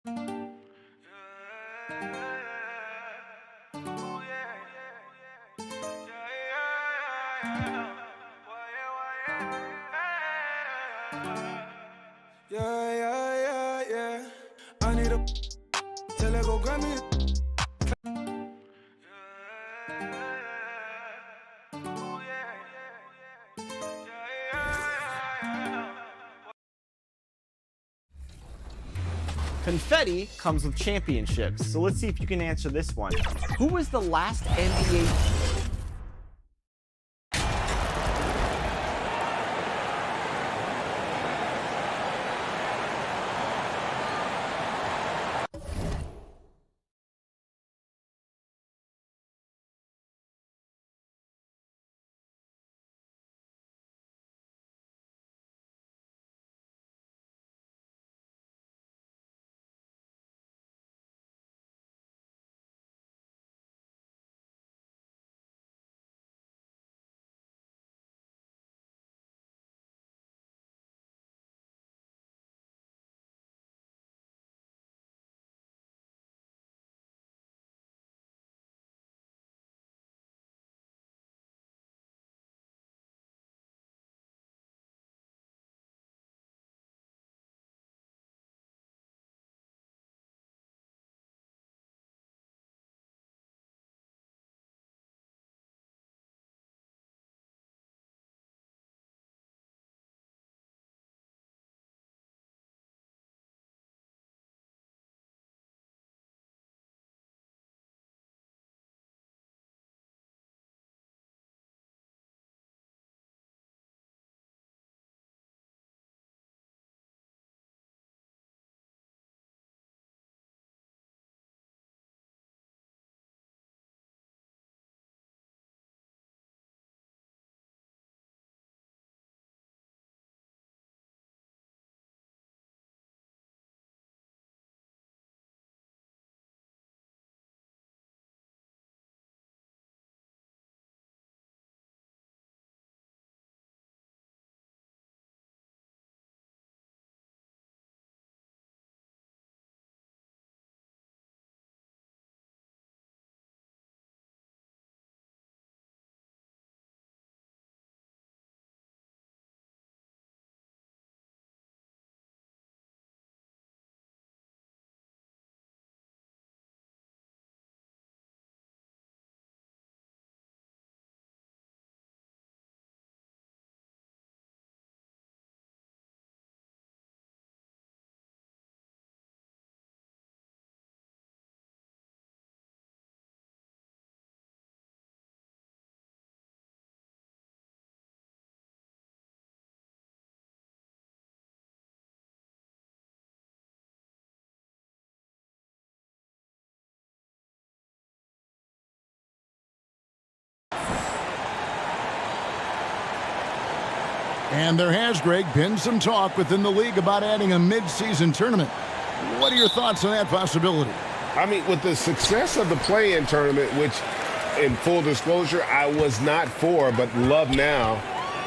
Yeah. I need a tell her go grab me. Confetti comes with championships, so let's see if you can answer this one. Who was the last NBA... And there has, Greg, been some talk within the league about adding a mid-season tournament. What are your thoughts on that possibility? I mean, with the success of the play-in tournament, which, in full disclosure, I was not for, but love now,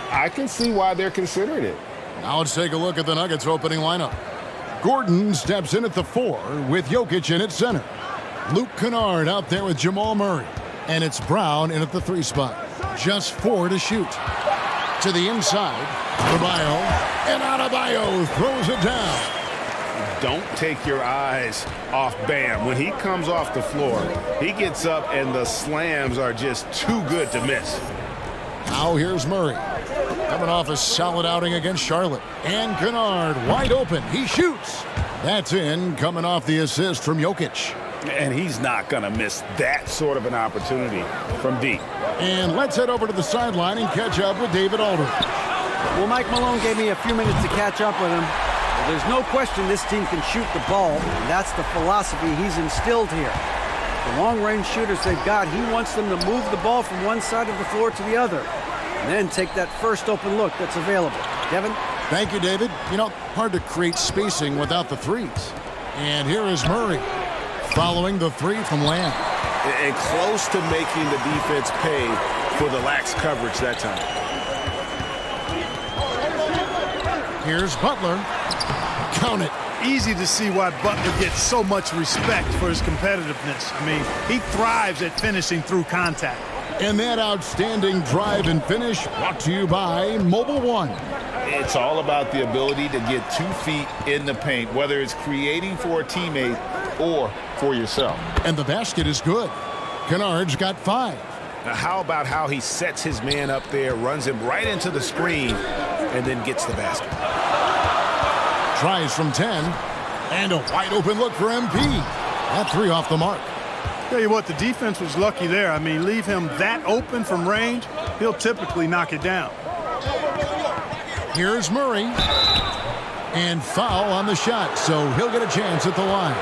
I can see why they're considering it. Now let's take a look at the Nuggets' opening lineup. Gordon steps in at the 4 with Jokic in at center. Luke Kennard out there with Jamal Murray. And it's Brown in at the 3 spot. Just 4 to shoot. To the inside, Adebayo, and Adebayo throws it down. Don't take your eyes off Bam. When he comes off the floor, he gets up and the slams are just too good to miss. Now here's Murray, coming off a solid outing against Charlotte. And Kennard wide open, he shoots. That's in, coming off the assist from Jokic. And he's not going to miss that sort of an opportunity from deep. And let's head over to the sideline and catch up with David Aldridge. Well, Mike Malone gave me a few minutes to catch up with him. There's no question this team can shoot the ball, and that's the philosophy he's instilled here. The long-range shooters they've got, he wants them to move the ball from one side of the floor to the other, and then take that first open look that's available. Kevin? Thank you, David. You know, hard to create spacing without the threes. And here is Murray, following the 3 from Lamb. And close to making the defense pay for the lax coverage that time. Here's Butler. Count it. easy to see why Butler gets so much respect for his competitiveness. I mean, he thrives at finishing through contact. And that outstanding drive and finish brought to you by Mobile One. It's all about the ability to get 2 feet in the paint, whether it's creating for a teammate or for yourself. And the basket is good. Kennard's got 5. Now, how about how he sets his man up there, runs him right into the screen, and then gets the basket? Tries from 10. And a wide open look for MP. That 3 off the mark. Tell you what, the defense was lucky there. I mean, leave him that open from range, he'll typically knock it down. Here's Murray. And foul on the shot, so he'll get a chance at the line.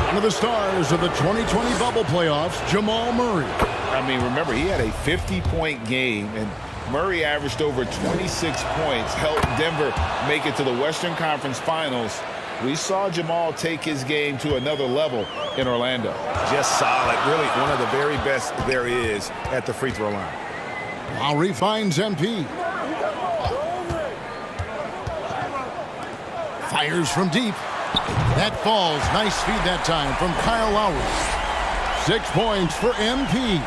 One of the stars of the 2020 bubble playoffs, Jamal Murray. I mean, remember, he had a 50-point game, and Murray averaged over 26 points, helped Denver make it to the Western Conference Finals. We saw Jamal take his game to another level in Orlando. Just solid. Really one of the very best there is at the free throw line. Lowry finds MP. Fires from deep. That falls. Nice feed that time from Kyle Lowry. 6 points for MP.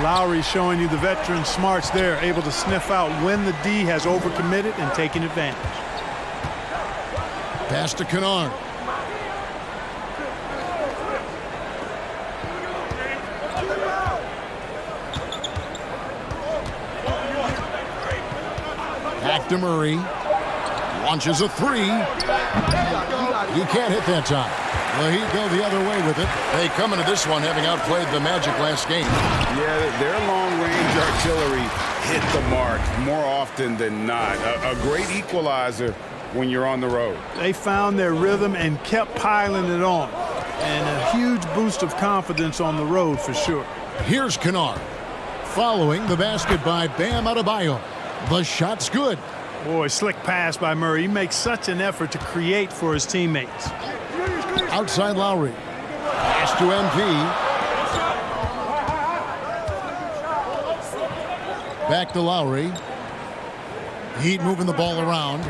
Lowry showing you the veteran smarts there, able to sniff out when the D has overcommitted and taking advantage. Pass to Kennard. Back to Murray. Launches a 3. He can't hit that time. The Heat go the other way with it. They come into this one having outplayed the Magic last game. Yeah, their long-range artillery hit the mark more often than not. A great equalizer when you're on the road. They found their rhythm and kept piling it on. And a huge boost of confidence on the road for sure. Here's Kennard. Following the basket by Bam Adebayo. The shot's good. Boy, slick pass by Murray. He makes such an effort to create for his teammates. Outside Lowry. Pass to MP. Back to Lowry. Heat moving the ball around.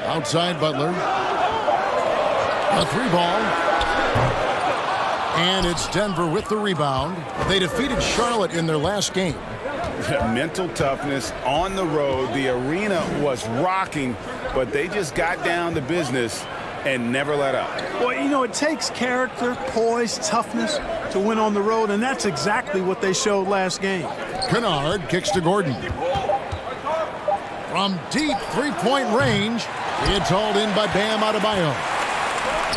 Outside Butler. A 3-ball. And it's Denver with the rebound. They defeated Charlotte in their last game. Mental toughness on the road. The arena was rocking, but they just got down to business and never let up. Well, you know, it takes character, poise, toughness to win on the road, and that's exactly what they showed last game. Kennard kicks to Gordon. From deep three-point range, it's hauled in by Bam Adebayo.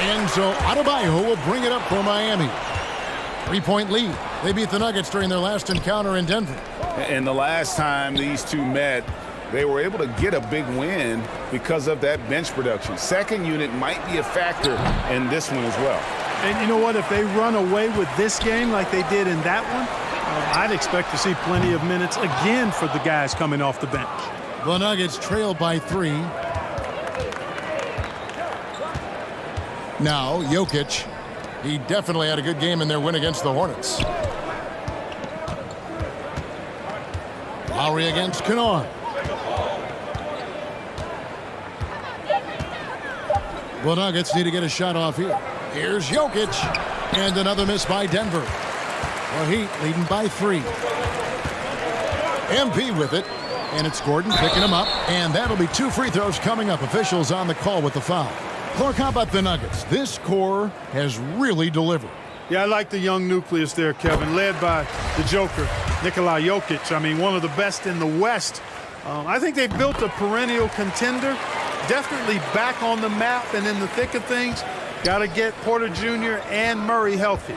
And so Adebayo will bring it up for Miami. 3-point lead. They beat the Nuggets during their last encounter in Denver. And the last time these two met, they were able to get a big win because of that bench production. Second unit might be a factor in this one as well. And you know what? If they run away with this game like they did in that one, I'd expect to see plenty of minutes again for the guys coming off the bench. The Nuggets trailed by 3. Now, Jokic. He definitely had a good game in their win against the Hornets. Lowry against Kennard. The Nuggets need to get a shot off here. Here's Jokic. And another miss by Denver. The Heat leading by 3. MP with it. And it's Gordon picking him up. And that'll be 2 free throws coming up. Officials on the call with the foul. Clark, how about the Nuggets? This core has really delivered. Yeah, I like the young nucleus there, Kevin, led by the Joker, Nikola Jokic. I mean, one of the best in the West. I think they've built a perennial contender, definitely back on the map and in the thick of things. Got to get Porter Jr. and Murray healthy.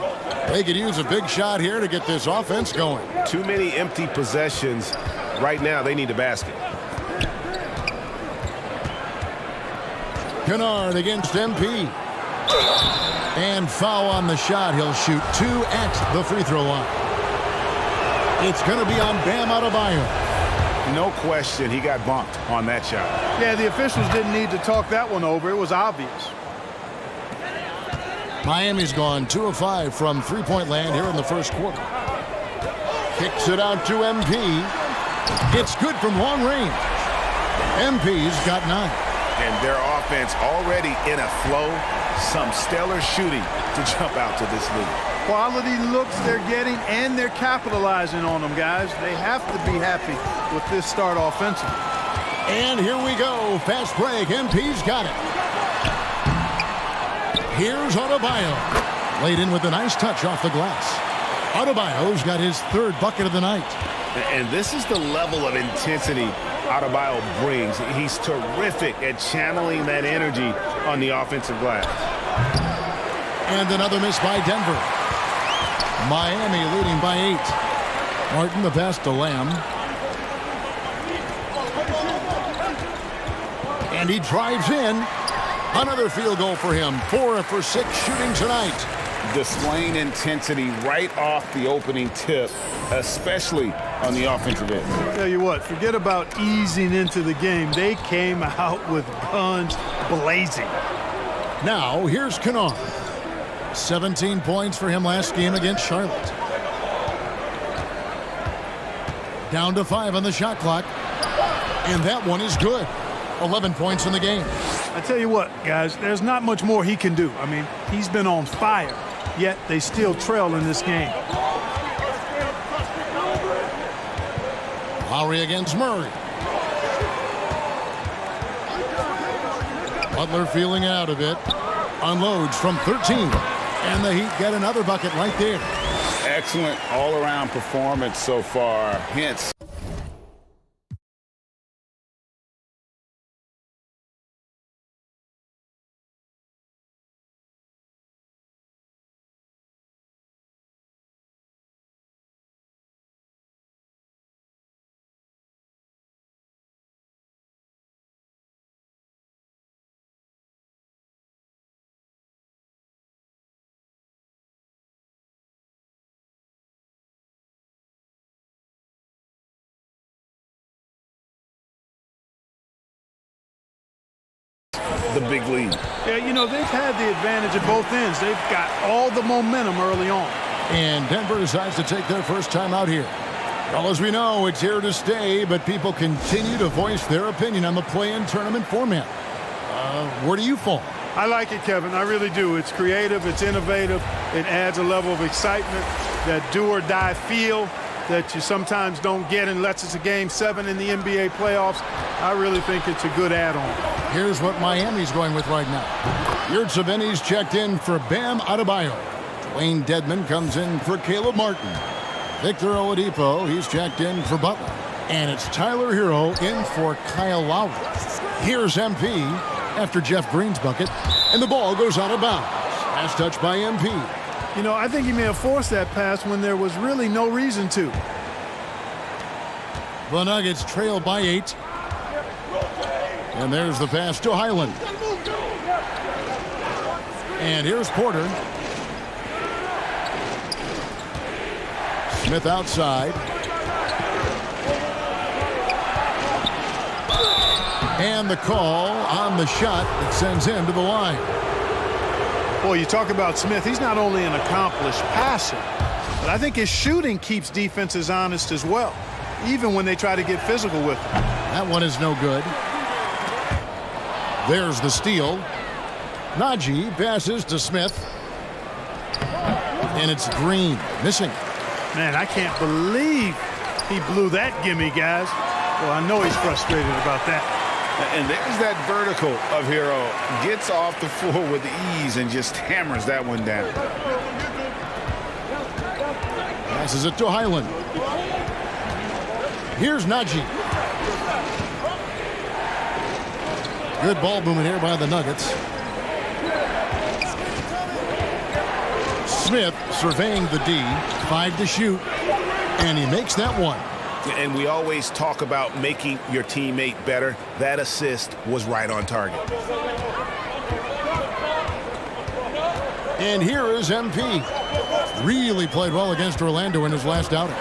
They could use a big shot here to get this offense going. Too many empty possessions. Right now, they need a basket. Kennard against MP. And foul on the shot. He'll shoot 2 at the free throw line. It's going to be on Bam Adebayo. No question, he got bumped on that shot. Yeah, the officials didn't need to talk that one over. It was obvious. Miami's gone 2 of 5 from three-point land here in the first quarter. Kicks it out to MP. It's good from long range. MP's got 9. And their offense already in a flow. Some stellar shooting to jump out to this lead. Quality looks they're getting, and they're capitalizing on them, guys. They have to be happy with this start offensively. And here we go. Fast break. MP's got it. Here's Adebayo. Laid in with a nice touch off the glass. Adebayo's got his 3rd bucket of the night. And this is the level of intensity Adebayo brings. He's terrific at channeling that energy on the offensive glass. And another miss by Denver. Miami leading by 8. Martin the pass to Lamb. And he drives in. Another field goal for him. 4 for 6 shooting tonight. Displaying intensity right off the opening tip, especially on the offensive end. Tell you what, forget about easing into the game. They came out with guns blazing. Now, here's Kennard. 17 points for him last game against Charlotte. Down to 5 on the shot clock. And that one is good. 11 points in the game. I tell you what, guys, there's not much more he can do. I mean, he's been on fire, yet they still trail in this game. Lowry against Murray. Butler feeling out a bit. Unloads from 13. And the Heat get another bucket right there. Excellent all-around performance so far. Hence, the big lead. Yeah, you know, they've had the advantage at both ends. They've got all the momentum early on. And Denver decides to take their first time out here. Well, as we know, it's here to stay, but people continue to voice their opinion on the play-in tournament format. Where do you fall? I like it, Kevin. I really do. It's creative. It's innovative. It adds a level of excitement, that do-or-die feel that you sometimes don't get unless it's a Game 7 in the NBA playoffs. I really think it's a good add-on. Here's what Miami's going with right now. Yurtseven's checked in for Bam Adebayo. Dwayne Dedmon comes in for Caleb Martin. Victor Oladipo, he's checked in for Butler. And it's Tyler Hero in for Kyle Lowry. Here's MP after Jeff Green's bucket. And the ball goes out of bounds. Pass touch by MP. You know, I think he may have forced that pass when there was really no reason to. The Nuggets trail by 8. And there's the pass to Highland. And here's Porter. Smith outside. And the call on the shot that sends him to the line. Boy, you talk about Smith. He's not only an accomplished passer, but I think his shooting keeps defenses honest as well, even when they try to get physical with him. That one is no good. There's the steal. Najee passes to Smith. And it's Green missing. Man, I can't believe he blew that gimme, guys. Well, I know he's frustrated about that. and there's that vertical of Hero. Gets off the floor with ease and just hammers that one down. Passes it to Highland. Here's Najee. Good ball movement here by the Nuggets. Smith surveying the D. 5 to shoot. And he makes that one. And we always talk about making your teammate better. That assist was right on target. And here is MP. Really played well against Orlando in his last outing.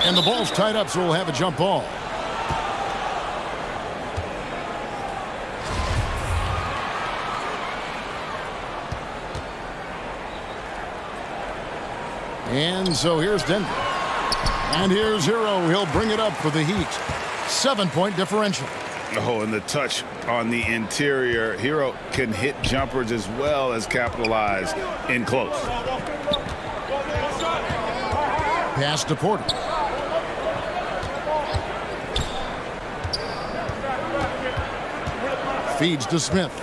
And the ball's tied up, so we'll have a jump ball. And so here's Denver. And here's Hero. He'll bring it up for the Heat. 7-point differential. Oh, and the touch on the interior. Hero can hit jumpers as well as capitalize in close. Pass to Porter. Feeds to Smith.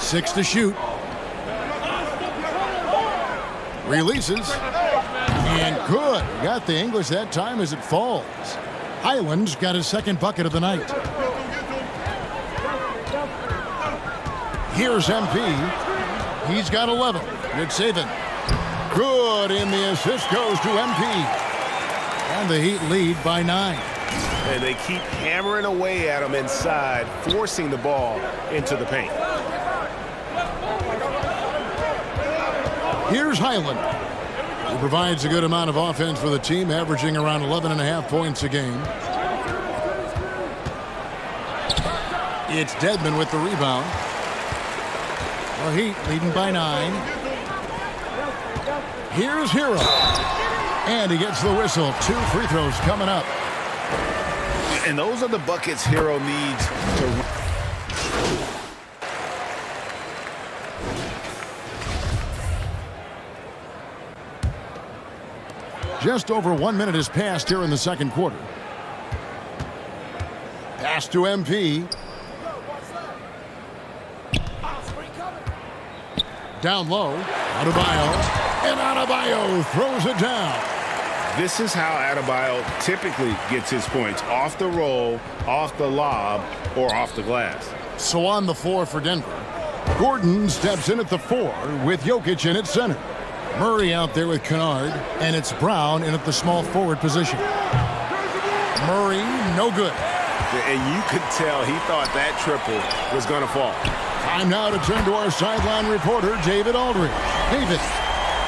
6 to shoot. Releases. And good. Got the English that time as it falls. Highland's got his second bucket of the night. Here's MP. He's got 11. Good saving. Good, and the assist goes to MP. And the Heat lead by 9. And they keep hammering away at him inside, forcing the ball into the paint. Here's Highland. He provides a good amount of offense for the team, averaging around 11.5 points a game. It's Dedmon with the rebound. The Heat leading by 9. Here's Hero. And he gets the whistle. 2 free throws coming up. And those are the buckets Hero needs to. Just over 1 minute has passed here in the second quarter. Pass to MP. Down low. Adebayo. And Adebayo throws it down. This is how Adebayo typically gets his points. Off the roll, off the lob, or off the glass. So on the floor for Denver, Gordon steps in at the 4 with Jokic in at center. Murray out there with Kennard, and it's Brown in at the small forward position. Murray, no good. And you could tell he thought that triple was going to fall. Time now to turn to our sideline reporter, David Aldridge. David.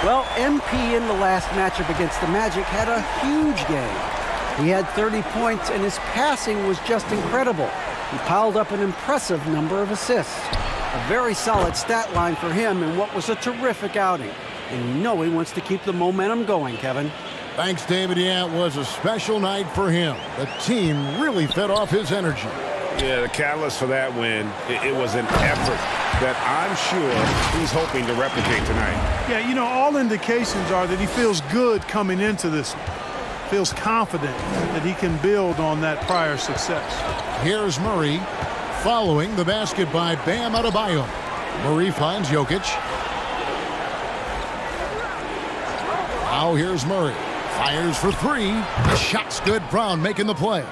Well, MP in the last matchup against the Magic had a huge game. He had 30 points, and his passing was just incredible. He piled up an impressive number of assists. A very solid stat line for him in what was a terrific outing. And you know he wants to keep the momentum going, Kevin. Thanks, David. Yeah, it was a special night for him. The team really fed off his energy. Yeah, the catalyst for that win, it was an effort that I'm sure he's hoping to replicate tonight. Yeah, you know, all indications are that he feels good coming into this one. Feels confident that he can build on that prior success. Here's Murray following the basket by Bam Adebayo. Murray finds Jokic. Now here's Murray. Fires for 3. The shot's good. Brown making the play.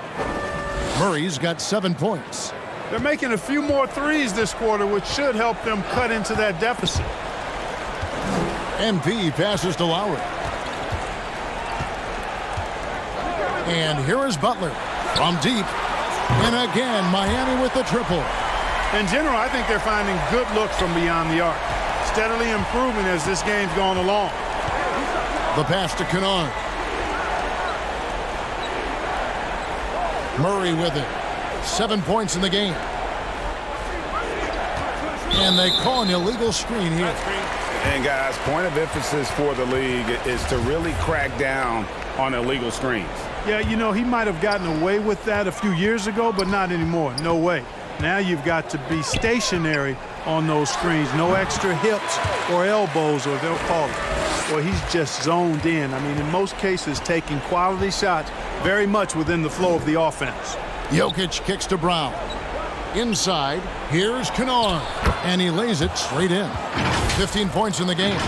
Murray's got 7 points. They're making a few more threes this quarter, which should help them cut into that deficit. MP passes to Lowry. And here is Butler from deep. And again, Miami with the triple. In general, I think they're finding good looks from beyond the arc. Steadily improving as this game's gone along. The pass to Kennard. Murray with it. 7 points in the game. And they call an illegal screen here. And guys, point of emphasis for the league is to really crack down on illegal screens. Yeah, you know, he might have gotten away with that a few years ago, but not anymore. No way. Now you've got to be stationary on those screens. No extra hips or elbows, or they'll call it. Well, he's just zoned in. I mean, in most cases, taking quality shots very much within the flow of the offense. Jokic kicks to Brown. Inside, here's Kennard. And he lays it straight in. 15 points in the game.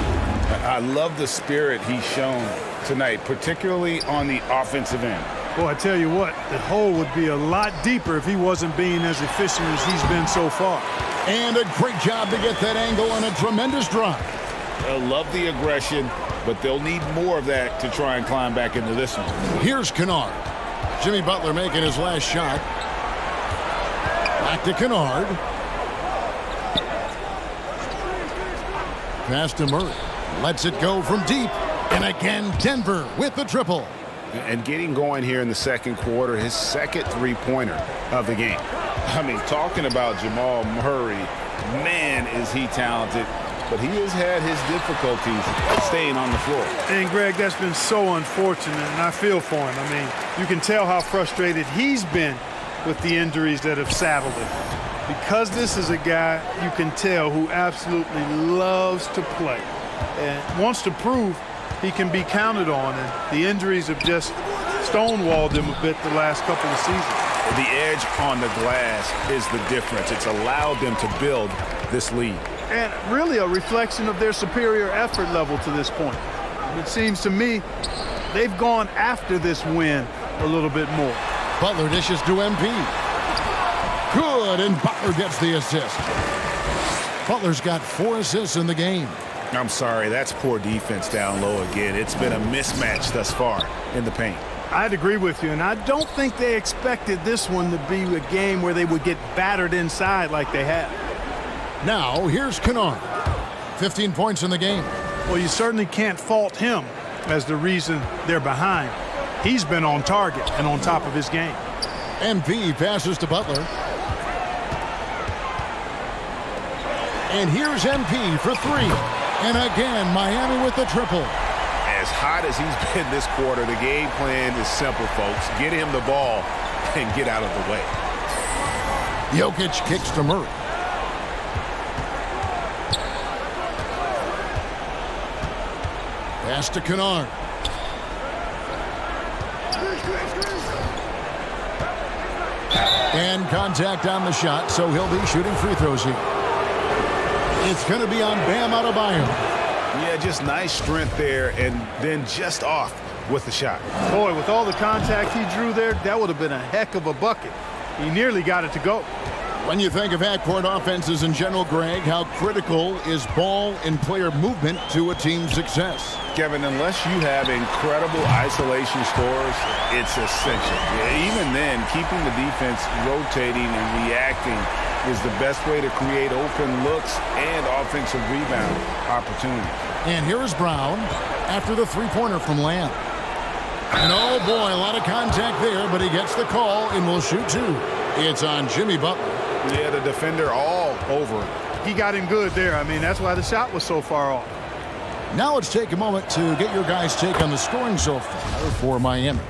I love the spirit he's shown tonight, particularly on the offensive end. Boy, I tell you what, the hole would be a lot deeper if he wasn't being as efficient as he's been so far. And a great job to get that angle on a tremendous drive. They'll love the aggression, but they'll need more of that to try and climb back into this one. Here's Kennard. Jimmy Butler making his last shot. Back to Kennard. Pass to Murray. Lets it go from deep. And again, Denver with the triple. And getting going here in the second quarter, his second three-pointer of the game. I mean, talking about Jamal Murray, man, is he talented. But he has had his difficulties staying on the floor. And, Greg, that's been so unfortunate, and I feel for him. I mean, you can tell how frustrated he's been with the injuries that have saddled him. Because this is a guy you can tell who absolutely loves to play and wants to prove he can be counted on, and the injuries have just stonewalled him a bit the last couple of seasons. The edge on the glass is the difference. It's allowed them to build this lead. And really a reflection of their superior effort level to this point. It seems to me they've gone after this win a little bit more. Butler dishes to MP. Good, and Butler gets the assist. Butler's got 4 assists in the game. I'm sorry, that's poor defense down low again. It's been a mismatch thus far in the paint. I'd agree with you, and I don't think they expected this one to be a game where they would get battered inside like they have. Now, here's Kennard. 15 points in the game. Well, you certainly can't fault him as the reason they're behind. He's been on target and on top of his game. MP passes to Butler. And here's MP for 3. And again, Miami with the triple. As hot as he's been this quarter, the game plan is simple, folks. Get him the ball and get out of the way. Jokic kicks to Murray. Pass to Kennard. And contact on the shot, so he'll be shooting free throws here. It's going to be on Bam Adebayo. Yeah, just nice strength there, and then just off with the shot. Boy, with all the contact he drew there, that would have been a heck of a bucket. He nearly got it to go. When you think of half-court offenses in general, Greg, how critical is ball and player movement to a team's success? Kevin, unless you have incredible isolation scores, it's essential. Yeah, even then, keeping the defense rotating and reacting is the best way to create open looks and offensive rebound opportunities. And here is Brown after the three-pointer from Lamb. And oh boy, a lot of contact there, but he gets the call and will shoot 2. It's on Jimmy Butler. Yeah, the defender all over him. He got him good there. I mean, that's why the shot was so far off. Now let's take a moment to get your guys' take on the scoring so far for Miami.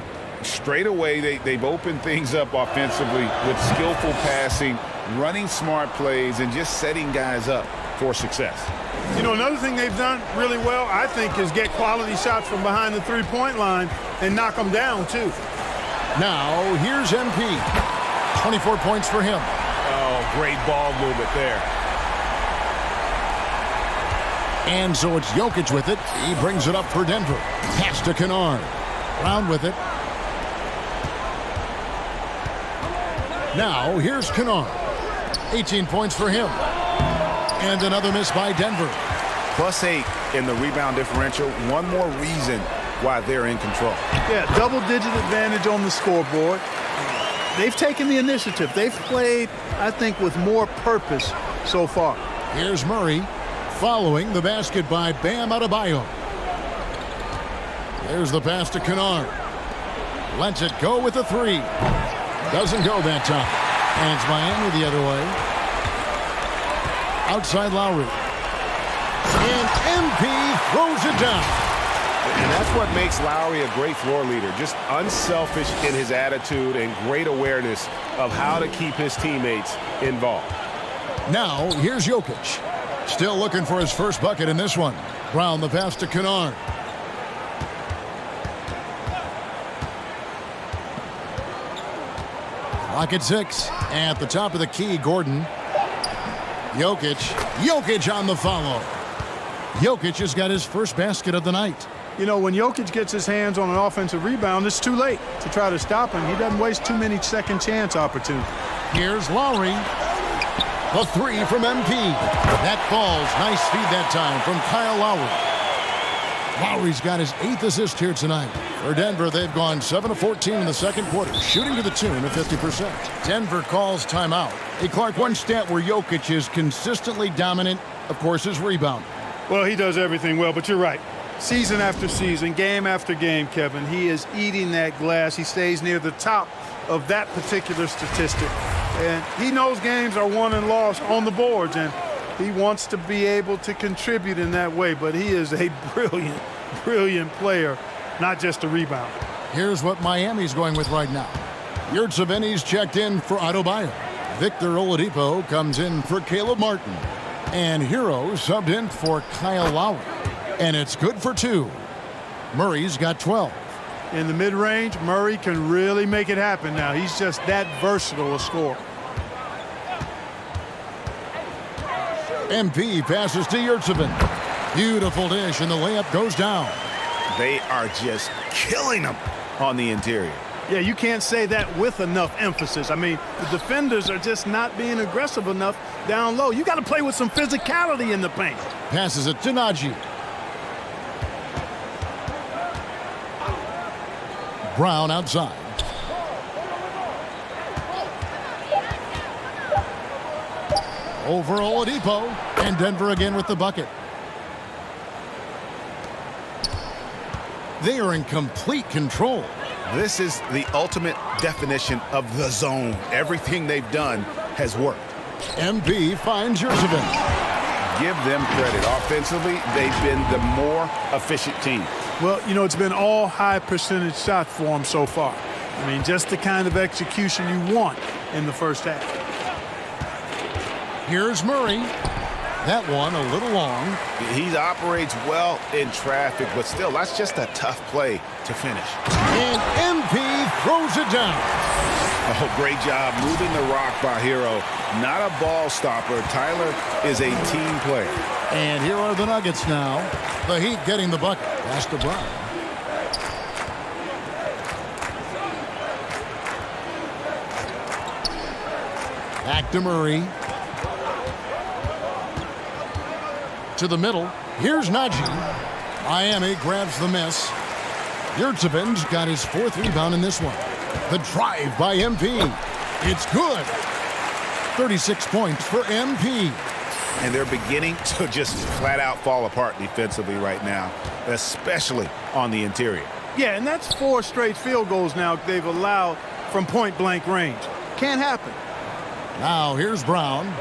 Straight away, they've opened things up offensively with skillful passing, running smart plays, and just setting guys up for success. You know, another thing they've done really well, I think, is get quality shots from behind the three-point line and knock them down, too. Now, here's MP. 24 points for him. Oh, great ball movement there. And so it's Jokic with it. He brings it up for Denver. Pass to Kennard. Brown with it. Now, here's Kennard. 18 points for him. And another miss by Denver. +8 in the rebound differential. One more reason why they're in control. Yeah, double-digit advantage on the scoreboard. They've taken the initiative. They've played, I think, with more purpose so far. Here's Murray following the basket by Bam Adebayo. There's the pass to Kennard. Lets it go with the 3. Doesn't go that time. And it's Miami the other way. Outside Lowry. And MP throws it down. And that's what makes Lowry a great floor leader. Just unselfish in his attitude and great awareness of how to keep his teammates involved. Now, here's Jokic. Still looking for his first bucket in this one. Brown the pass to Kennard. Clock at 6. At the top of the key, Gordon. Jokic on the follow. Jokic has got his first basket of the night. You know, when Jokic gets his hands on an offensive rebound, it's too late to try to stop him. He doesn't waste too many second chance opportunities. Here's Lowry. The 3 from MP. That falls. Nice feed that time from Kyle Lowry. Lowry's got his 8th assist here tonight. For Denver, they've gone 7 of 14 in the second quarter, shooting to the tune of 50%. Denver calls timeout. Hey, Clark, one stat where Jokic is consistently dominant, of course, is rebound. Well, he does everything well, but you're right. Season after season, game after game, Kevin, he is eating that glass. He stays near the top of that particular statistic. And he knows games are won and lost on the boards, and he wants to be able to contribute in that way. But he is a brilliant, brilliant player, not just a rebounder. Here's what Miami's going with right now. Yurtseven's checked in for Adebayo. Victor Oladipo comes in for Caleb Martin. And Hero subbed in for Kyle Lowry. And it's good for 2. Murray's got 12. In the mid-range, Murray can really make it happen now. He's just that versatile a scorer. MP passes to Yurtseven. Beautiful dish, and the layup goes down. They are just killing them on the interior. Yeah, you can't say that with enough emphasis. I mean, the defenders are just not being aggressive enough down low. You got to play with some physicality in the paint. Passes it to Najee. Brown outside. Over Oladipo, and Denver again with the bucket. They are in complete control. This is the ultimate definition of the zone. Everything they've done has worked. MP finds Yurtseven. Give them credit. Offensively, they've been the more efficient team. Well, you know, it's been all high percentage shots for them so far. I mean, just the kind of execution you want in the first half. Here's Murray. That one a little long. He operates well in traffic, but still, that's just a tough play to finish. And MP throws it down. Oh, great job moving the rock by Hero. Not a ball stopper. Tyler is a team player. And here are the Nuggets now. The Heat getting the bucket. Pass to Brown. Back to Murray. To the middle. Here's Najee. Miami grabs the miss. Yurtseven's got his 4th rebound in this one. The drive by MP. It's good. 36 points for MP. And they're beginning to just flat out fall apart defensively right now, especially on the interior. Yeah, and that's 4 straight field goals now they've allowed from point-blank range. Can't happen. Now here's Brown.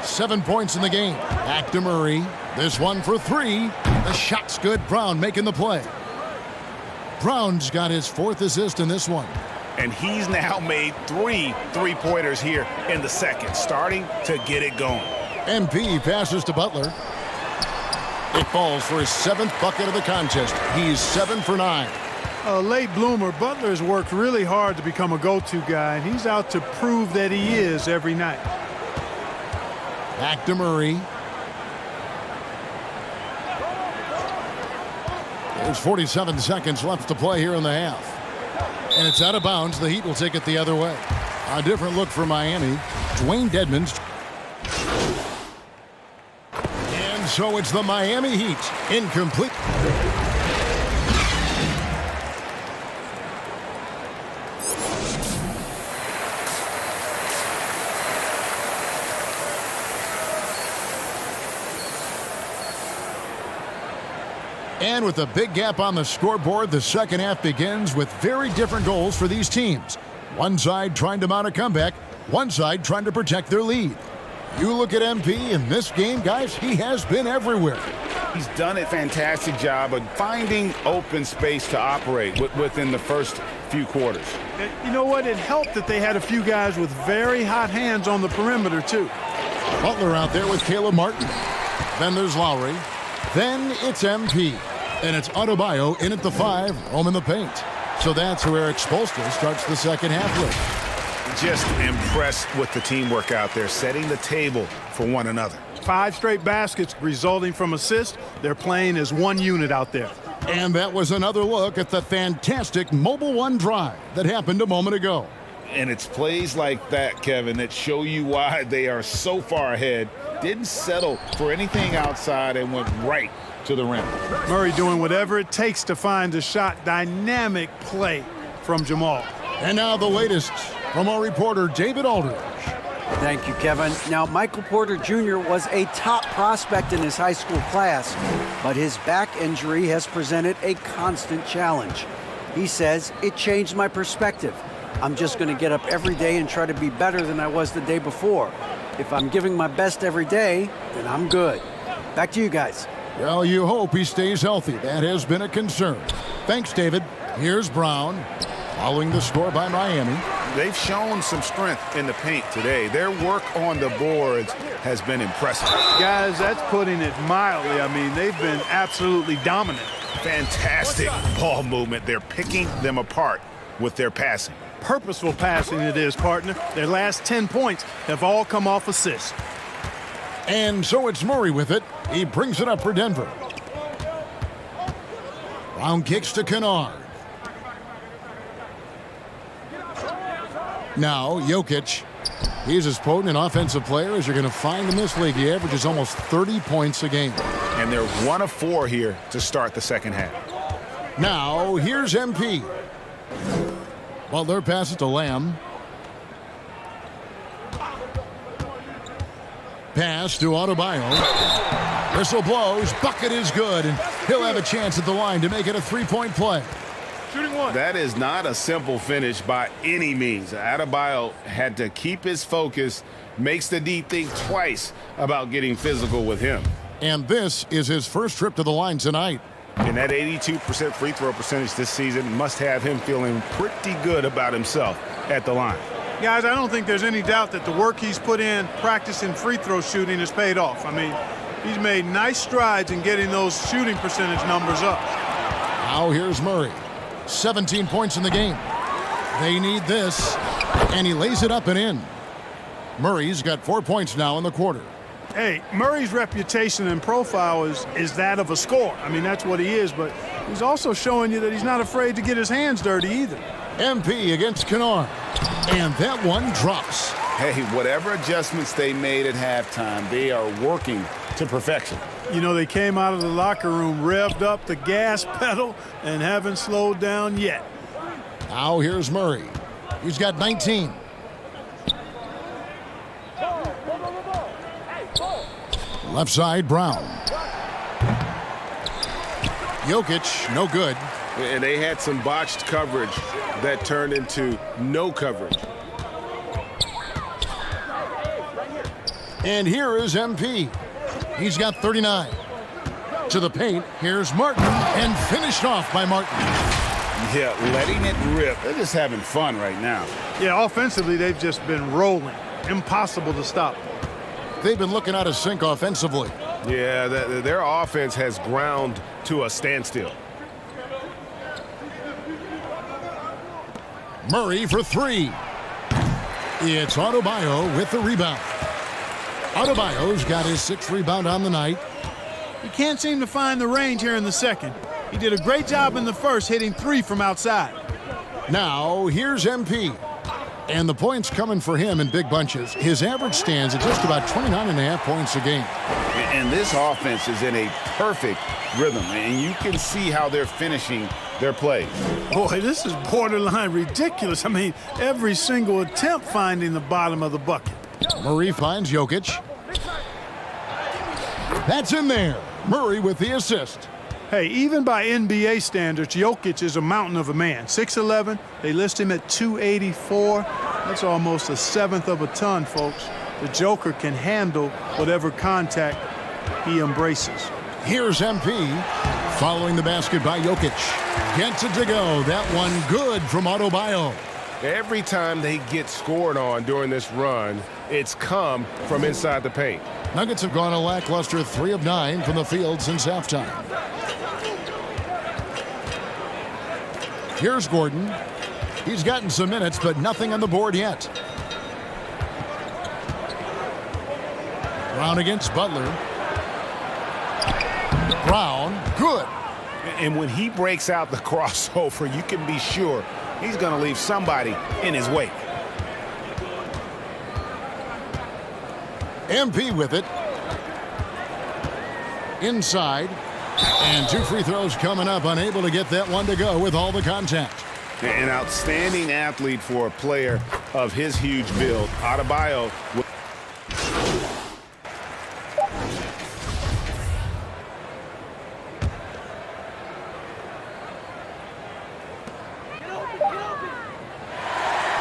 7 points in the game. Back to Murray. This one for 3. The shot's good. Brown making the play. Brown's got his 4th assist in this one. And he's now made 3 three-pointers here in the second, starting to get it going. MP passes to Butler. It falls for his 7th bucket of the contest. He's 7 for 9. A late bloomer, Butler's worked really hard to become a go-to guy, and he's out to prove that he is every night. Back to Murray. There's 47 seconds left to play here in the half. And it's out of bounds. The Heat will take it the other way. A different look for Miami. Dwayne Dedmon's. And so it's the Miami Heat. Incomplete. And with a big gap on the scoreboard, the second half begins with very different goals for these teams. One side trying to mount a comeback, one side trying to protect their lead. You look at MP in this game, guys, he has been everywhere. He's done a fantastic job of finding open space to operate within the first few quarters. You know what? It helped that they had a few guys with very hot hands on the perimeter, too. Butler out there with Caleb Martin. Then there's Lowry. Then it's MP. And it's Adebayo in at the 5, home in the paint. So that's where Eric Spoelstra starts the second half with. Just impressed with the teamwork out there, setting the table for one another. 5 straight baskets resulting from assists. They're playing as one unit out there. And that was another look at the fantastic Mobile One drive that happened a moment ago. And it's plays like that, Kevin, that show you why they are so far ahead. Didn't settle for anything outside and went right to the rim. Murray doing whatever it takes to find a shot. Dynamic play from Jamal. And now the latest from our reporter, David Aldridge. Thank you, Kevin. Now, Michael Porter Jr. was a top prospect in his high school class, but his back injury has presented a constant challenge. He says, "It changed my perspective. I'm just going to get up every day and try to be better than I was the day before. If I'm giving my best every day, then I'm good." Back to you guys. Well, you hope he stays healthy. That has been a concern. Thanks, David. Here's Brown. Following the score by Miami. they've shown some strength in the paint today. Their work on the boards has been impressive. Guys, that's putting it mildly. I mean, they've been absolutely dominant. Fantastic ball movement. They're picking them apart with their passing. Purposeful passing it is, partner. Their last 10 points have all come off assists. And so it's Murray with it. He brings it up for Denver. Brown kicks to Kennard. Now, Jokic. He's as potent an offensive player as you're going to find in this league. He averages almost 30 points a game. And they're 1 of 4 here to start the second half. Now, here's MP. Butler passes to Lamb. Pass to Adebayo. Whistle blows. Bucket is good, and he'll have a chance at the line to make it a three-point play. Shooting one. That is not a simple finish by any means. Adebayo had to keep his focus, makes the D think twice about getting physical with him. And this is his first trip to the line tonight. And that 82% free throw percentage this season must have him feeling pretty good about himself at the line. Guys, I don't think there's any doubt that the work he's put in practicing free throw shooting has paid off. I mean, he's made nice strides in getting those shooting percentage numbers up. Now here's Murray. 17 points in the game. They need this, and he lays it up and in. Murray's got 4 points now in the quarter. Hey, Murray's reputation and profile is that of a scorer. I mean, that's what he is, but he's also showing you that he's not afraid to get his hands dirty either. MP against Kennard, and that one drops. Hey, whatever adjustments they made at halftime, they are working to perfection. You know, they came out of the locker room, revved up the gas pedal, and haven't slowed down yet. Now here's Murray. He's got 19. Left side, Brown. Jokic, no good. And they had some botched coverage that turned into no coverage. And here is MP. He's got 39. To the paint, here's Martin, and finished off by Martin. Yeah, letting it rip. They're just having fun right now. Yeah, offensively, they've just been rolling. Impossible to stop. They've been looking out of sync offensively. Yeah, their offense has ground to a standstill. Murray for three. It's Adebayo with the rebound. Adebayo's got his 6th rebound on the night. He can't seem to find the range here in the second. He did a great job in the first, hitting 3 from outside. Now, here's MP. And the points coming for him in big bunches. His average stands at just about 29.5 points a game. And this offense is in a perfect rhythm, and you can see how they're finishing their plays. Boy, this is borderline ridiculous. I mean, every single attempt finding the bottom of the bucket. Murray finds Jokic. That's in there. Murray with the assist. Hey, even by NBA standards, Jokic is a mountain of a man. 6'11", they list him at 284. That's almost a 1/7 of a ton, folks. The Joker can handle whatever contact he embraces. Here's MP. Following the basket by Jokic. Gets it to go. That one good from Adebayo. Every time they get scored on during this run, it's come from inside the paint. Nuggets have gone a lackluster 3 of 9 from the field since halftime. Here's Gordon. He's gotten some minutes, but nothing on the board yet. Brown against Butler. Brown, good. And when he breaks out the crossover, you can be sure he's going to leave somebody in his wake. MP with it. Inside. And 2 free throws coming up. Unable to get that one to go with all the contact. An outstanding athlete for a player of his huge build. Adebayo.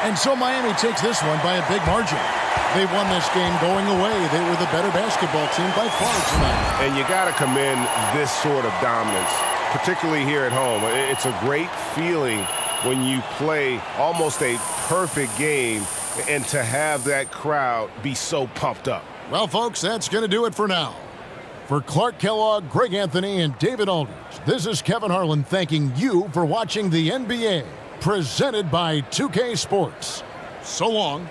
And so Miami takes this one by a big margin. They won this game going away. They were the better basketball team by far tonight. And you got to commend this sort of dominance, particularly here at home. It's a great feeling when you play almost a perfect game and to have that crowd be so pumped up. Well, folks, that's going to do it for now. For Clark Kellogg, Greg Anthony, and David Aldridge, this is Kevin Harlan thanking you for watching the NBA, presented by 2K Sports. So long.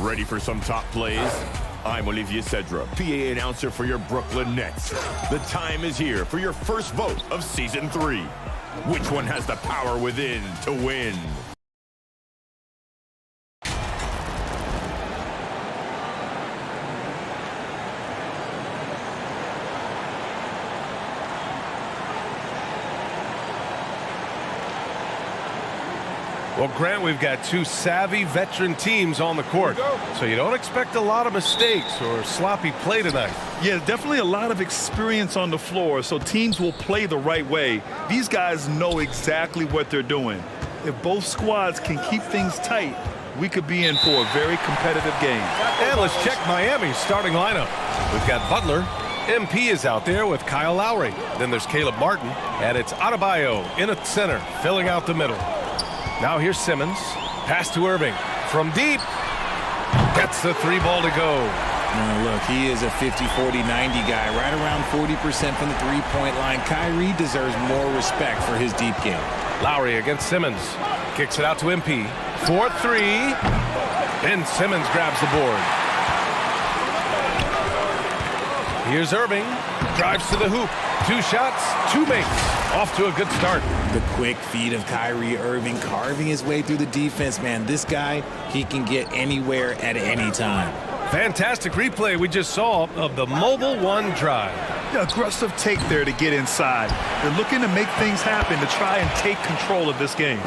Ready for some top plays? I'm Olivier Cedra, PA announcer for your Brooklyn Nets. The time is here for your first vote of Season 3. Which one has the power within to win? Well, Grant, we've got two savvy veteran teams on the court, so you don't expect a lot of mistakes or sloppy play tonight. Yeah, definitely a lot of experience on the floor, so teams will play the right way. These guys know exactly what they're doing. If both squads can keep things tight, we could be in for a very competitive game. And let's check Miami's starting lineup. We've got Butler. MP is out there with Kyle Lowry. Then there's Caleb Martin, and it's Adebayo in at center, filling out the middle. Now here's Simmons. Pass to Irving. From deep. Gets the three ball to go. Look, he is a 50, 40, 90 guy. Right around 40% from the three-point line. Kyrie deserves more respect for his deep game. Lowry against Simmons. Kicks it out to MP. 4-3. Then Simmons grabs the board. Here's Irving. Drives to the hoop. 2 shots, 2 makes. Off to a good start. The quick feed of Kyrie Irving carving his way through the defense, man. This guy, he can get anywhere at any time. Fantastic replay we just saw of the Mobile One drive. Aggressive take there to get inside. They're looking to make things happen to try and take control of this game.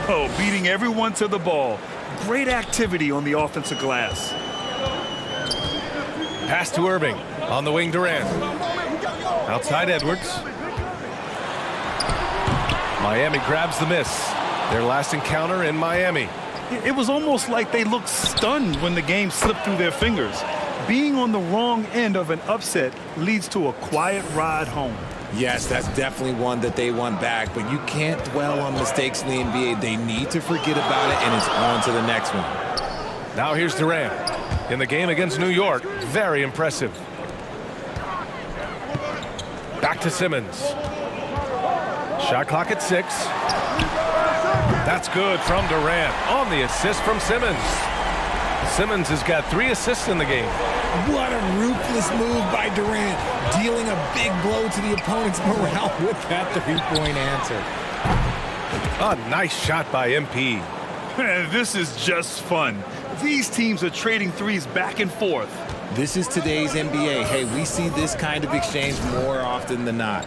Oh, beating everyone to the ball. Great activity on the offensive glass. Pass to Irving. On the wing, Durant. Outside Edwards. Miami grabs the miss. Their last encounter in Miami. It was almost like they looked stunned when the game slipped through their fingers. Being on the wrong end of an upset leads to a quiet ride home. Yes, that's definitely one that they want back, but you can't dwell on mistakes in the NBA. They need to forget about it, and it's on to the next one. Now here's Durant. In the game against New York, very impressive. Back to Simmons. Shot clock at 6. That's good from Durant on the assist from Simmons. Simmons has got 3 assists in the game. What a ruthless move by Durant, dealing a big blow to the opponent's morale with that three-point answer. A nice shot by MP. This is just fun. These teams are trading threes back and forth. This is today's NBA. Hey, we see this kind of exchange more often than not.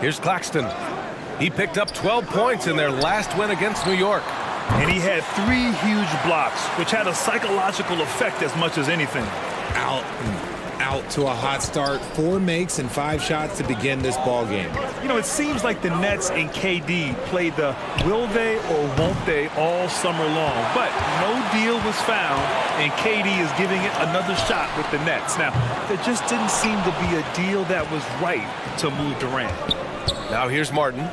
Here's Claxton. He picked up 12 points in their last win against New York. And he had 3 huge blocks, which had a psychological effect as much as anything. Out to a hot start. 4 makes and 5 shots to begin this ball game. You know, it seems like the Nets and KD played the will they or won't they all summer long. But no deal was found, and KD is giving it another shot with the Nets. Now, there just didn't seem to be a deal that was right to move Durant. Now here's Martin.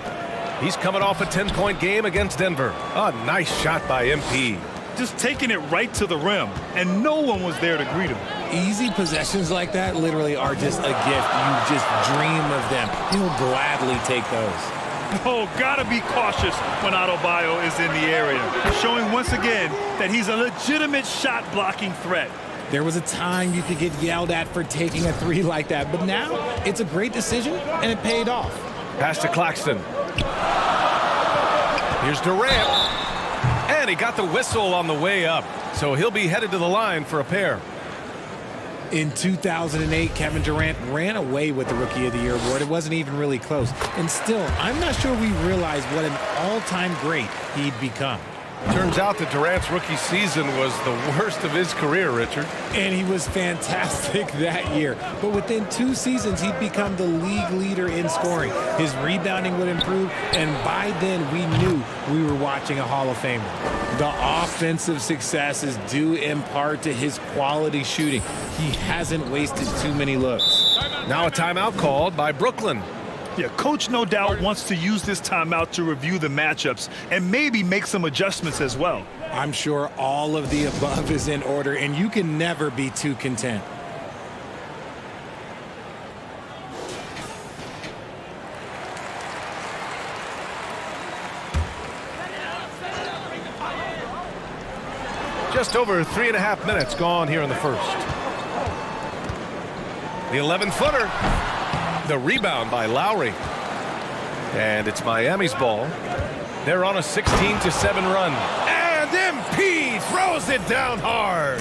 He's coming off a 10-point game against Denver. A nice shot by MP. Just taking it right to the rim, and no one was there to greet him. Easy possessions like that literally are just a gift. You just dream of them. He'll gladly take those. Oh, gotta be cautious when Adebayo is in the area, showing once again that he's a legitimate shot-blocking threat. There was a time you could get yelled at for taking a 3 like that, but now it's a great decision, and it paid off. Pass to Claxton. Here's Durant. And he got the whistle on the way up, so he'll be headed to the line for a pair. In 2008, Kevin Durant ran away with the Rookie of the Year award. It wasn't even really close. And still, I'm not sure we realize what an all-time great he'd become. Turns out that Durant's rookie season was the worst of his career, Richard. And he was fantastic that year. But within 2 seasons, he'd become the league leader in scoring. His rebounding would improve, and by then we knew we were watching a Hall of Famer. The offensive success is due in part to his quality shooting. He hasn't wasted too many looks. Now a timeout called by Brooklyn. Yeah, coach no doubt wants to use this timeout to review the matchups and maybe make some adjustments as well. I'm sure all of the above is in order, and you can never be too content. Just over 3.5 minutes gone here in the first. The 11-footer. The rebound by Lowry. And it's Miami's ball. They're on a 16-7 run. And MP throws it down hard.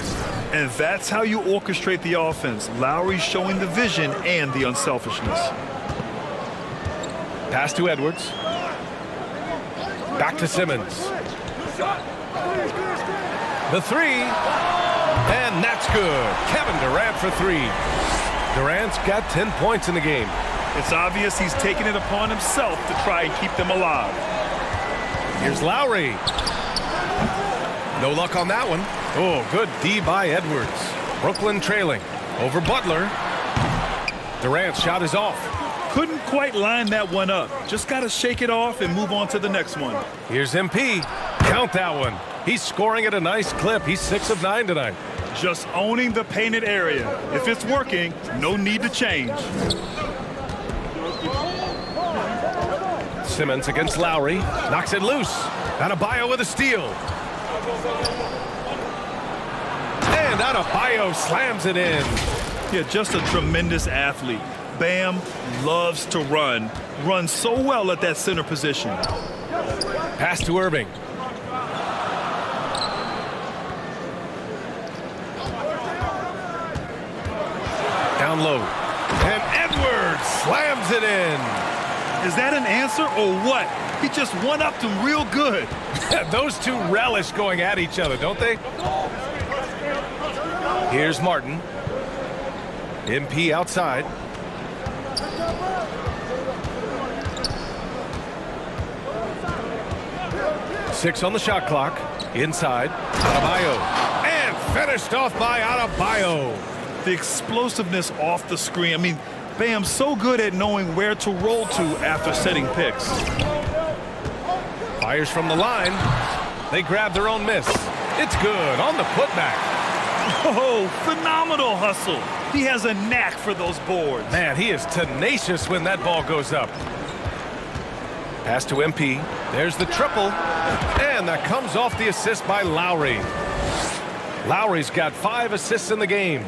And that's how you orchestrate the offense. Lowry showing the vision and the unselfishness. Pass to Edwards. Back to Simmons. The three. And that's good. Kevin Durant for three. Durant's got 10 points in the game. It's obvious he's taking it upon himself to try and keep them alive. Here's Lowry. No luck on that one. Oh, good D by Edwards. Brooklyn trailing over Butler. Durant's shot is off. Couldn't quite line that one up. Just got to shake it off and move on to the next one. Here's MP. Count that one. He's scoring at a nice clip. He's 6 of 9 tonight. Just owning the painted area. If it's working, no need to change. Simmons against Lowry. Knocks it loose. Adebayo with a steal. And Adebayo slams it in. Yeah, just a tremendous athlete. Bam loves to run. Runs so well at that center position. Pass to Irving. Down low. And Edwards slams it in. Is that an answer or what? He just one-upped him real good. Those two relish going at each other, don't they? Here's Martin. MP outside. Six on the shot clock. Inside. Adebayo. And finished off by Adebayo. The explosiveness off the screen. I mean, Bam's so good at knowing where to roll to after setting picks. Fires from the line. They grab their own miss. It's good on the putback. Oh, phenomenal hustle. He has a knack for those boards. Man, he is tenacious when that ball goes up. Pass to MP. There's the triple. And that comes off the assist by Lowry. Lowry's got 5 assists in the game.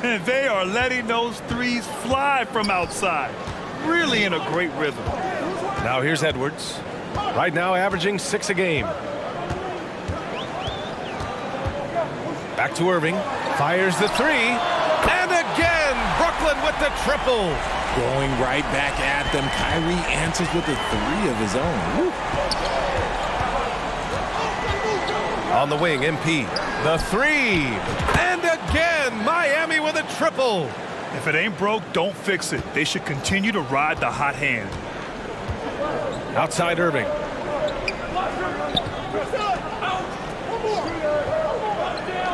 And they are letting those threes fly from outside. Really in a great rhythm. Now here's Edwards. Right now averaging 6 a game. Back to Irving. Fires the three. And again, Brooklyn with the triple. Going right back at them. Kyrie answers with a 3 of his own. Woo. On the wing, MP. The three. And again, Miami with a triple. If it ain't broke, don't fix it. They should continue to ride the hot hand. Outside Irving.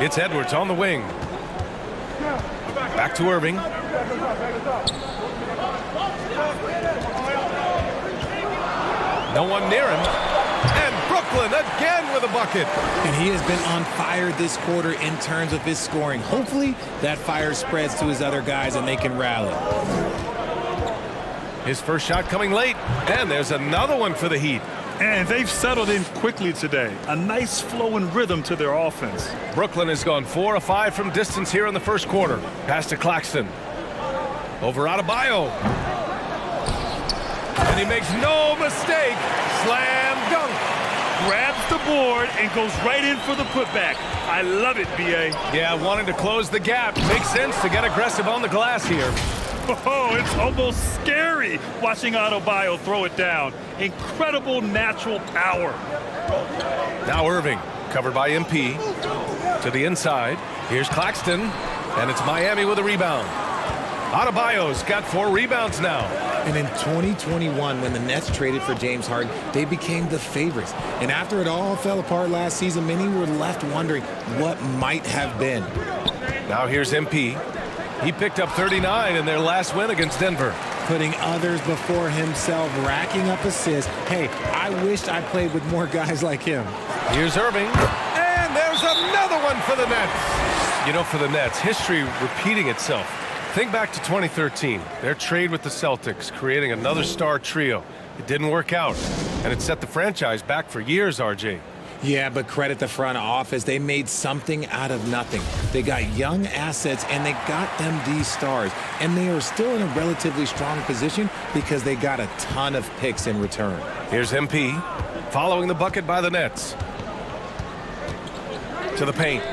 It's Edwards on the wing. Back to Irving. No one near him. And Brooklyn again with a bucket. And he has been on fire this quarter in terms of his scoring. Hopefully that fire spreads to his other guys and they can rally. His first shot coming late. And there's another one for the Heat. And they've settled in quickly today. A nice flow and rhythm to their offense. Brooklyn has gone 4 of 5 from distance here in the first quarter. Pass to Claxton. Over Adebayo. And he makes no mistake. Slam dunk. Grabs the board and goes right in for the putback. I love it, B.A. Yeah, wanting to close the gap. Makes sense to get aggressive on the glass here. Oh, it's almost scary watching Adebayo throw it down. Incredible natural power. Now Irving, covered by MP. To the inside. Here's Claxton. And it's Miami with a rebound. Adebayo's got 4 rebounds now. And in 2021, when the Nets traded for James Harden, they became the favorites. And after it all fell apart last season, many were left wondering what might have been. Now here's MP. He picked up 39 in their last win against Denver. Putting others before himself, racking up assists. Hey, I wished I played with more guys like him. Here's Irving. And there's another one for the Nets. You know, for the Nets, history repeating itself. Think back to 2013, their trade with the Celtics, creating another star trio. It didn't work out, and it set the franchise back for years, RJ. Yeah, but credit the front office. They made something out of nothing. They got young assets, and they got them these stars. And they are still in a relatively strong position because they got a ton of picks in return. Here's MP, following the bucket by the Nets. To the paint.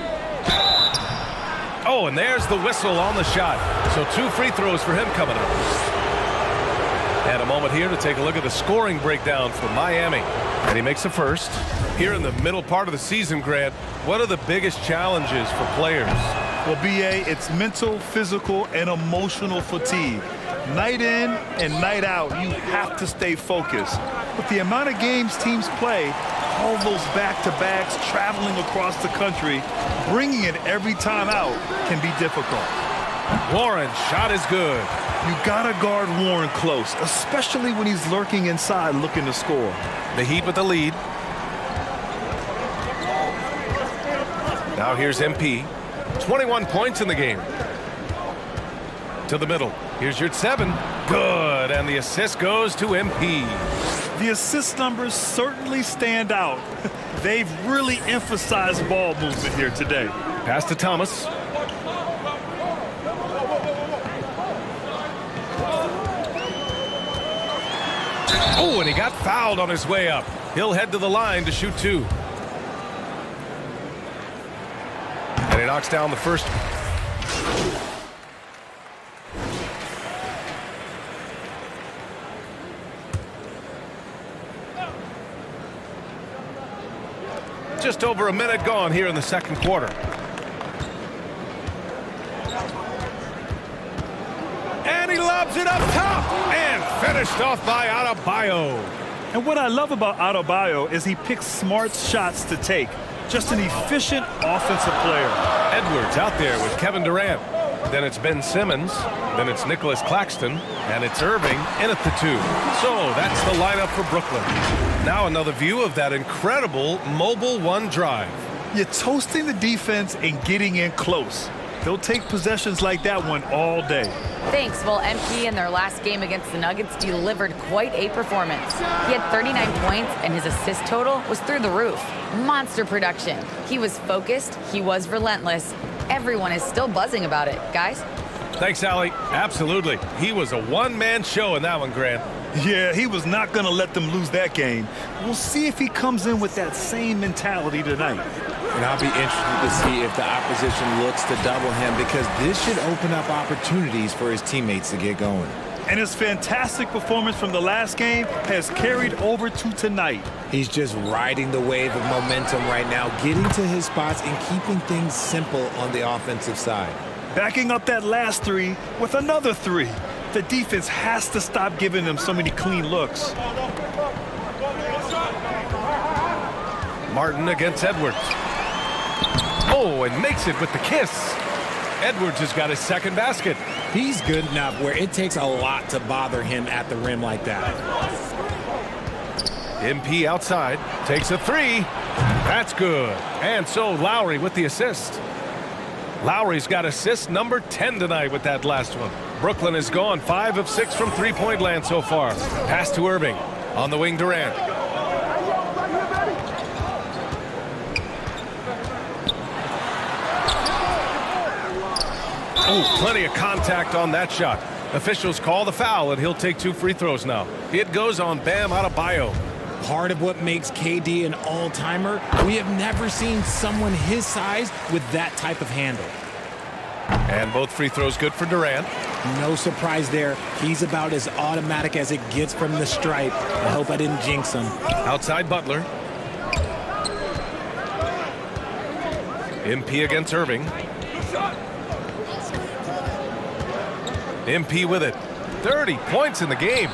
Oh, and there's the whistle on the shot. So 2 free throws for him coming up. And a moment here to take a look at the scoring breakdown for Miami. And he makes the first. Here in the middle part of the season, Grant, what are the biggest challenges for players? Well, BA, it's mental, physical, and emotional fatigue. Night in and night out, you have to stay focused. With the amount of games teams play, all those back-to-backs, traveling across the country, bringing it every time out can be difficult. Warren, shot is good. You gotta guard Warren close, especially when he's lurking inside looking to score. The Heat with the lead. Now here's MP. 21 points in the game. To the middle. Here's Yurtseven. Good. And the assist goes to MP. The assist numbers certainly stand out. They've really emphasized ball movement here today. Pass to Thomas. Oh, and he got fouled on his way up. He'll head to the line to shoot 2. And he knocks down the first. Just over a minute gone here in the second quarter. And he lobs it up top and finished off by Adebayo. And what I love about Adebayo is he picks smart shots to take. Just an efficient offensive player. Edwards out there with Kevin Durant. Then it's Ben Simmons. Then it's Nicholas Claxton. And it's Irving in at the 2. So that's the lineup for Brooklyn. Now another view of that incredible mobile 1 drive. You're toasting the defense and getting in close. They'll take possessions like that one all day. Thanks. Well, MP in their last game against the Nuggets delivered quite a performance. He had 39 points, and his assist total was through the roof. Monster production. He was focused. He was relentless. Everyone is still buzzing about it. Guys? Thanks, Allie. Absolutely. He was a one-man show in that one, Grant. Yeah, he was not going to let them lose that game. We'll see if he comes in with that same mentality tonight. And I'll be interested to see if the opposition looks to double him, because this should open up opportunities for his teammates to get going. And his fantastic performance from the last game has carried over to tonight. He's just riding the wave of momentum right now, getting to his spots and keeping things simple on the offensive side. Backing up that last 3 with another 3. The defense has to stop giving them so many clean looks. Martin against Edwards. Oh, and makes it with the kiss. Edwards has got his second basket. He's good enough where it takes a lot to bother him at the rim like that. MP outside, takes a 3. That's good. And so Lowry with the assist. Lowry's got assist number 10 tonight with that last one. Brooklyn has gone 5 of 6 from three-point land so far. Pass to Irving. On the wing, Durant. Oh, plenty of contact on that shot. Officials call the foul, and he'll take 2 free throws now. It goes on Bam Adebayo. Part of what makes KD an all-timer, we have never seen someone his size with that type of handle. And both free throws good for Durant. No surprise there. He's about as automatic as it gets from the stripe. I hope I didn't jinx him. Outside Butler. MP against Irving. MP with it. 30 points in the game.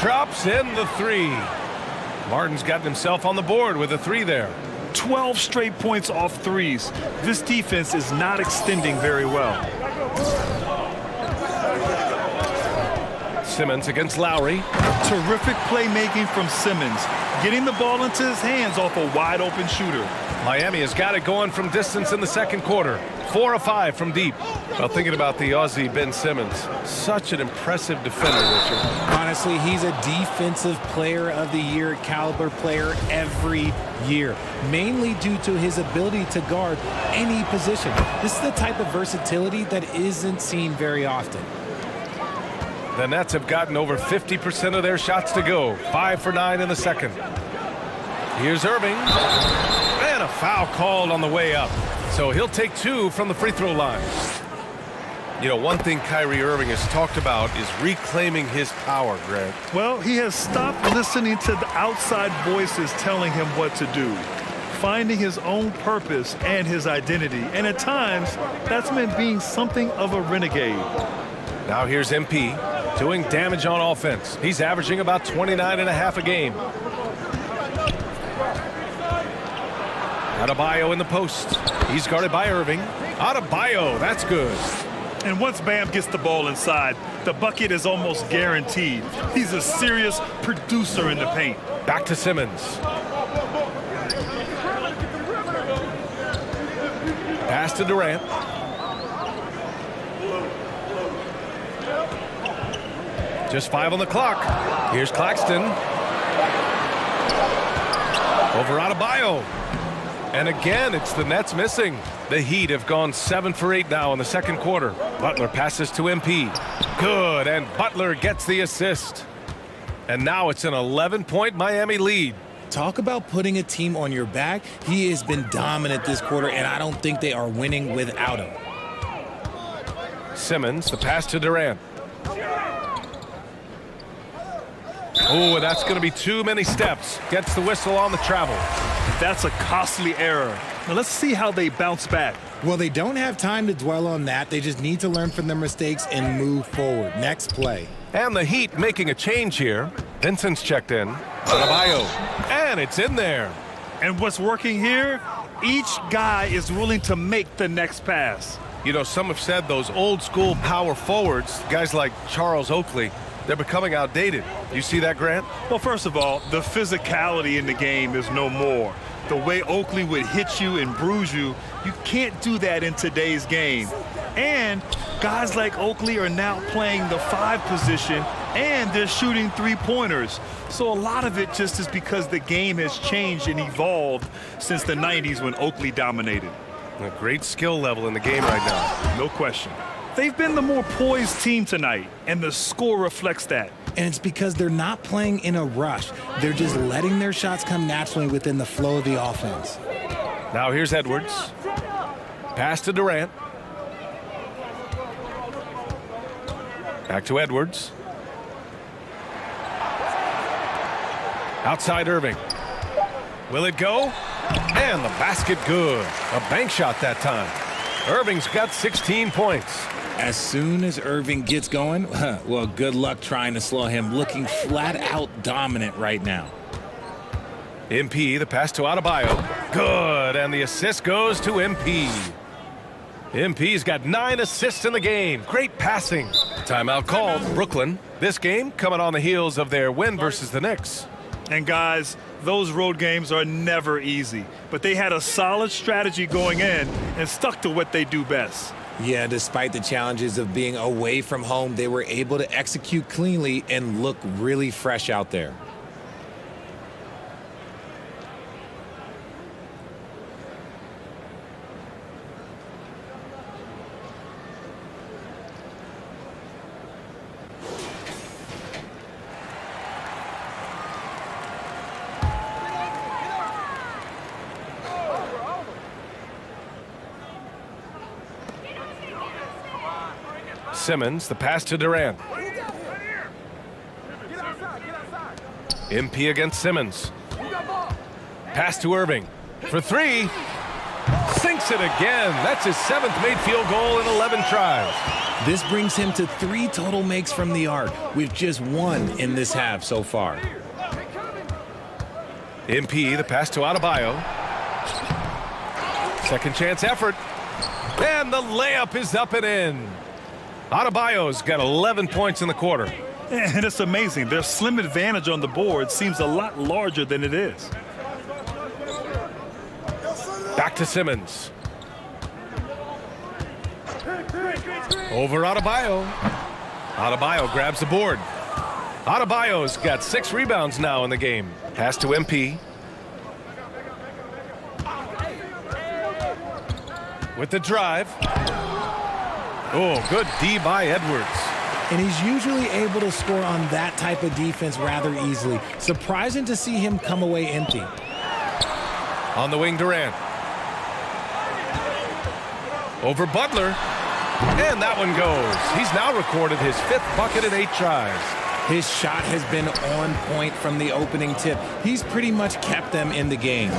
Drops in the 3. Martin's gotten himself on the board with a 3 there. 12 straight points off threes. This defense is not extending very well. Simmons against Lowry. Terrific playmaking from Simmons, getting the ball into his hands off a wide open shooter. Miami has got it going from distance in the second quarter. 4 of 5 from deep. Well, thinking about the Aussie Ben Simmons, such an impressive defender, Richard. Honestly, he's a defensive player of the year caliber player every year, mainly due to his ability to guard any position. This is the type of versatility that isn't seen very often. The Nets have gotten over 50% of their shots to go. 5 for 9 in the second. Here's Irving. And a foul called on the way up. So he'll take 2 from the free throw line. You know, one thing Kyrie Irving has talked about is reclaiming his power, Grant. Well, he has stopped listening to the outside voices telling him what to do, finding his own purpose and his identity. And at times, that's meant being something of a renegade. Now here's MP doing damage on offense. He's averaging about 29.5 a game. Adebayo in the post. He's guarded by Irving. Adebayo, that's good. And once Bam gets the ball inside, the bucket is almost guaranteed. He's a serious producer in the paint. Back to Simmons. Pass to Durant. Just 5 on the clock. Here's Claxton. Over Adebayo. And again, it's the Nets missing. The Heat have gone 7 for 8 now in the second quarter. Butler passes to MP. Good, and Butler gets the assist. And now it's an 11-point Miami lead. Talk about putting a team on your back. He has been dominant this quarter, and I don't think they are winning without him. Simmons, the pass to Durant. Oh, that's going to be too many steps. Gets the whistle on the travel. That's a costly error. Now let's see how they bounce back. Well, they don't have time to dwell on that. They just need to learn from their mistakes and move forward. Next play. And the Heat making a change here. Vincent's checked in. Adebayo. And it's in there. And what's working here? Each guy is willing to make the next pass. You know, some have said those old school power forwards, guys like Charles Oakley, they're becoming outdated. You see that, Grant? Well, first of all, the physicality in the game is no more. The way Oakley would hit you and bruise you, you can't do that in today's game. And guys like Oakley are now playing the 5 position, and they're shooting 3-pointers. So a lot of it just is because the game has changed and evolved since the 90s when Oakley dominated. A great skill level in the game right now. No question. They've been the more poised team tonight, and the score reflects that. And it's because they're not playing in a rush. They're just letting their shots come naturally within the flow of the offense. Now here's Edwards. Pass to Durant. Back to Edwards. Outside Irving. Will it go? And the basket good. A bank shot that time. Irving's got 16 points. As soon as Irving gets going, well, good luck trying to slow him. Looking flat out dominant right now. MP, the pass to Adebayo. Good, and the assist goes to MP. MP's got 9 assists in the game. Great passing. Timeout called. Brooklyn. This game coming on the heels of their win versus the Knicks. And guys, those road games are never easy, but they had a solid strategy going in and stuck to what they do best. Yeah, despite the challenges of being away from home, they were able to execute cleanly and look really fresh out there. Simmons, the pass to Durant. MP against Simmons. Pass to Irving. For 3. Sinks it again. That's his 7th made field goal in 11 tries. This brings him to 3 total makes from the arc, with just 1 in this half so far. MP, the pass to Adebayo. Second chance effort. And the layup is up and in. Adebayo's got 11 points in the quarter. And it's amazing. Their slim advantage on the board seems a lot larger than it is. Back to Simmons. Over Adebayo. Adebayo grabs the board. Adebayo's got 6 rebounds now in the game. Pass to MP. With the drive. Oh, good D by Edwards. And he's usually able to score on that type of defense rather easily. Surprising to see him come away empty. On the wing, Durant. Over Butler. And that one goes. He's now recorded his 5th bucket in 8 tries. His shot has been on point from the opening tip. He's pretty much kept them in the game.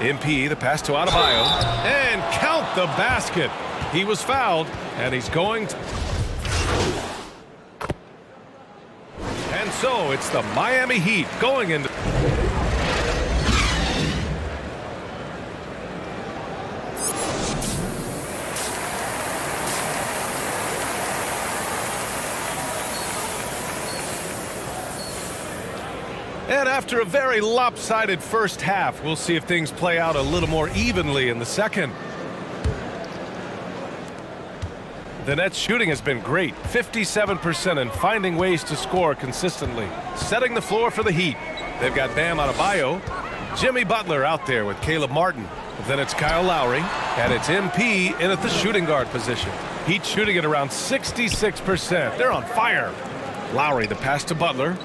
MP, the pass to Adebayo. And count the basket. He was fouled, and he's going to... And so it's the Miami Heat going into... And after a very lopsided first half, we'll see if things play out a little more evenly in the second. The Nets' shooting has been great, 57%, and finding ways to score consistently, setting the floor for the Heat. They've got Bam Adebayo, Jimmy Butler out there with Caleb Martin. Then it's Kyle Lowry, and it's MP in at the shooting guard position. Heat shooting at around 66%. They're on fire. Lowry, the pass to Butler.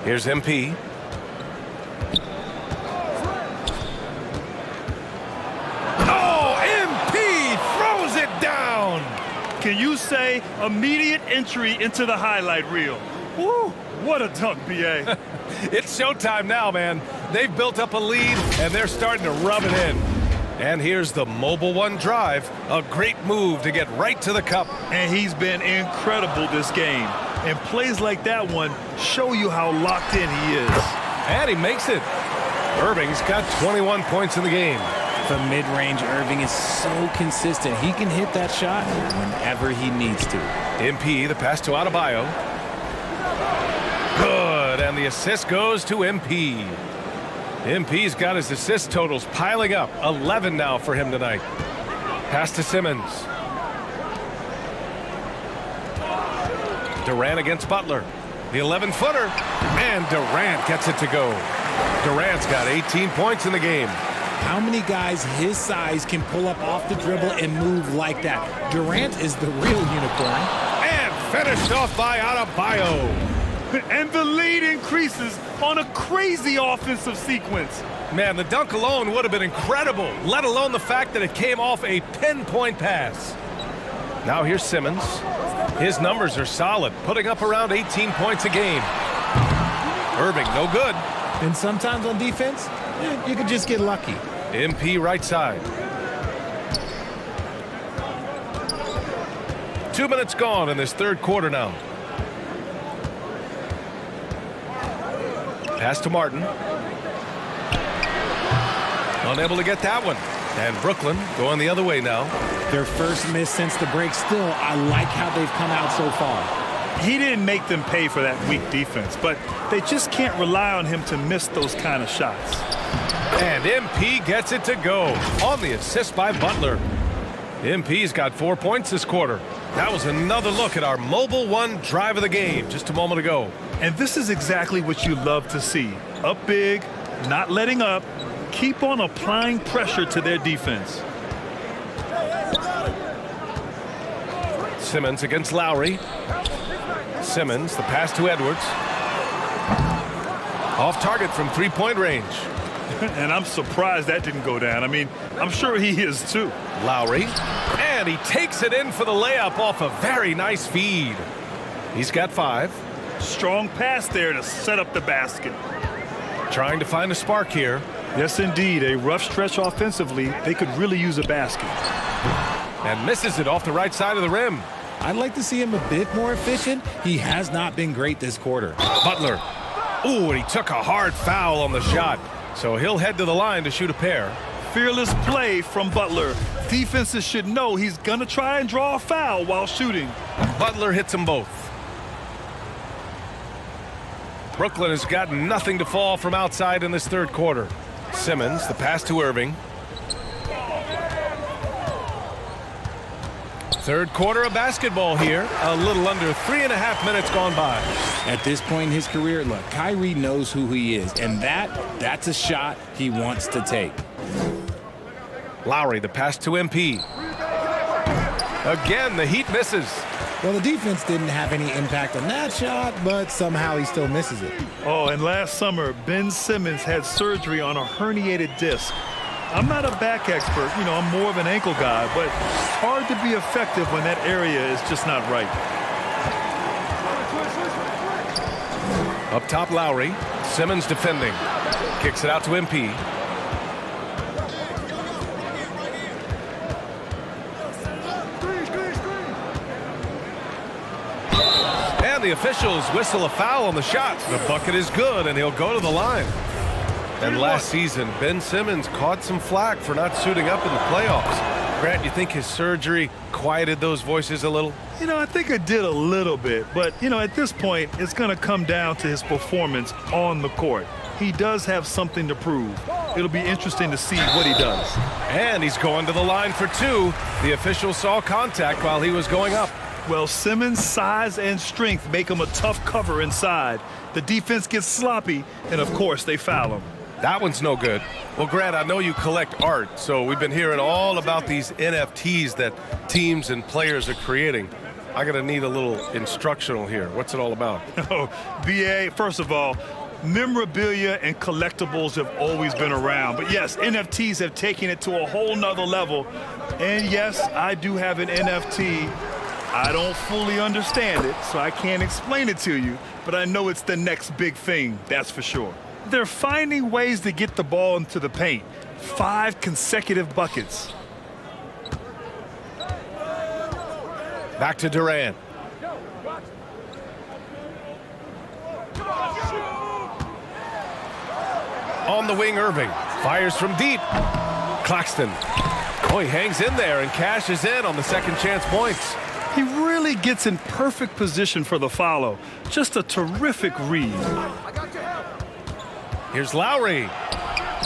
Here's MP. Oh, MP throws it down. Can you say immediate entry into the highlight reel? Woo, what a dunk, B.A. It's showtime now, man. They've built up a lead, and they're starting to rub it in. And here's the Mobile One drive. A great move to get right to the cup. And he's been incredible this game. And plays like that one show you how locked in he is. And he makes it. Irving's got 21 points in the game. From mid-range, Irving is so consistent. He can hit that shot whenever he needs to. MP, the pass to Adebayo. Good, and the assist goes to MP. MP's got his assist totals piling up. 11 now for him tonight. Pass to Simmons. Durant against Butler. The 11-footer. And Durant gets it to go. Durant's got 18 points in the game. How many guys his size can pull up off the dribble and move like that? Durant is the real unicorn. And finished off by Adebayo. And the lead increases on a crazy offensive sequence. Man, the dunk alone would have been incredible, let alone the fact that it came off a pinpoint pass. Now here's Simmons. His numbers are solid, putting up around 18 points a game. Irving, no good. And sometimes on defense, you could just get lucky. MP right side. 2 minutes gone in this third quarter now. Pass to Martin. Unable to get that one. And Brooklyn going the other way now. Their first miss since the break. Still, I like how they've come out so far. He didn't make them pay for that weak defense, but they just can't rely on him to miss those kind of shots. And MP gets it to go on the assist by Butler. MP's got 4 points this quarter. That was another look at our Mobile One drive of the game just a moment ago. And this is exactly what you love to see. Up big, not letting up, keep on applying pressure to their defense. Simmons against Lowry. Simmons, the pass to Edwards. Off target from three-point range. And I'm surprised that didn't go down. I mean, I'm sure he is too. Lowry. And he takes it in for the layup off a very nice feed. He's got 5. Strong pass there to set up the basket. Trying to find a spark here. Yes, indeed. A rough stretch offensively. They could really use a basket. And misses it off the right side of the rim. I'd like to see him a bit more efficient. He has not been great this quarter. Butler. Ooh, and he took a hard foul on the shot. So he'll head to the line to shoot a pair. Fearless play from Butler. Defenses should know he's going to try and draw a foul while shooting. Butler hits them both. Brooklyn has gotten nothing to fall from outside in this third quarter. Simmons, the pass to Irving. Third quarter of basketball here. A little under 3.5 minutes gone by. At this point in his career, look, Kyrie knows who he is, and that's a shot he wants to take. Lowry, the pass to MP. Again, the Heat misses. Well, the defense didn't have any impact on that shot, but somehow he still misses it. Oh, and last summer, Ben Simmons had surgery on a herniated disc. I'm not a back expert, you know, I'm more of an ankle guy, but it's hard to be effective when that area is just not right. Up top, Lowry. Simmons defending. Kicks it out to MP. And the officials whistle a foul on the shot. The bucket is good, and he'll go to the line. And last season, Ben Simmons caught some flack for not suiting up in the playoffs. Grant, you think his surgery quieted those voices a little? You know, I think it did a little bit, but, you know, at this point, it's going to come down to his performance on the court. He does have something to prove. It'll be interesting to see what he does. And he's going to the line for two. The official saw contact while he was going up. Well, Simmons' size and strength make him a tough cover inside. The defense gets sloppy, and, of course, they foul him. That one's no good. Well, Grant, I know you collect art, so we've been hearing all about these NFTs that teams and players are creating. I'm going to need a little instructional here. What's it all about? Oh, BA, first of all, memorabilia and collectibles have always been around. But yes, NFTs have taken it to a whole nother level. And yes, I do have an NFT. I don't fully understand it, so I can't explain it to you. But I know it's the next big thing, that's for sure. They're finding ways to get the ball into the paint. 5 consecutive buckets. Back to Durant. On the wing, Irving. Fires from deep. Claxton. Oh, he hangs in there and cashes in on the second chance points. He really gets in perfect position for the follow. Just a terrific read. Here's Lowry.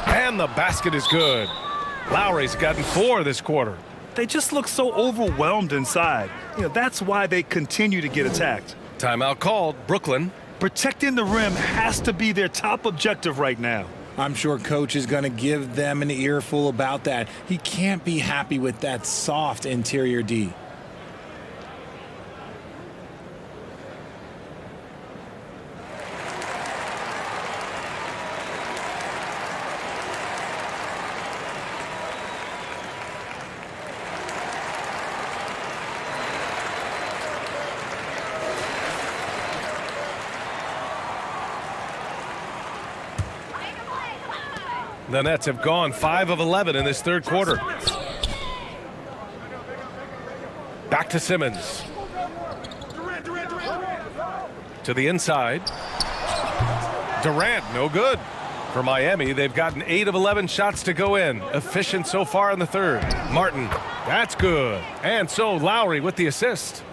And the basket is good. Lowry's gotten 4 this quarter. They just look so overwhelmed inside. You know, that's why they continue to get attacked. Timeout called. Brooklyn. Protecting the rim has to be their top objective right now. I'm sure coach is going to give them an earful about that. He can't be happy with that soft interior D. The Nets have gone 5 of 11 in this third quarter. Back to Simmons. To the inside. Durant, no good. For Miami, they've gotten 8 of 11 shots to go in. Efficient so far in the third. Martin, that's good. And so Lowry with the assist.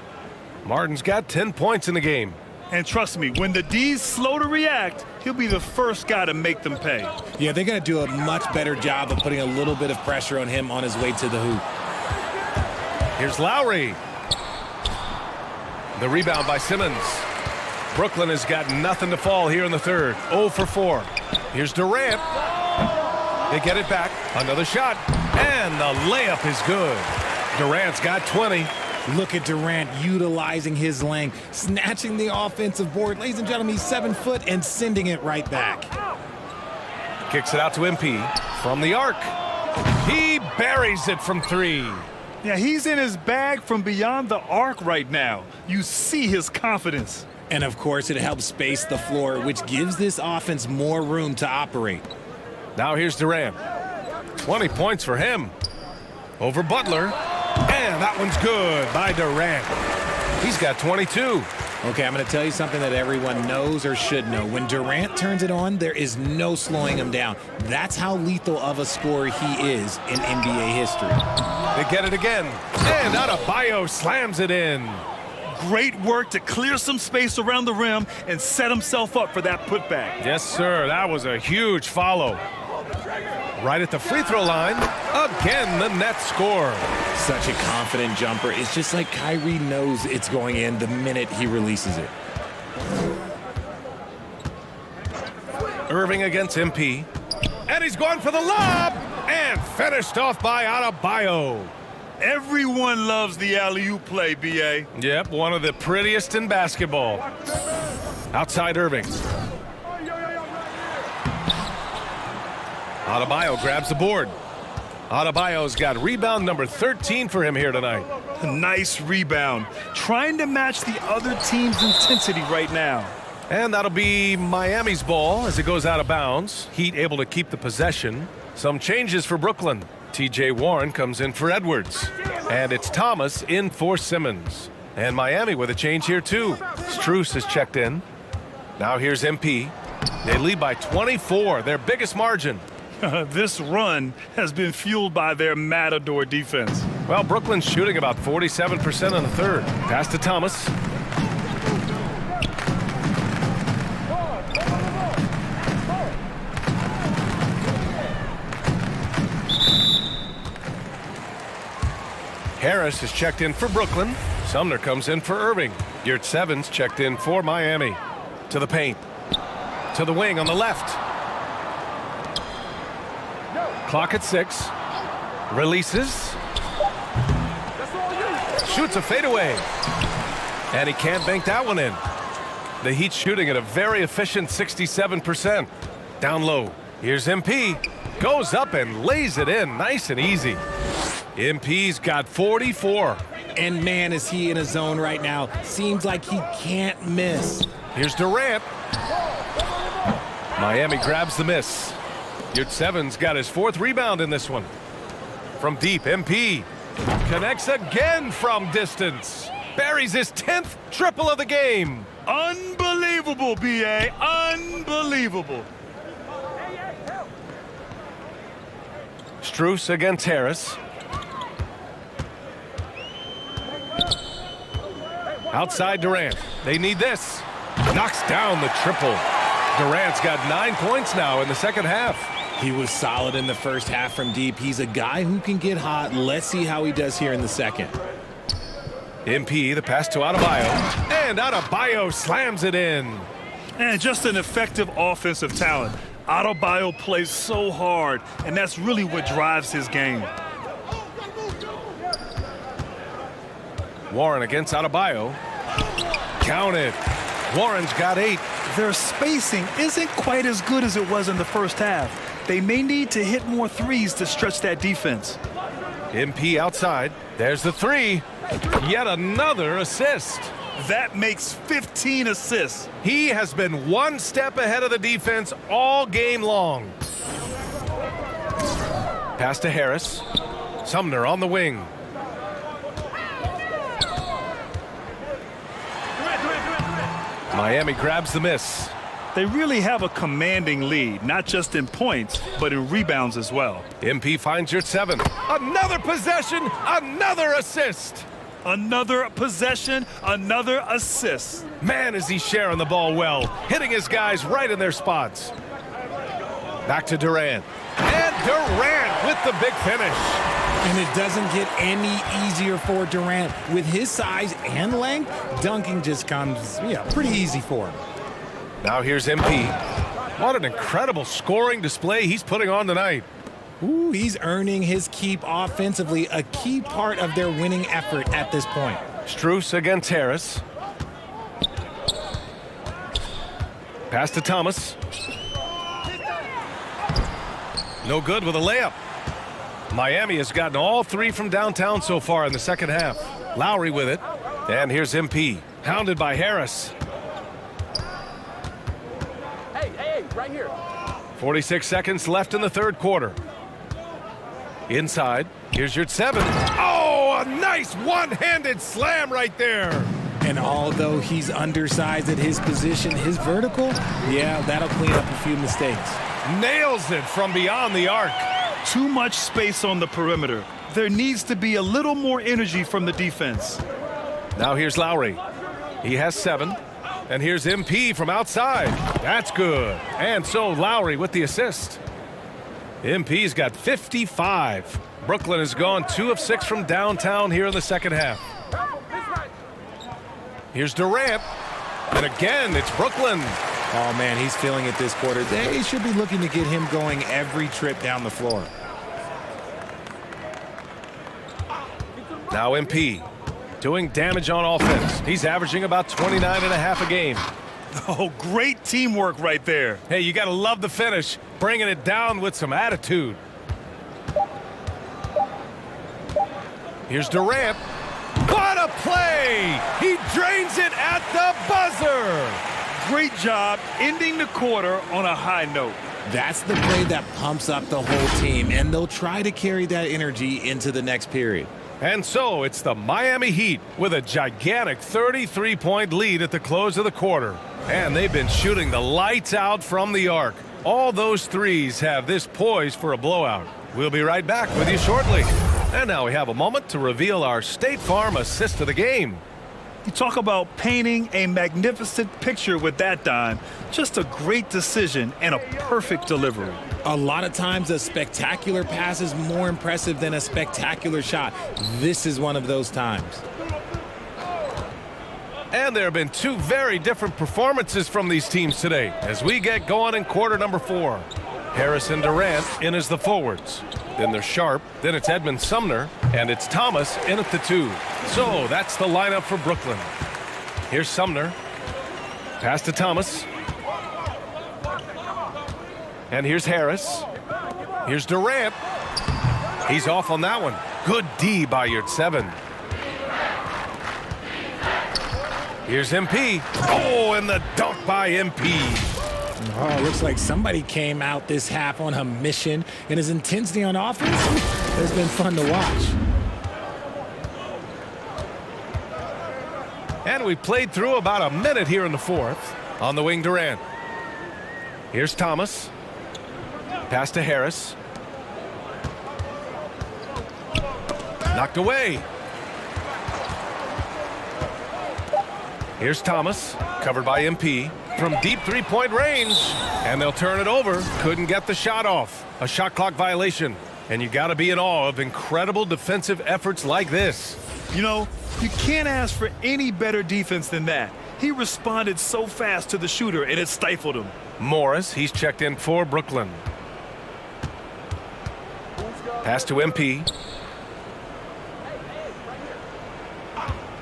Martin's got 10 points in the game. And trust me, when the D's slow to react, he'll be the first guy to make them pay. Yeah, they're going to do a much better job of putting a little bit of pressure on him on his way to the hoop. Here's Lowry. The rebound by Simmons. Brooklyn has got nothing to fall here in the third. 0 for 4. Here's Durant. They get it back. Another shot. And the layup is good. Durant's got 20. Look at Durant utilizing his length, snatching the offensive board. Ladies and gentlemen, he's 7 foot and sending it right back. Kicks it out to MP from the arc. He buries it from 3. Yeah, he's in his bag from beyond the arc right now. You see his confidence. And of course, it helps space the floor, which gives this offense more room to operate. Now here's Durant. 20 points for him. Over Butler. And that one's good by Durant. He's got 22. Okay, I'm going to tell you something that everyone knows or should know. When Durant turns it on, there is no slowing him down. That's how lethal of a scorer he is in NBA history. They get it again. And Adebayo slams it in. Great work to clear some space around the rim and set himself up for that putback. Yes, sir. That was a huge follow. Right at the free throw line. Again, the net score. Such a confident jumper. It's just like Kyrie knows it's going in the minute he releases it. Irving against MP. And he's going for the lob. And finished off by Adebayo. Everyone loves the alley-oop play, B.A. Yep, one of the prettiest in basketball. Outside Irving. Adebayo grabs the board. Adebayo's got rebound number 13 for him here tonight. Nice rebound. Trying to match the other team's intensity right now. And that'll be Miami's ball as it goes out of bounds. Heat able to keep the possession. Some changes for Brooklyn. T.J. Warren comes in for Edwards. And it's Thomas in for Simmons. And Miami with a change here too. Strus has checked in. Now here's MP. They lead by 24, their biggest margin. This run has been fueled by their Matador defense. Well, Brooklyn's shooting about 47% in the third. Pass to Thomas. Harris is checked in for Brooklyn. Sumner comes in for Irving. Yurtseven's checked in for Miami. To the paint. To the wing on the left. Clock at 6. Releases. Shoots a fadeaway. And he can't bank that one in. The Heat shooting at a very efficient 67%. Down low. Here's MP. Goes up and lays it in nice and easy. MP's got 44. And man, is he in a zone right now. Seems like he can't miss. Here's Durant. Miami grabs the miss. Yurtseven's got his 4th rebound in this one. From deep, MP connects again from distance. Buries his 10th triple of the game. Unbelievable, B.A. Unbelievable. Strus against Harris. Outside Durant. They need this. Knocks down the triple. Durant's got 9 points now in the second half. He was solid in the first half from deep. He's a guy who can get hot. Let's see how he does here in the second. MP, the pass to Adebayo. And Adebayo slams it in. And just an effective offensive talent. Adebayo plays so hard, and that's really what drives his game. Warren against Adebayo. Count it. Warren's got 8. Their spacing isn't quite as good as it was in the first half. They may need to hit more threes to stretch that defense. MP outside. There's the 3. Yet another assist. That makes 15 assists. He has been one step ahead of the defense all game long. Pass to Harris. Sumner on the wing. Miami grabs the miss. They really have a commanding lead, not just in points, but in rebounds as well. MP finds Yurtseven. Another possession, another assist. Another possession, another assist. Man, is he sharing the ball well, hitting his guys right in their spots. Back to Durant. And Durant with the big finish. And it doesn't get any easier for Durant. With his size and length, dunking just comes, pretty easy for him. Now here's MP. What an incredible scoring display he's putting on tonight. Ooh, he's earning his keep offensively, a key part of their winning effort at this point. Strus against Harris. Pass to Thomas. No good with a layup. Miami has gotten all 3 from downtown so far in the second half. Lowry with it. And here's MP. Hounded by Harris. Hey, right here. 46 seconds left in the third quarter. Inside. Here's Yurtseven. Oh, a nice one-handed slam right there. And although he's undersized at his position, his vertical, that'll clean up a few mistakes. Nails it from beyond the arc. Too much space on the perimeter. There needs to be a little more energy from the defense. Now here's Lowry. He has 7. And here's MP from outside. That's good. And so Lowry with the assist. MP's got 55. Brooklyn has gone 2 of 6 from downtown here in the second half. Here's Durant. And again, it's Brooklyn. Oh, man, he's feeling it this quarter. They should be looking to get him going every trip down the floor. Now MP doing damage on offense. He's averaging about 29.5 a game. Oh, great teamwork right there. Hey, you got to love the finish. Bringing it down with some attitude. Here's Durant. What a play! He drains it at the buzzer. Great job ending the quarter on a high note. That's the play that pumps up the whole team, and they'll try to carry that energy into the next period. And so it's the Miami Heat with a gigantic 33-point lead at the close of the quarter. And they've been shooting the lights out from the arc. All those threes have this poised for a blowout. We'll be right back with you shortly. And now we have a moment to reveal our State Farm assist of the game. You talk about painting a magnificent picture with that dime. Just a great decision and a perfect delivery. A lot of times a spectacular pass is more impressive than a spectacular shot. This is one of those times. And there have been 2 very different performances from these teams today as we get going in quarter number 4. Harris and Durant in as the forwards. Then there's Sharp, then it's Edmond Sumner, and it's Thomas in at the 2. So that's the lineup for Brooklyn. Here's Sumner. Pass to Thomas. And here's Harris. Here's Durant. He's off on that one. Good D by Yurtseven. Here's MP. Oh, and the dunk by MP. Oh, looks like somebody came out this half on a mission, and his intensity on offense has been fun to watch. And we played through about a minute here in the 4th. On the wing, Durant. Here's Thomas. Pass to Harris. Knocked away. Here's Thomas, covered by MP. From deep 3-point range, and they'll turn it over. Couldn't get the shot off. A shot clock violation. And you got to be in awe of incredible defensive efforts like this. You know, you can't ask for any better defense than that. He responded so fast to the shooter, and it stifled him. Morris, he's checked in for Brooklyn. Pass to MP.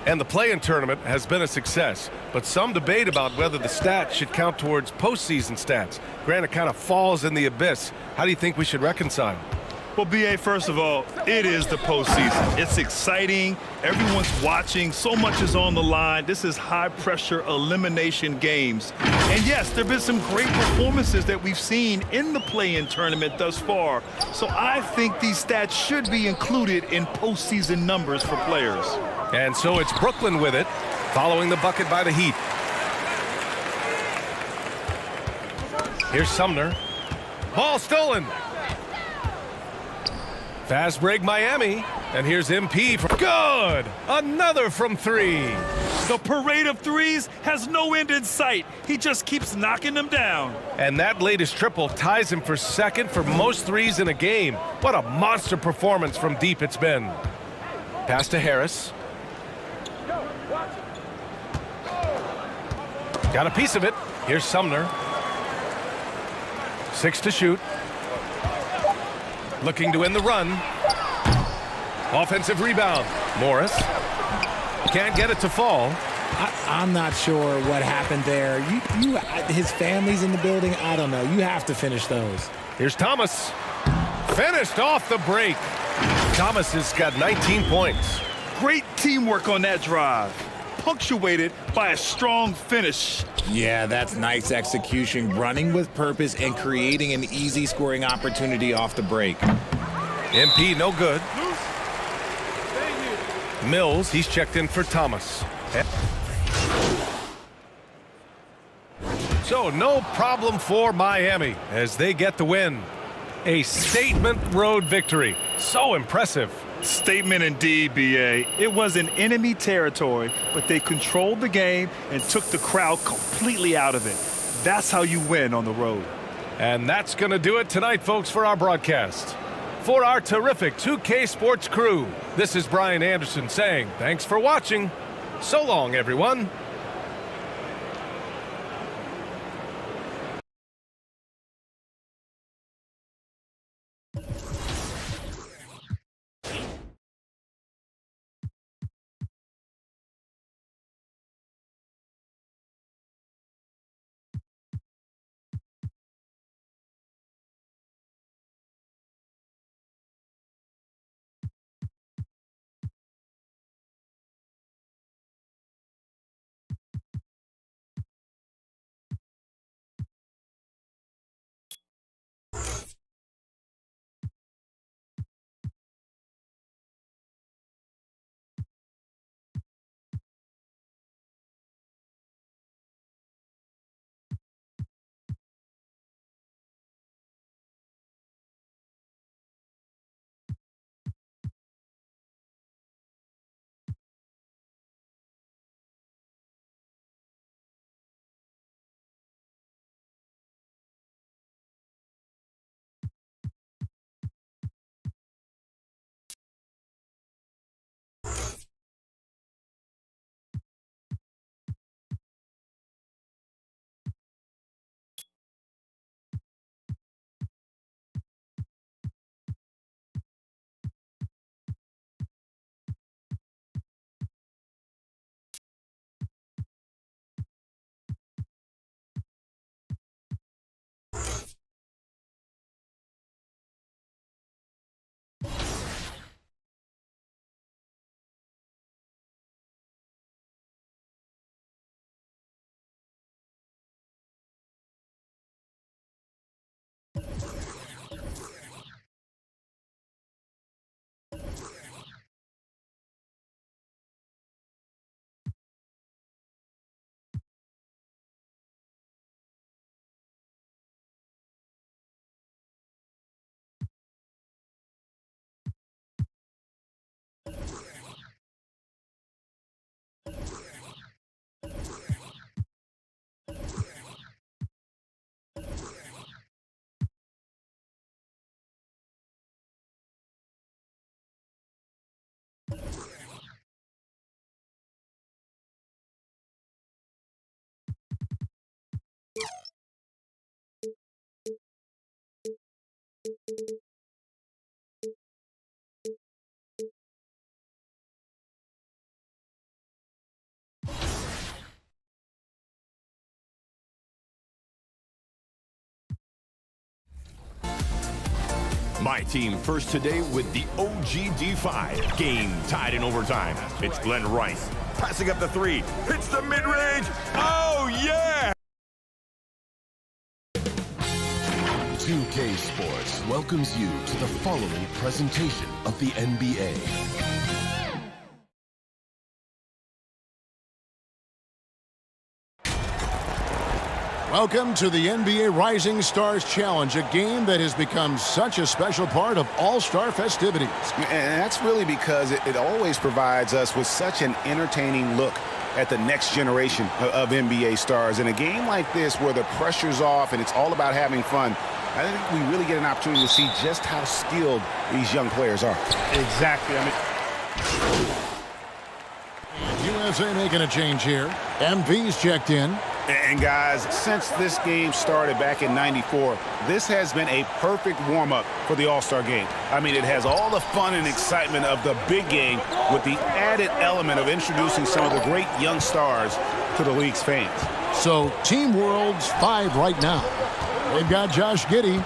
And the play-in tournament has been a success, but some debate about whether the stats should count towards postseason stats. Grant, it kind of falls in the abyss. How do you think we should reconcile? Well, B.A., first of all, it is the postseason. It's exciting. Everyone's watching. So much is on the line. This is high-pressure elimination games. And, yes, there have been some great performances that we've seen in the play-in tournament thus far. So I think these stats should be included in postseason numbers for players. And so it's Brooklyn with it, following the bucket by the Heat. Here's Sumner. Ball stolen. Fast break Miami. And here's MP for good. Another from 3. The parade of threes has no end in sight. He just keeps knocking them down. And that latest triple ties him for 2nd for most threes in a game. What a monster performance from deep it's been. Pass to Harris. Got a piece of it. Here's Sumner. 6 to shoot. Looking to win the run. Offensive rebound. Morris. Can't get it to fall. I'm not sure what happened there. His family's in the building. I don't know. You have to finish those. Here's Thomas. Finished off the break. Thomas has got 19 points. Great teamwork on that drive. Punctuated by a strong finish. Yeah, that's nice execution, running with purpose and creating an easy scoring opportunity off the break. MP no good. Mills, he's checked in for Thomas. So no problem for Miami as they get the win. A statement road victory. So impressive. Statement indeed, B.A. It was in enemy territory, but they controlled the game and took the crowd completely out of it. That's how you win on the road. And that's going to do it tonight, folks, for our broadcast. For our terrific 2K Sports crew, this is Brian Anderson saying thanks for watching. So long, everyone. My team first today with the OGD5. Game tied in overtime. It's Glenn Rice. Passing up the three. Hits the mid-range. Oh, yeah! 2K Sports welcomes you to the following presentation of the NBA. Welcome to the NBA Rising Stars Challenge, a game that has become such a special part of all-star festivities. And that's really because it always provides us with such an entertaining look at the next generation of NBA stars. In a game like this where the pressure's off and it's all about having fun, I think we really get an opportunity to see just how skilled these young players are. Exactly. USA making a change here. MV's checked in. And guys, since this game started back in '94, this has been a perfect warm-up for the All-Star game. I mean, it has all the fun and excitement of the big game with the added element of introducing some of the great young stars to the league's fans. So, Team World's 5 right now. They've got Josh Giddey.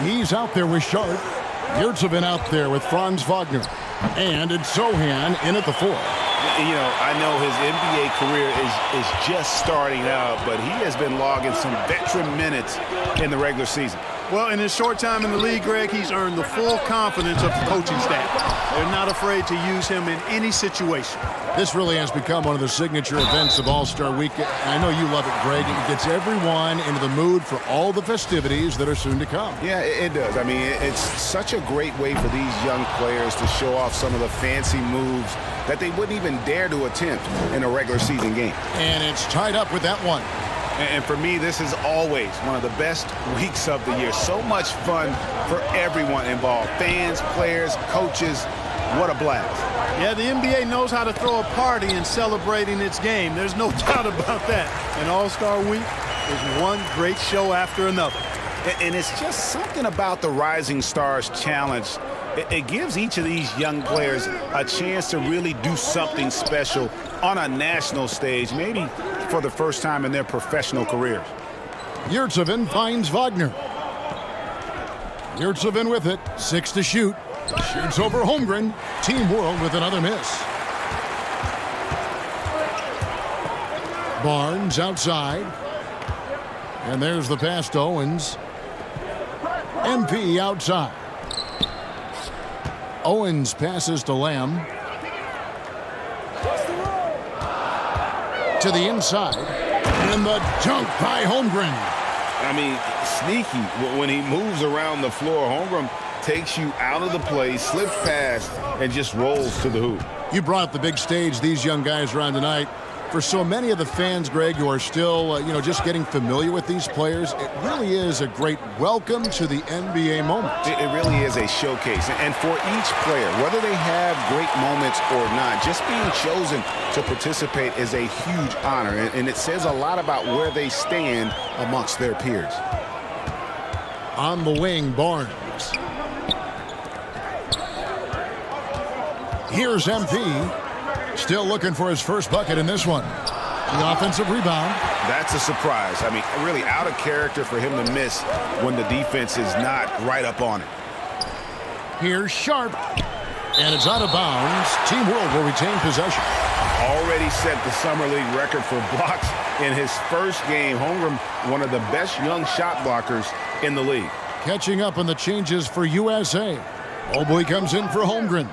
He's out there with Sharp. Yurtsevin out there with Franz Wagner. And it's Sohan in at the 4. You know, I know his NBA career is just starting out, but he has been logging some veteran minutes in the regular season. Well, in his short time in the league, Greg, he's earned the full confidence of the coaching staff. They're not afraid to use him in any situation. This really has become one of the signature events of All-Star Weekend. I know you love it, Greg. It gets everyone into the mood for all the festivities that are soon to come. Yeah, it does. I mean, it's such a great way for these young players to show off some of the fancy moves that they wouldn't even dare to attempt in a regular season game. And it's tied up with that one. And for me, this is always one of the best weeks of the year. So much fun for everyone involved. Fans, players, coaches. What a blast. Yeah, the NBA knows how to throw a party in celebrating its game. There's no doubt about that. And All-Star Week is one great show after another. And it's just something about the Rising Stars Challenge. It gives each of these young players a chance to really do something special on a national stage, maybe for the first time in their professional careers. Yurtseven finds Wagner. Yurtseven with it, 6 to shoot. Shoots over Holmgren. Team World with another miss. Barnes outside. And there's the pass to Owens. MP outside. Owens passes to Lamb. To the inside. And the dunk by Holmgren. I mean, sneaky. When he moves around the floor, Holmgren takes you out of the play, slips past, and just rolls to the hoop. You brought up the big stage these young guys are on tonight. For so many of the fans, Greg, who are still, just getting familiar with these players, it really is a great welcome to the NBA moment. It really is a showcase. And for each player, whether they have great moments or not, just being chosen to participate is a huge honor. And it says a lot about where they stand amongst their peers. On the wing, Barnes. Here's MP. Still looking for his first bucket in this one. The offensive rebound. That's a surprise. I mean, really out of character for him to miss when the defense is not right up on it. Here's Sharp. And it's out of bounds. Team World will retain possession. Already set the Summer League record for blocks in his first game. Holmgren, one of the best young shot blockers in the league. Catching up on the changes for USA. Mobley comes in for Holmgren.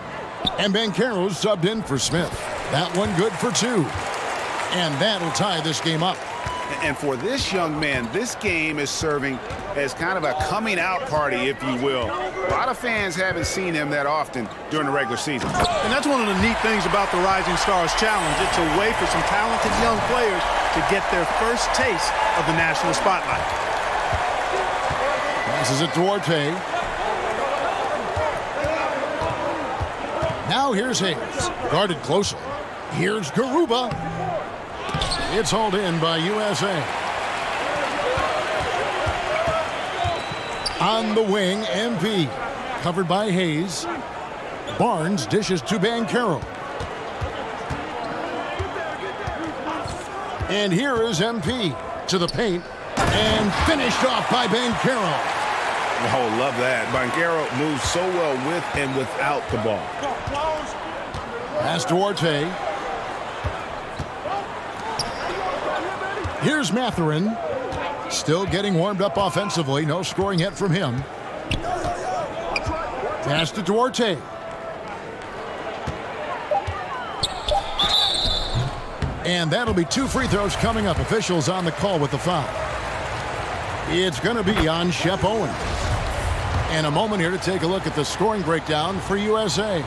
And Banchero subbed in for Smith. That one good for 2. And that'll tie this game up. And for this young man, this game is serving as kind of a coming out party, if you will. A lot of fans haven't seen him that often during the regular season. And that's one of the neat things about the Rising Stars Challenge. It's a way for some talented young players to get their first taste of the national spotlight. Passes it to Orte. Now here's Hayes. Guarded closely. Here's Garuba. It's hauled in by USA. On the wing, MP. Covered by Hayes. Barnes dishes to Banchero. And here is MP to the paint. And finished off by Banchero. Oh, love that. Banchero moves so well with and without the ball. Pass to Orte. Here's Mathurin. Still getting warmed up offensively. No scoring yet from him. Pass to Duarte. And that'll be 2 free throws coming up. Officials on the call with the foul. It's going to be on Shep Owens. And a moment here to take a look at the scoring breakdown for USA.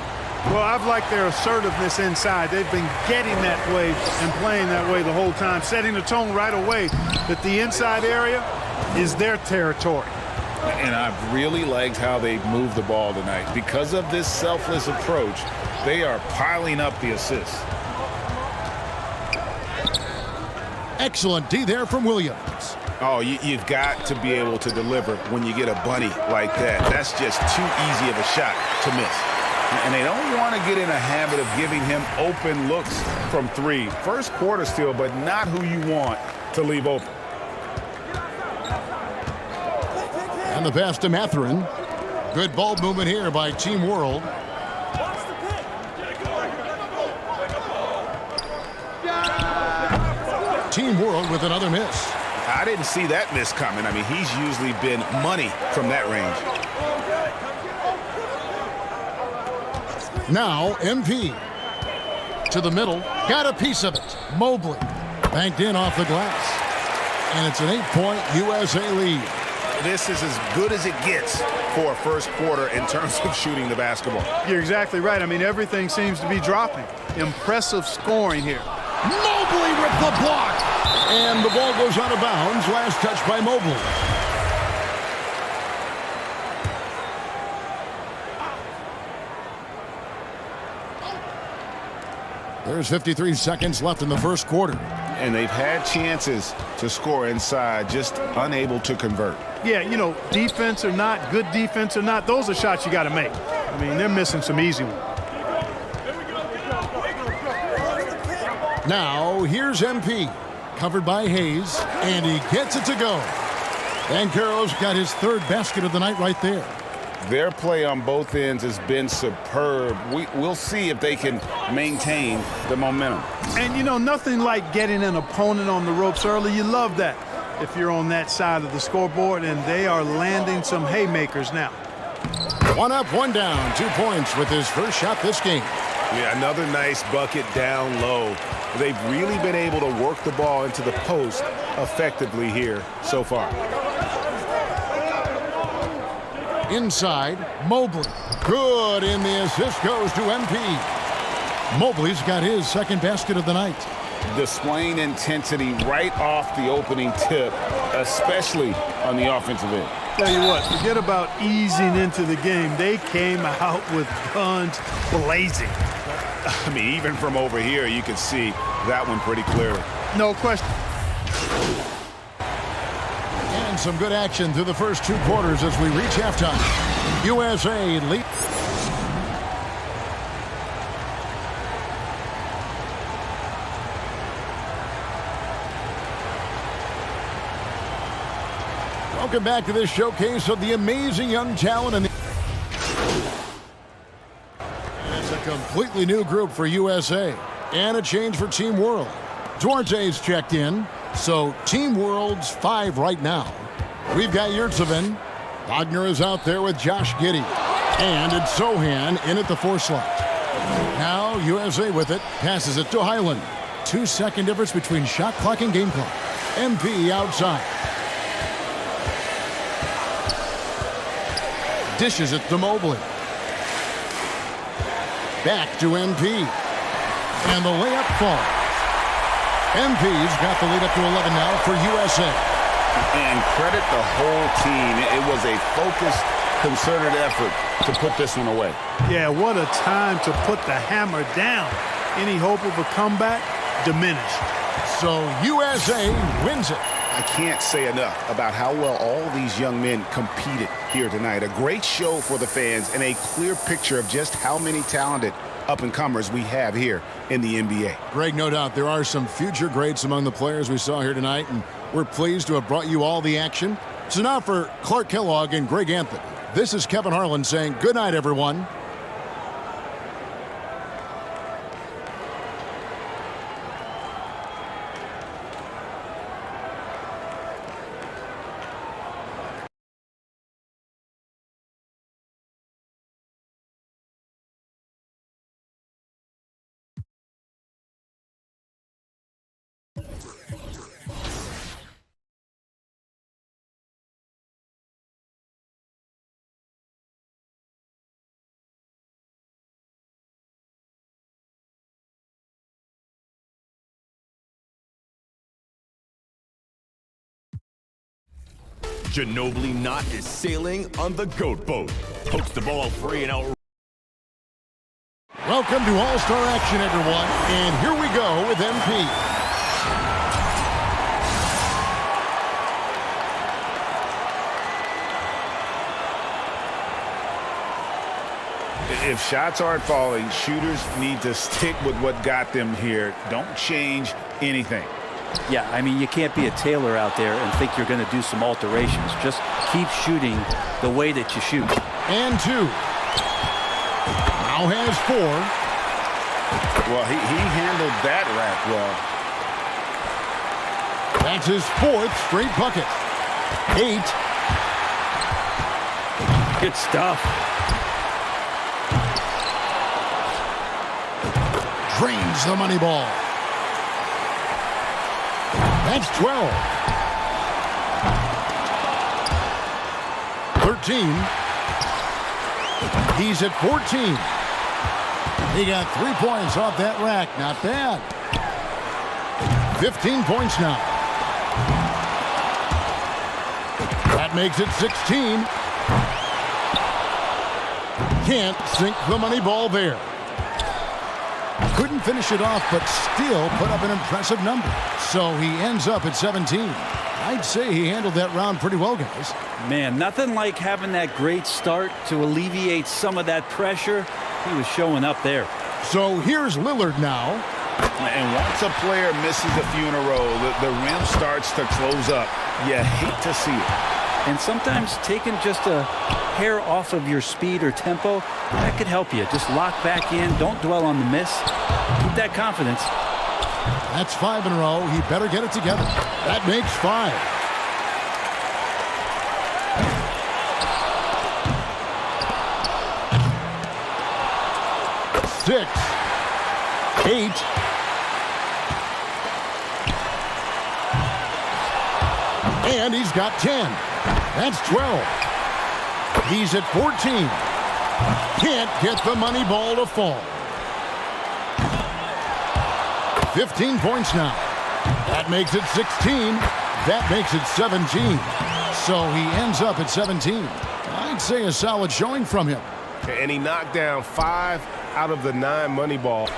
Well, I've liked their assertiveness inside. They've been getting that way and playing that way the whole time, setting the tone right away that the inside area is their territory. And I've really liked how they've moved the ball tonight. Because of this selfless approach, they are piling up the assists. Excellent D there from Williams. Oh, you've got to be able to deliver when you get a bunny like that. That's just too easy of a shot to miss. And they don't want to get in a habit of giving him open looks from 3. First quarter still, but not who you want to leave open. And the pass to Mathurin. Good ball movement here by Team World. Team World with another miss. I didn't see that miss coming. I mean, he's usually been money from that range. Now, MP. To the middle. Got a piece of it. Mobley. Banked in off the glass. And it's an 8-point USA lead. This is as good as it gets for a first quarter in terms of shooting the basketball. You're exactly right. I mean, everything seems to be dropping. Impressive scoring here. Mobley with the block. And the ball goes out of bounds. Last touch by Mobley. There's 53 seconds left in the first quarter. And they've had chances to score inside, just unable to convert. Yeah, you know, defense or not, good defense or not, those are shots you got to make. I mean, they're missing some easy ones. Now, here's MP. Covered by Hayes, and he gets it to go. Banchero's got his third basket of the night right there. Their play on both ends has been superb. We'll see if they can maintain the momentum. And, you know, nothing like getting an opponent on the ropes early. You love that if you're on that side of the scoreboard, and they are landing some haymakers now. 1 up, 1 down, 2 points with his first shot this game. Yeah, another nice bucket down low. They've really been able to work the ball into the post effectively here so far. Inside, Mobley. Good, and the assist goes to MP. Mobley's got his second basket of the night. Displaying intensity right off the opening tip, especially on the offensive end. Tell you what, forget about easing into the game. They came out with guns blazing. I mean, even from over here, you can see that one pretty clearly. No question. And some good action through the first 2 quarters as we reach halftime. USA lead. Welcome back to this showcase of the amazing young talent. And it's a completely new group for USA. And a change for Team World. Duarte's checked in. So Team World's 5 right now. We've got Yurtseven. Wagner is out there with Josh Giddey. And it's Sohan in at the 4 slot. Now USA with it. Passes it to Highland. 2-second difference between shot clock and game clock. MP outside. Dishes it to Mobley. Back to MP. And the layup falls. MP's got the lead up to 11 now for USA. And credit the whole team. It was a focused, concerted effort to put this one away. Yeah, what a time to put the hammer down. Any hope of a comeback diminished. So USA wins it. I can't say enough about how well all these young men competed here tonight. A great show for the fans and a clear picture of just how many talented up-and-comers we have here in the NBA. Greg, no doubt there are some future greats among the players we saw here tonight, and we're pleased to have brought you all the action. So now for Clark Kellogg and Greg Anthony, this is Kevin Harlan saying good night, everyone. Ginobili Knott is sailing on the Goat Boat. Pokes the ball free and out. Welcome to All-Star action, everyone. And here we go with MP. If shots aren't falling, shooters need to stick with what got them here. Don't change anything. Yeah, I mean, you can't be a tailor out there and think you're going to do some alterations. Just keep shooting the way that you shoot. And 2. Now has 4. Well, he handled that rack well. That's his 4th straight bucket. 8. Good stuff. Drains the money ball. That's 12. 13. He's at 14. He got 3 points off that rack. Not bad. 15 points now. That makes it 16. Can't sink the money ball there. Couldn't finish it off, but still put up an impressive number. So he ends up at 17. I'd say he handled that round pretty well, guys. Man, nothing like having that great start to alleviate some of that pressure. He was showing up there. So here's Lillard now. And once a player misses a few in a row, the rim starts to close up. You hate to see it. And sometimes taking just a hair off of your speed or tempo, that could help you. Just lock back in. Don't dwell on the miss. Keep that confidence. That's 5 in a row. He better get it together. That makes 5. Six, 8. And he's got 10. That's 12. He's at 14. Can't get the money ball to fall. 15 points now. That makes it 16. That makes it 17. So he ends up at 17. I'd say a solid showing from him. And he knocked down 5 out of the 9 money ball.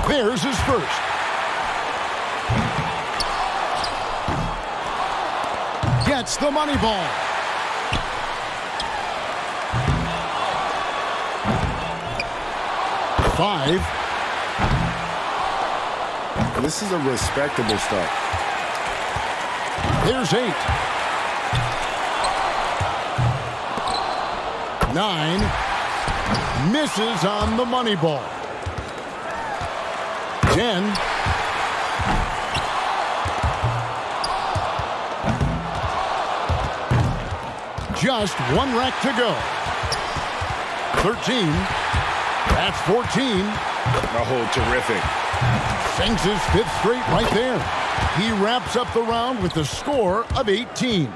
There's his first. Gets the money ball. Five. This is a respectable start. There's 8. 9. Misses on the money ball. 10. Just 1 rack to go. 13. That's 14. Oh, terrific. Sinks his 5th straight right there. He wraps up the round with the score of 18.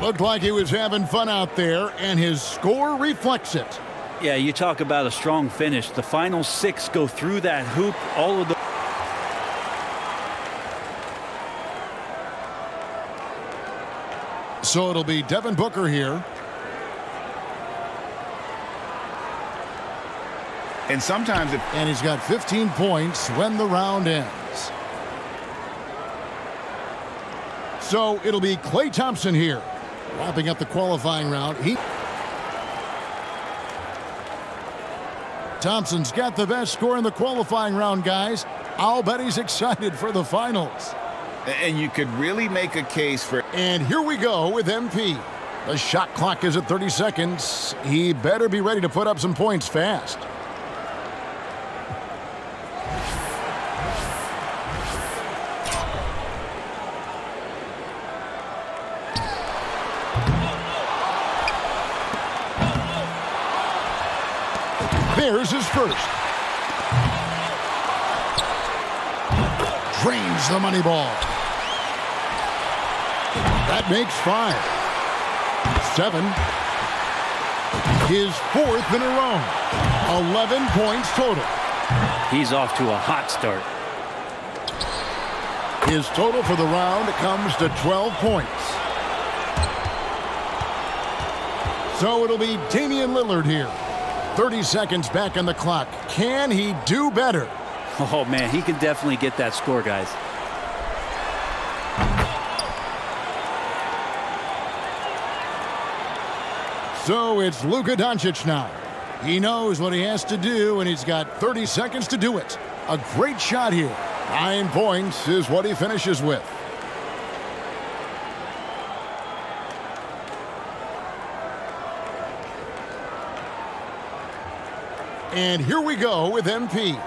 Looked like he was having fun out there, and his score reflects it. Yeah, you talk about a strong finish. The final 6 go through that hoop. All of the So it'll be Devin Booker here. And sometimes and he's got 15 points when the round ends. So it'll be Klay Thompson here, wrapping up the qualifying round. Thompson's got the best score in the qualifying round, guys. I'll bet he's excited for the finals. And you could really make a case for... And here we go with MP. The shot clock is at 30 seconds. He better be ready to put up some points fast. There's his first. Drains the money ball. That makes 5. 7. His 4th in a row. 11 points total. He's off to a hot start. His total for the round comes to 12 points. So it'll be Damian Lillard here. 30 seconds back on the clock. Can he do better? Oh, man, he can definitely get that score, guys. So it's Luka Doncic now. He knows what he has to do, and he's got 30 seconds to do it. A great shot here. 9 points is what he finishes with. And here we go with MP.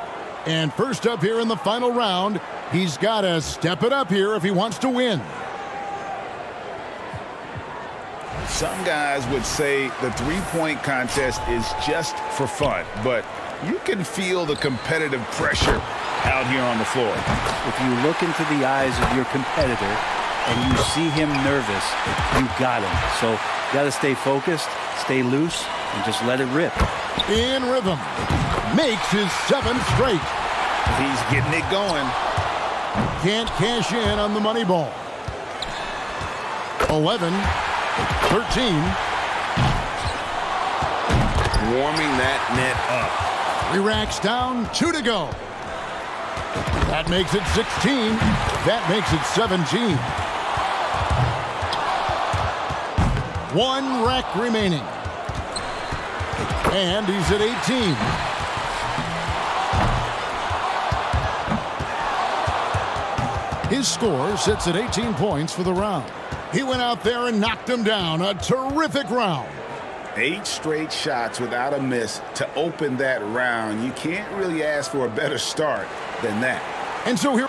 And first up here in the final round, he's got to step it up here if he wants to win. Some guys would say the three-point contest is just for fun, but you can feel the competitive pressure out here on the floor. If you look into the eyes of your competitor and you see him nervous, you got him. So you got to stay focused, stay loose, and just let it rip. In rhythm. Makes his 7th straight. He's getting it going. Can't cash in on the money ball. 11, 13. Warming that net up. 3 racks down, 2 to go. That makes it 16. That makes it 17. 1 rack remaining. And he's at 18. His score sits at 18 points for the round. He went out there and knocked him down. A terrific round. 8 straight shots without a miss to open that round. You can't really ask for a better start than that. And so here...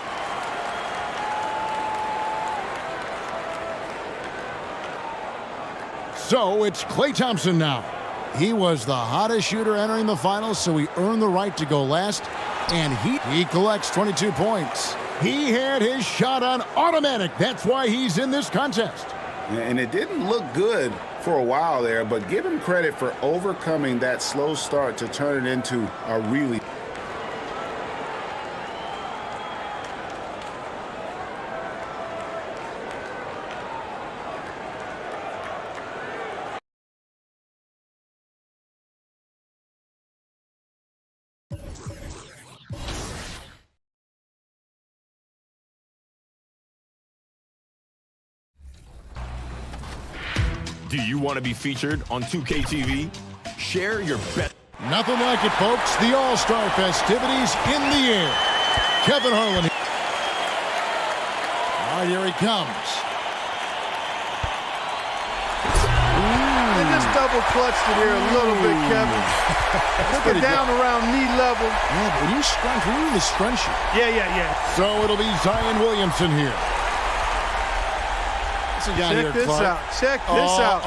So it's Klay Thompson now. He was the hottest shooter entering the finals, so he earned the right to go last. And he collects 22 points. He had his shot on automatic. That's why he's in this contest. And it didn't look good for a while there, but give him credit for overcoming that slow start to turn it into a really... Do you want to be featured on 2K TV? Share your bet. Nothing like it, folks. The All-Star festivities in the air. Kevin Harlan. All right, here he comes. They just double clutched it here a little bit, Kevin. Took it down around knee level. Yeah, but you scrunch, we really scrunch it. Yeah. So it'll be Zion Williamson here. Check this out. Check this out.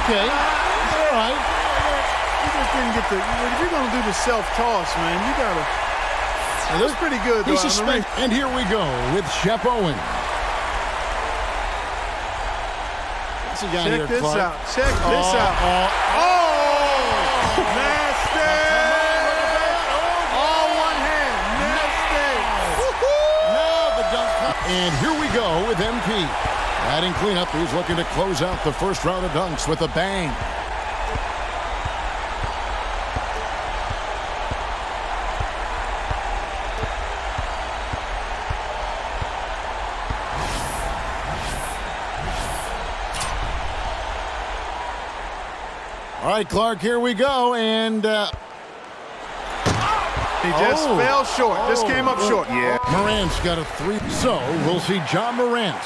Okay. All right. You just didn't get the... If you're going to do the self-toss, man, you got to... That's pretty good, though. And here we go with Shep Owen. Check this out. Check this out. Nasty! All one hand. Nasty! Now the dunk. And here we go with MP. Adding cleanup, he's looking to close out the first round of dunks with a bang. All right, Clark, here we go, and... He just fell short. Just came up short. Yeah. Morant's got a 3. So we'll see John Morant.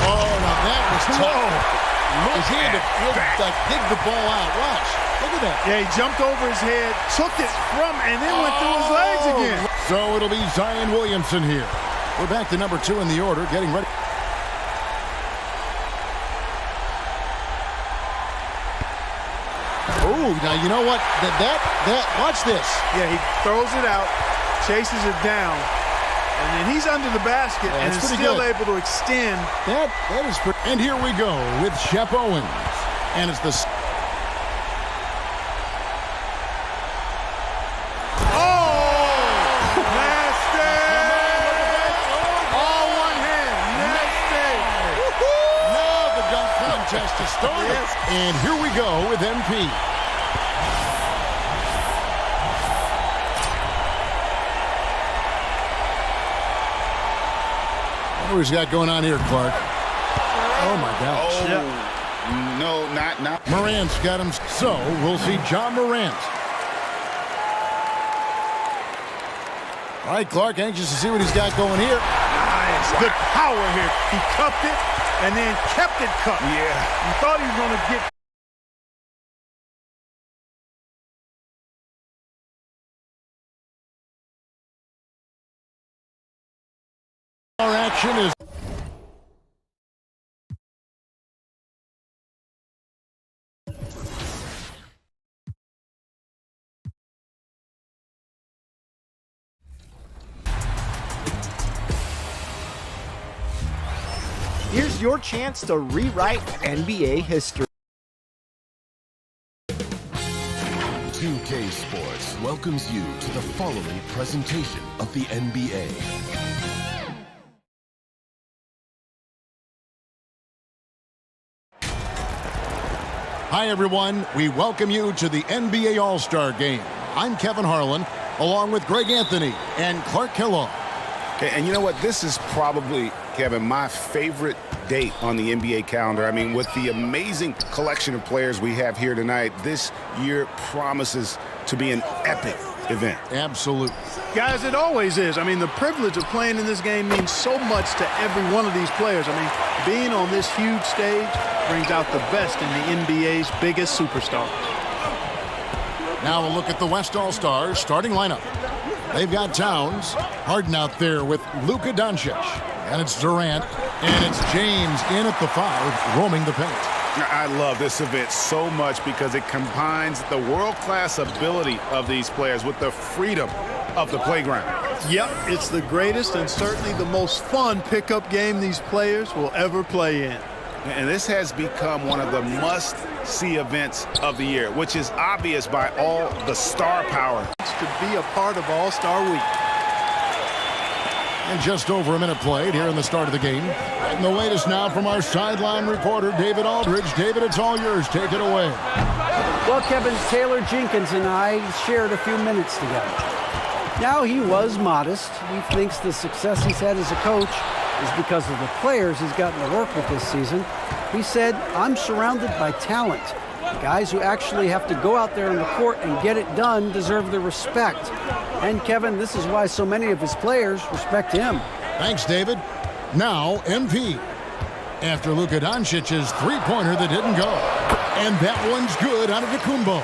Oh, now that was tough. He had to dig the ball out. Watch. Look at that. Yeah, he jumped over his head, took it from, and then went through his legs again. So it'll be Zion Williamson here. We're back to number 2 in the order, getting ready. Oh, now you know what? Watch this. Yeah, he throws it out, chases it down, and then he's under the basket and is still able to extend. That is pretty. And here we go with Shep Owens, and it's the. To start it. And here we go with MP. What he's got going on here, Clark? Oh my gosh. Oh, no, not. Morant's got him. So we'll see John Morant. All right, Clark, anxious to see what he's got going here. Nice. Good power here. He cupped it, and then kept it cut. Yeah. You thought he was going to get. Our action is Here's your chance to rewrite NBA history. 2K Sports welcomes you to the following presentation of the NBA. Hi, everyone. We welcome you to the NBA All-Star Game. I'm Kevin Harlan, along with Greg Anthony and Clark Kellogg. And you know what? This is probably, Kevin, my favorite date on the NBA calendar. I mean, with the amazing collection of players we have here tonight, this year promises to be an epic event. Absolutely. Guys, it always is. I mean, the privilege of playing in this game means so much to every one of these players. I mean, being on this huge stage brings out the best in the NBA's biggest superstars. Now a look at the West All-Stars starting lineup. They've got Towns, Harden out there with Luka Doncic, and it's Durant, and it's James in at the 5, roaming the paint. I love this event so much because it combines the world-class ability of these players with the freedom of the playground. Yep, it's the greatest and certainly the most fun pickup game these players will ever play in. And this has become one of the must-see events of the year, which is obvious by all the star power. To be a part of All-Star Week. And just over a minute played here in the start of the game. And the latest now from our sideline reporter, David Aldridge. David, it's all yours. Take it away. Well, Kevin, Taylor Jenkins and I shared a few minutes together. Now, he was modest. He thinks the success he's had as a coach is because of the players he's gotten to work with this season. He said, I'm surrounded by talent. Guys who actually have to go out there on the court and get it done deserve the respect. And, Kevin, this is why so many of his players respect him. Thanks, David. Now, MP. After Luka Doncic's three-pointer that didn't go. And that one's good out of Antetokounmpo.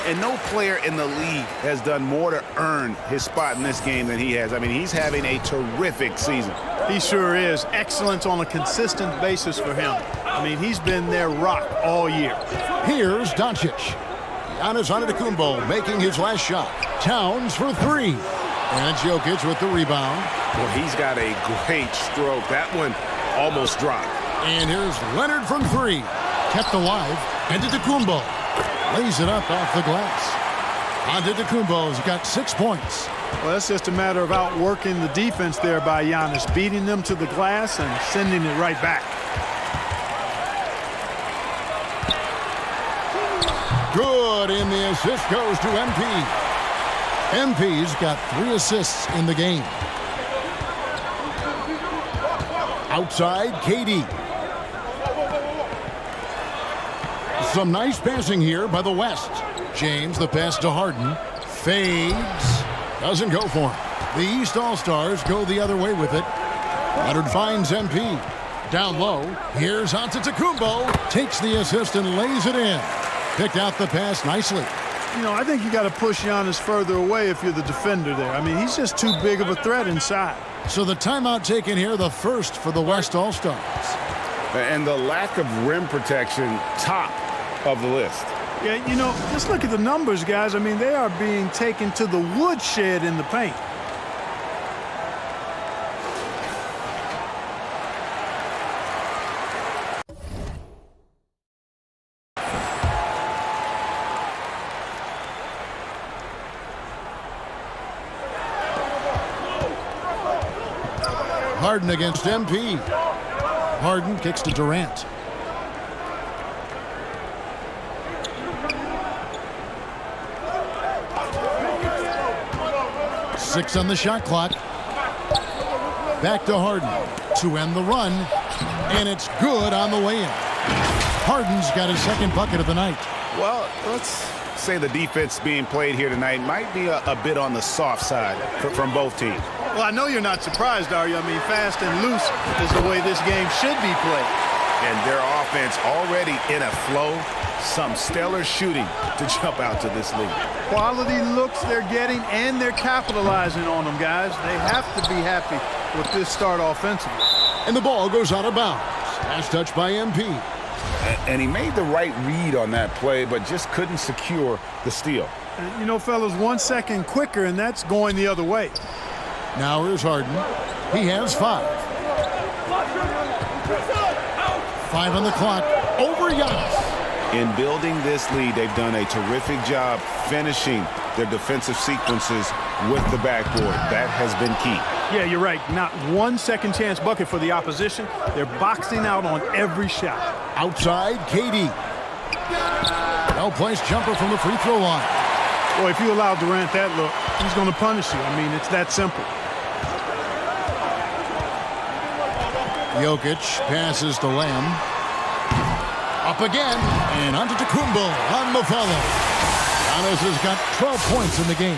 And no player in the league has done more to earn his spot in this game than he has. I mean, he's having a terrific season. He sure is. Excellence on a consistent basis for him. I mean, he's been their rock all year. Here's Doncic. Giannis Antetokounmpo making his last shot. Towns for 3. And it's Jokic with the rebound. Well, he's got a great stroke. That one almost dropped. And here's Leonard from 3. Kept alive. Antetokounmpo lays it up off the glass. Antetokounmpo's got 6 points. Well, that's just a matter of outworking the defense there by Giannis, beating them to the glass and sending it right back. Good, and the assist goes to MP. MP's got 3 assists in the game. Outside, KD. Some nice passing here by the West. James, the pass to Harden. Fades. Doesn't go for him. The East All-Stars go the other way with it. Leonard finds MP. Down low. Here's Antetokounmpo. Takes the assist and lays it in. Picked out the pass nicely. You know, I think you got to push Giannis further away if you're the defender there. I mean, he's just too big of a threat inside. So the timeout taken here, the first for the West All-Stars. And the lack of rim protection, top of the list. Yeah, you know, just look at the numbers, guys. I mean, they are being taken to the woodshed in the paint. Harden against MP. Harden kicks to Durant. Six on the shot clock. Back to Harden to end the run. And it's good on the way in. Harden's got his second bucket of the night. Well, let's say the defense being played here tonight might be a bit on the soft side from both teams. Well, I know you're not surprised, are you? I mean, fast and loose is the way this game should be played. And their offense already in a flow. Some stellar shooting to jump out to this lead. Quality looks they're getting, and they're capitalizing on them, guys. They have to be happy with this start offensively. And the ball goes out of bounds. Last touch by MP. And he made the right read on that play, but just couldn't secure the steal. And, you know, fellas, 1 second quicker, and that's going the other way. Now here's Harden. He has 5. 5 on the clock. Over Giannis. In building this lead, they've done a terrific job finishing their defensive sequences with the backboard. That has been key. Yeah, you're right. Not 1 second chance bucket for the opposition. They're boxing out on every shot. Outside, KD. No-place jumper from the free throw line. Boy, if you allow Durant that look, he's going to punish you. I mean, it's that simple. Jokic passes to Lamb. Up again, and Antetokounmpo on the follow. Giannis has got 12 points in the game.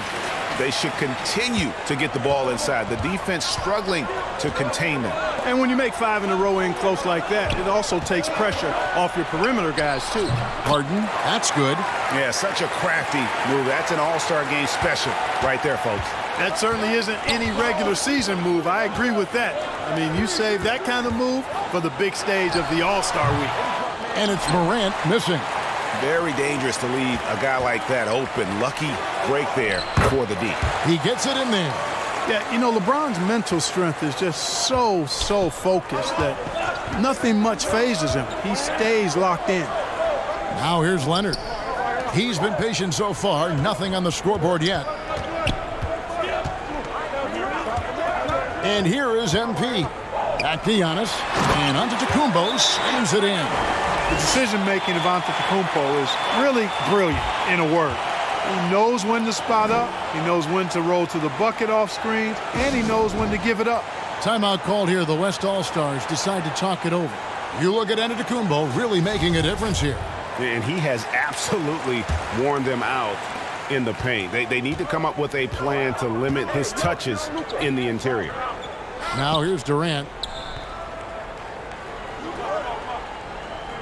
They should continue to get the ball inside. The defense struggling to contain them. And when you make 5 in a row in close like that, it also takes pressure off your perimeter guys, too. Harden, that's good. Yeah, such a crafty move. That's an all-star game special right there, folks. That certainly isn't any regular season move. I agree with that. I mean, you save that kind of move for the big stage of the All-Star week. And it's Morant missing. Very dangerous to leave a guy like that open. Lucky break there for the D. He gets it in there. Yeah, you know, LeBron's mental strength is just so focused that nothing much phases him. He stays locked in. Now here's Leonard. He's been patient so far. Nothing on the scoreboard yet. And here is MP. Back to Giannis. And Antetokounmpo slams it in. The decision-making of Antetokounmpo is really brilliant, in a word. He knows when to spot up, he knows when to roll to the bucket off screens, and he knows when to give it up. Timeout called here. The West All-Stars decide to talk it over. You look at Antetokounmpo really making a difference here. And he has absolutely worn them out in the paint. They need to come up with a plan to limit his touches in the interior. Now here's Durant.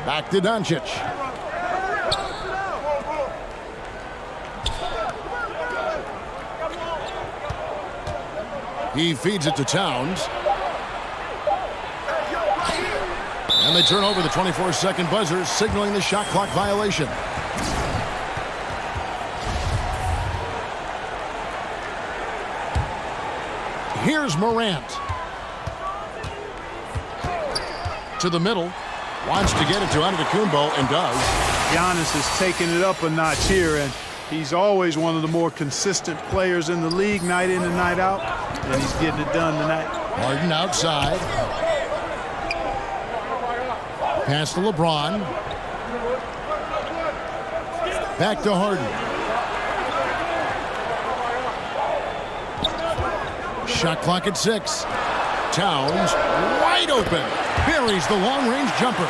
Back to Doncic. He feeds it to Towns. And they turn over the 24-second buzzer, signaling the shot clock violation. Here's Morant. To the middle. Wants to get it to Antetokounmpo and does. Giannis is taking it up a notch here, and he's always one of the more consistent players in the league night in and night out, and he's getting it done tonight. Harden outside. Pass to LeBron. Back to Harden. Shot clock at 6. Towns wide open. Buries the long-range jumper.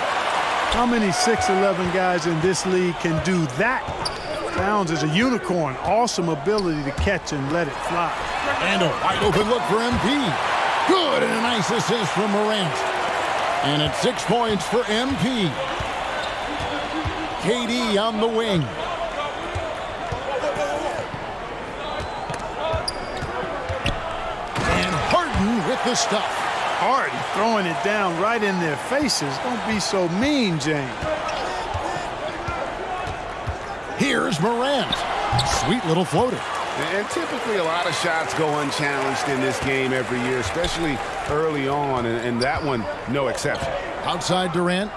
How many 6'11" guys in this league can do that? Towns is a unicorn. Awesome ability to catch and let it fly. And a wide open look for MP. Good, and a nice assist from Morant. And it's 6 points for MP. KD on the wing. And Harden with the stuff. Harden throwing it down right in their faces. Don't be so mean, James. Here's Morant. Sweet little floater. And typically a lot of shots go unchallenged in this game every year, especially early on, and that one, no exception. Outside Durant.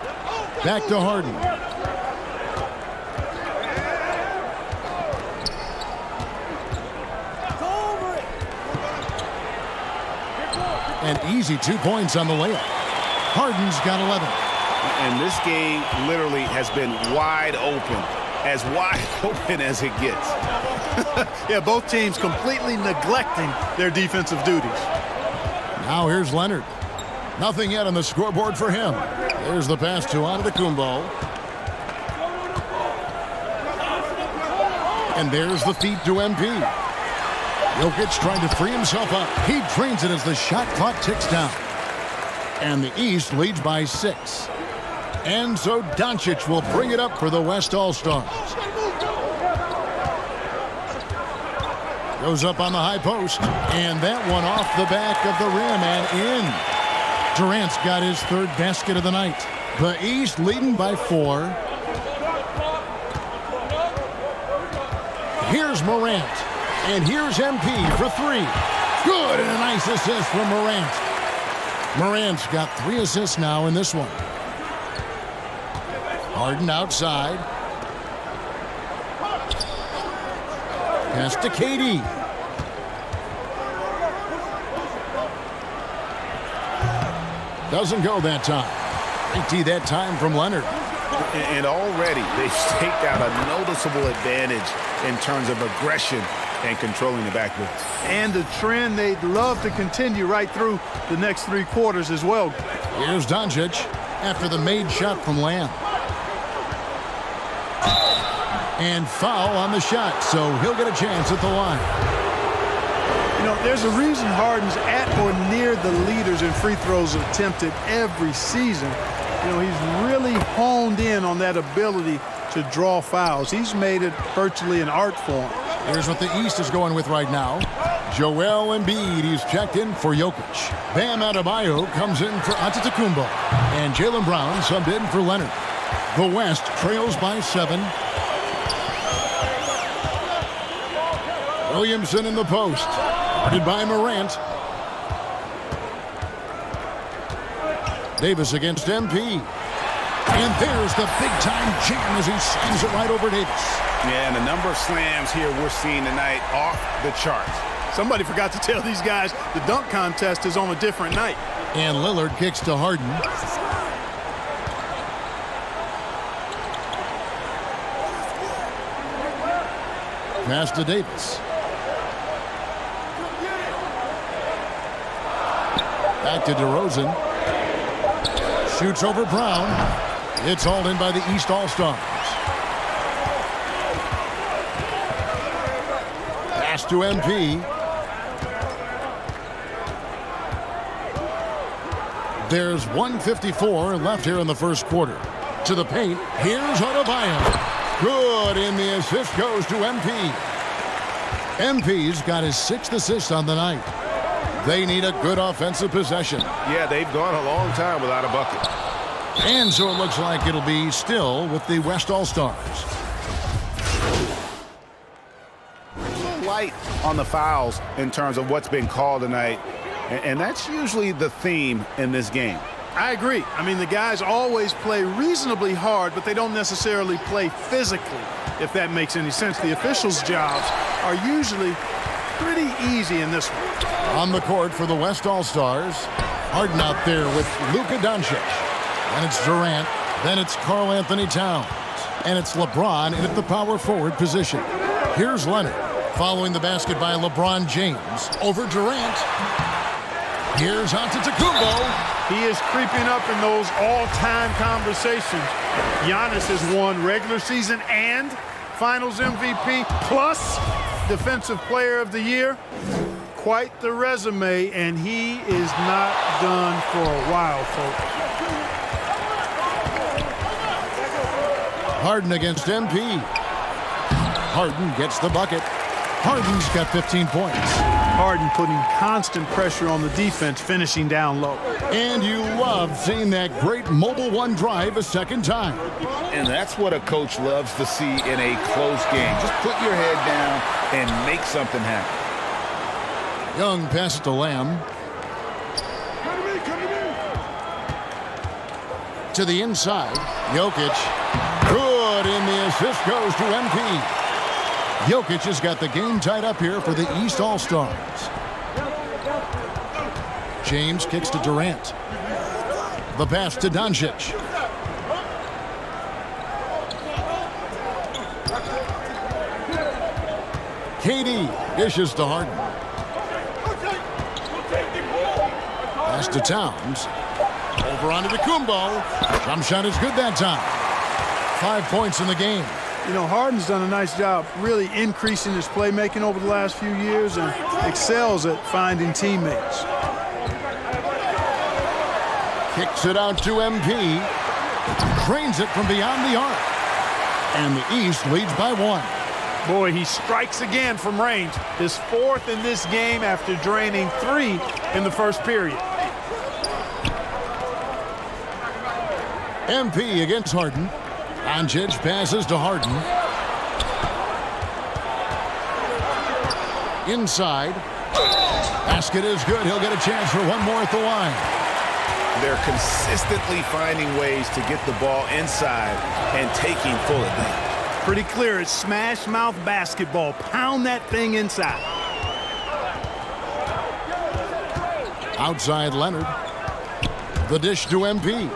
Back to Harden. An easy 2 points on the layup. Harden's got 11. And this game literally has been wide open, as wide open as it gets. Yeah, both teams completely neglecting their defensive duties. Now here's Leonard. Nothing yet on the scoreboard for him. There's the pass to Antetokounmpo. And there's the feed to MP. Jokic trying to free himself up. He drains it as the shot clock ticks down. And the East leads by 6. And so Doncic will bring it up for the West All-Stars. Goes up on the high post. And that one off the back of the rim and in. Durant's got his 3rd basket of the night. The East leading by 4. Here's Morant. And here's MP for 3. Good, and a nice assist from Morant. Morant's got 3 assists now in this one. Harden outside. Pass to KD. Doesn't go that time. Empty that time from Leonard. And already they've staked out a noticeable advantage in terms of aggression and controlling the backboard. And the trend they'd love to continue right through the next 3 quarters as well. Here's Doncic after the made shot from Lamb. And foul on the shot, so he'll get a chance at the line. You know, there's a reason Harden's at or near the leaders in free throws attempted every season. You know, he's really honed in on that ability to draw fouls. He's made it virtually an art form. Here's what the East is going with right now. Joel Embiid, he's checked in for Jokic. Bam Adebayo comes in for Antetokounmpo. And Jaylen Brown subbed in for Leonard. The West trails by 7. Williamson in the post. Guarded by Morant. Davis against MP. And there's the big-time jam as he slams it right over Davis. Yeah, and the number of slams here we're seeing tonight off the charts. Somebody forgot to tell these guys the dunk contest is on a different night. And Lillard kicks to Harden. Pass to Davis. Back to DeRozan. Shoots over Brown. It's hauled in by the East All-Stars. Pass to MP. There's 1:54 left here in the first quarter. To the paint. Here's Adebayo. Good, and the assist goes to MP. MP's got his 6th assist on the night. They need a good offensive possession. Yeah, they've gone a long time without a bucket. And so it looks like it'll be still with the West All-Stars. A little light on the fouls in terms of what's been called tonight. And that's usually the theme in this game. I agree. I mean, the guys always play reasonably hard, but they don't necessarily play physically, if that makes any sense. The officials' jobs are usually pretty easy in this one. On the court for the West All-Stars, Harden out there with Luka Doncic. And it's Durant. Then it's Karl Anthony Towns. And it's LeBron in at the power forward position. Here's Leonard following the basket by LeBron James over Durant. Here's Antetokounmpo. He is creeping up in those all-time conversations. Giannis has won regular season and Finals MVP plus Defensive Player of the Year. Quite the resume, and he is not done for a while, folks. Harden against MP. Harden gets the bucket. Harden's got 15 points. Harden putting constant pressure on the defense, finishing down low. And you love seeing that great mobile one drive a second time. And that's what a coach loves to see in a close game. Just put your head down and make something happen. Young passes to Lamb. To the inside. Jokic. Good, and the assist goes to MP. Jokic has got the game tied up here for the East All-Stars. James kicks to Durant. The pass to Doncic. KD dishes to Harden. Pass to Towns. Over onto Antetokounmpo. Jump shot is good that time. 5 points in the game. You know, Harden's done a nice job really increasing his playmaking over the last few years and excels at finding teammates. Kicks it out to MP. Drains it from beyond the arc. And the East leads by 1. Boy, he strikes again from range. His 4th in this game after draining 3 in the first period. MP against Harden. Doncic passes to Harden. Inside. Basket is good. He'll get a chance for one more at the line. They're consistently finding ways to get the ball inside and taking full advantage. Pretty clear, it's smash mouth basketball. Pound that thing inside. Outside Leonard. The dish to MP.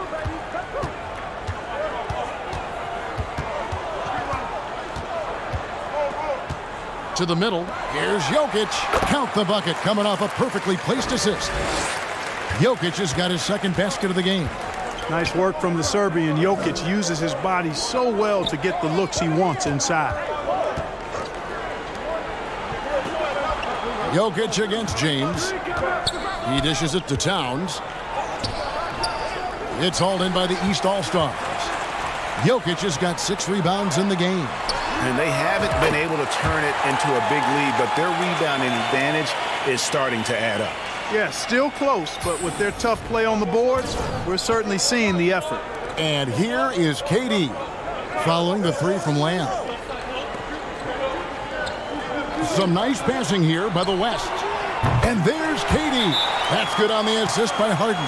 To the middle. Here's Jokic. Count the bucket coming off a perfectly placed assist. Jokic has got his 2nd basket of the game. Nice work from the Serbian. Jokic uses his body so well to get the looks he wants inside. Jokic against James. He dishes it to Towns. It's hauled in by the East All-Stars. Jokic has got 6 rebounds in the game. And they haven't been able to turn it into a big lead, but their rebounding advantage is starting to add up. Yeah, still close, but with their tough play on the boards, we're certainly seeing the effort. And here is KD following the 3 from Lamb. Some nice passing here by the West. And there's KD. That's good on the assist by Harden.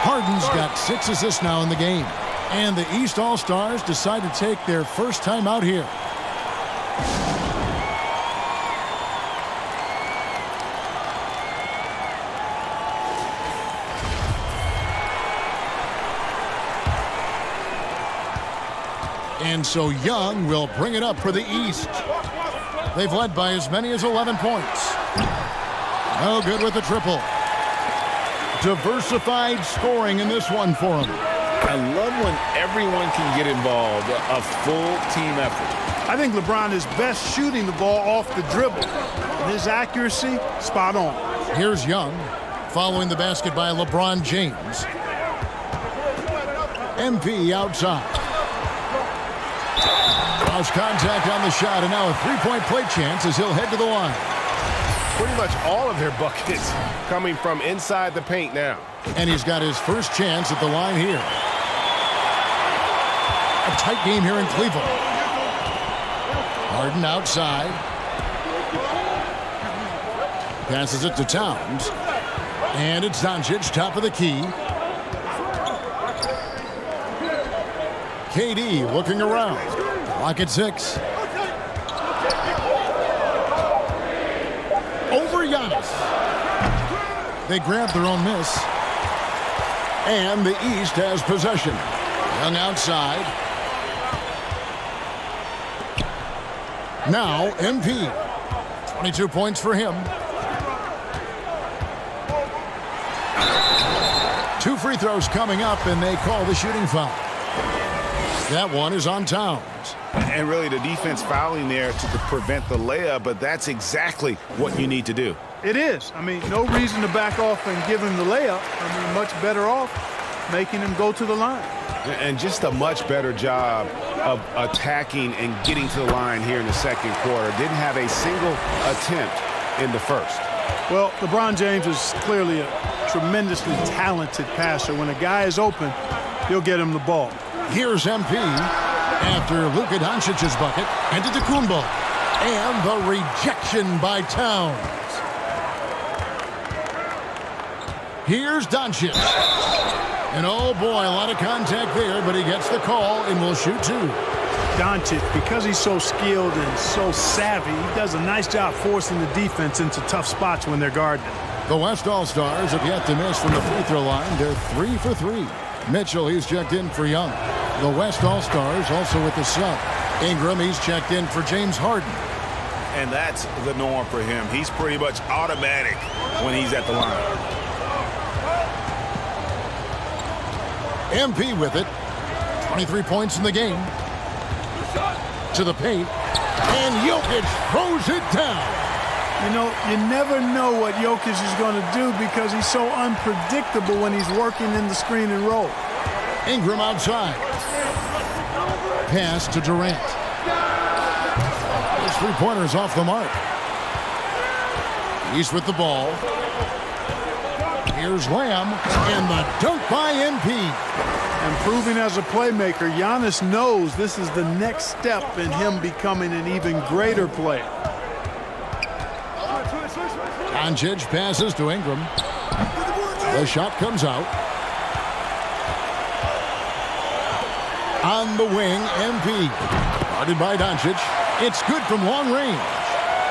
Harden's got 6 assists now in the game. And the East All-Stars decide to take their first time out here. And so Young will bring it up for the East. They've led by as many as 11 points. No good with the triple. Diversified scoring in this one for him. I love when everyone can get involved, a full team effort. I think LeBron is best shooting the ball off the dribble. His accuracy, spot on. Here's Young, following the basket by LeBron James. MP outside. Lost contact on the shot, and now a 3-point play chance as he'll head to the line. Pretty much all of their buckets coming from inside the paint now. And he's got his first chance at the line here. A tight game here in Cleveland. Harden outside. Passes it to Towns. And it's Doncic, top of the key. KD looking around. Clock at 6. Over Giannis. They grab their own miss. And the East has possession. Young outside. Now MP. 22 points for him. 2 free throws coming up, and they call the shooting foul. That one is on Towns. And really the defense fouling there to prevent the layup, but that's exactly what you need to do. It is. I mean, no reason to back off and give him the layup. I mean, much better off making him go to the line. And just a much better job of attacking and getting to the line here in the second quarter. Didn't have a single attempt in the first. Well, LeBron James is clearly a tremendously talented passer. When a guy is open, he'll get him the ball. Here's MP after Luka Doncic's bucket. And to Kumbo. And the rejection by Towns. Here's Doncic. And oh boy, a lot of contact there, but he gets the call and will shoot 2. Doncic, because he's so skilled and so savvy, he does a nice job forcing the defense into tough spots when they're guarding. The West All-Stars have yet to miss from the free throw line. They're 3 for 3. Mitchell, he's checked in for Young. The West All-Stars also with the sub. Ingram, he's checked in for James Harden. And that's the norm for him. He's pretty much automatic when he's at the line. MP with it. 23 points in the game. to the paint, and Jokic throws it down. You know, you never know what Jokic is going to do because he's so unpredictable when he's working in the screen and roll. Ingram outside. Pass to Durant. His three-pointers off the mark. He's with the ball. Here's Lamb, and the dunk by MP. Improving as a playmaker, Giannis knows this is the next step in him becoming an even greater player. Doncic passes to Ingram. The shot comes out. On the wing, MP. Guarded by Doncic. It's good from long range.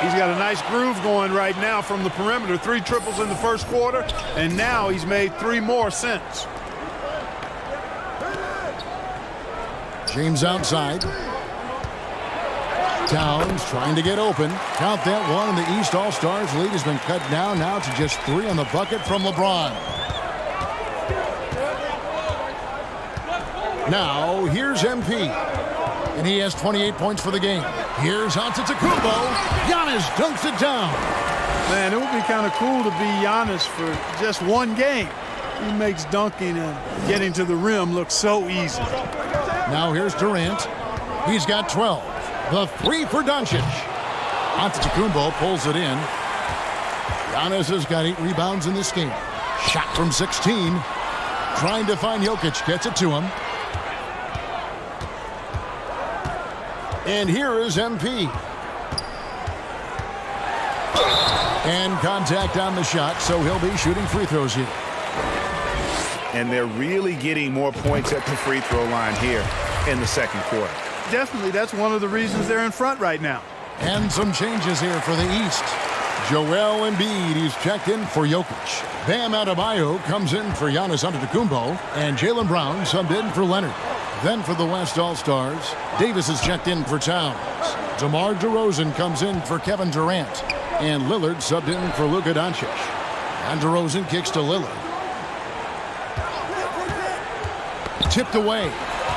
He's got a nice groove going right now from the perimeter. 3 triples in the first quarter, and now he's made 3 more since. James outside. Towns trying to get open. Count that one, and the East All-Stars lead has been cut down now to just 3 on the bucket from LeBron. Now, here's MP. And he has 28 points for the game. Here's Antetokounmpo. Giannis dunks it down. Man, it would be kind of cool to be Giannis for just one game. He makes dunking and getting to the rim look so easy. Now here's Durant. He's got 12. The 3 for Doncic. Antetokounmpo pulls it in. Giannis has got 8 rebounds in this game. Shot from 16. Trying to find Jokic. Gets it to him. And here is MP. And contact on the shot, so he'll be shooting free throws here. And they're really getting more points at the free throw line here in the second quarter. Definitely, that's one of the reasons they're in front right now. And some changes here for the East. Joel Embiid, he's checked in for Jokic. Bam Adebayo comes in for Giannis Antetokounmpo. And Jaylen Brown subbed in for Leonard. Then for the West All-Stars, Davis is checked in for Towns. DeMar DeRozan comes in for Kevin Durant. And Lillard subbed in for Luka Doncic. And DeRozan kicks to Lillard. Tipped away.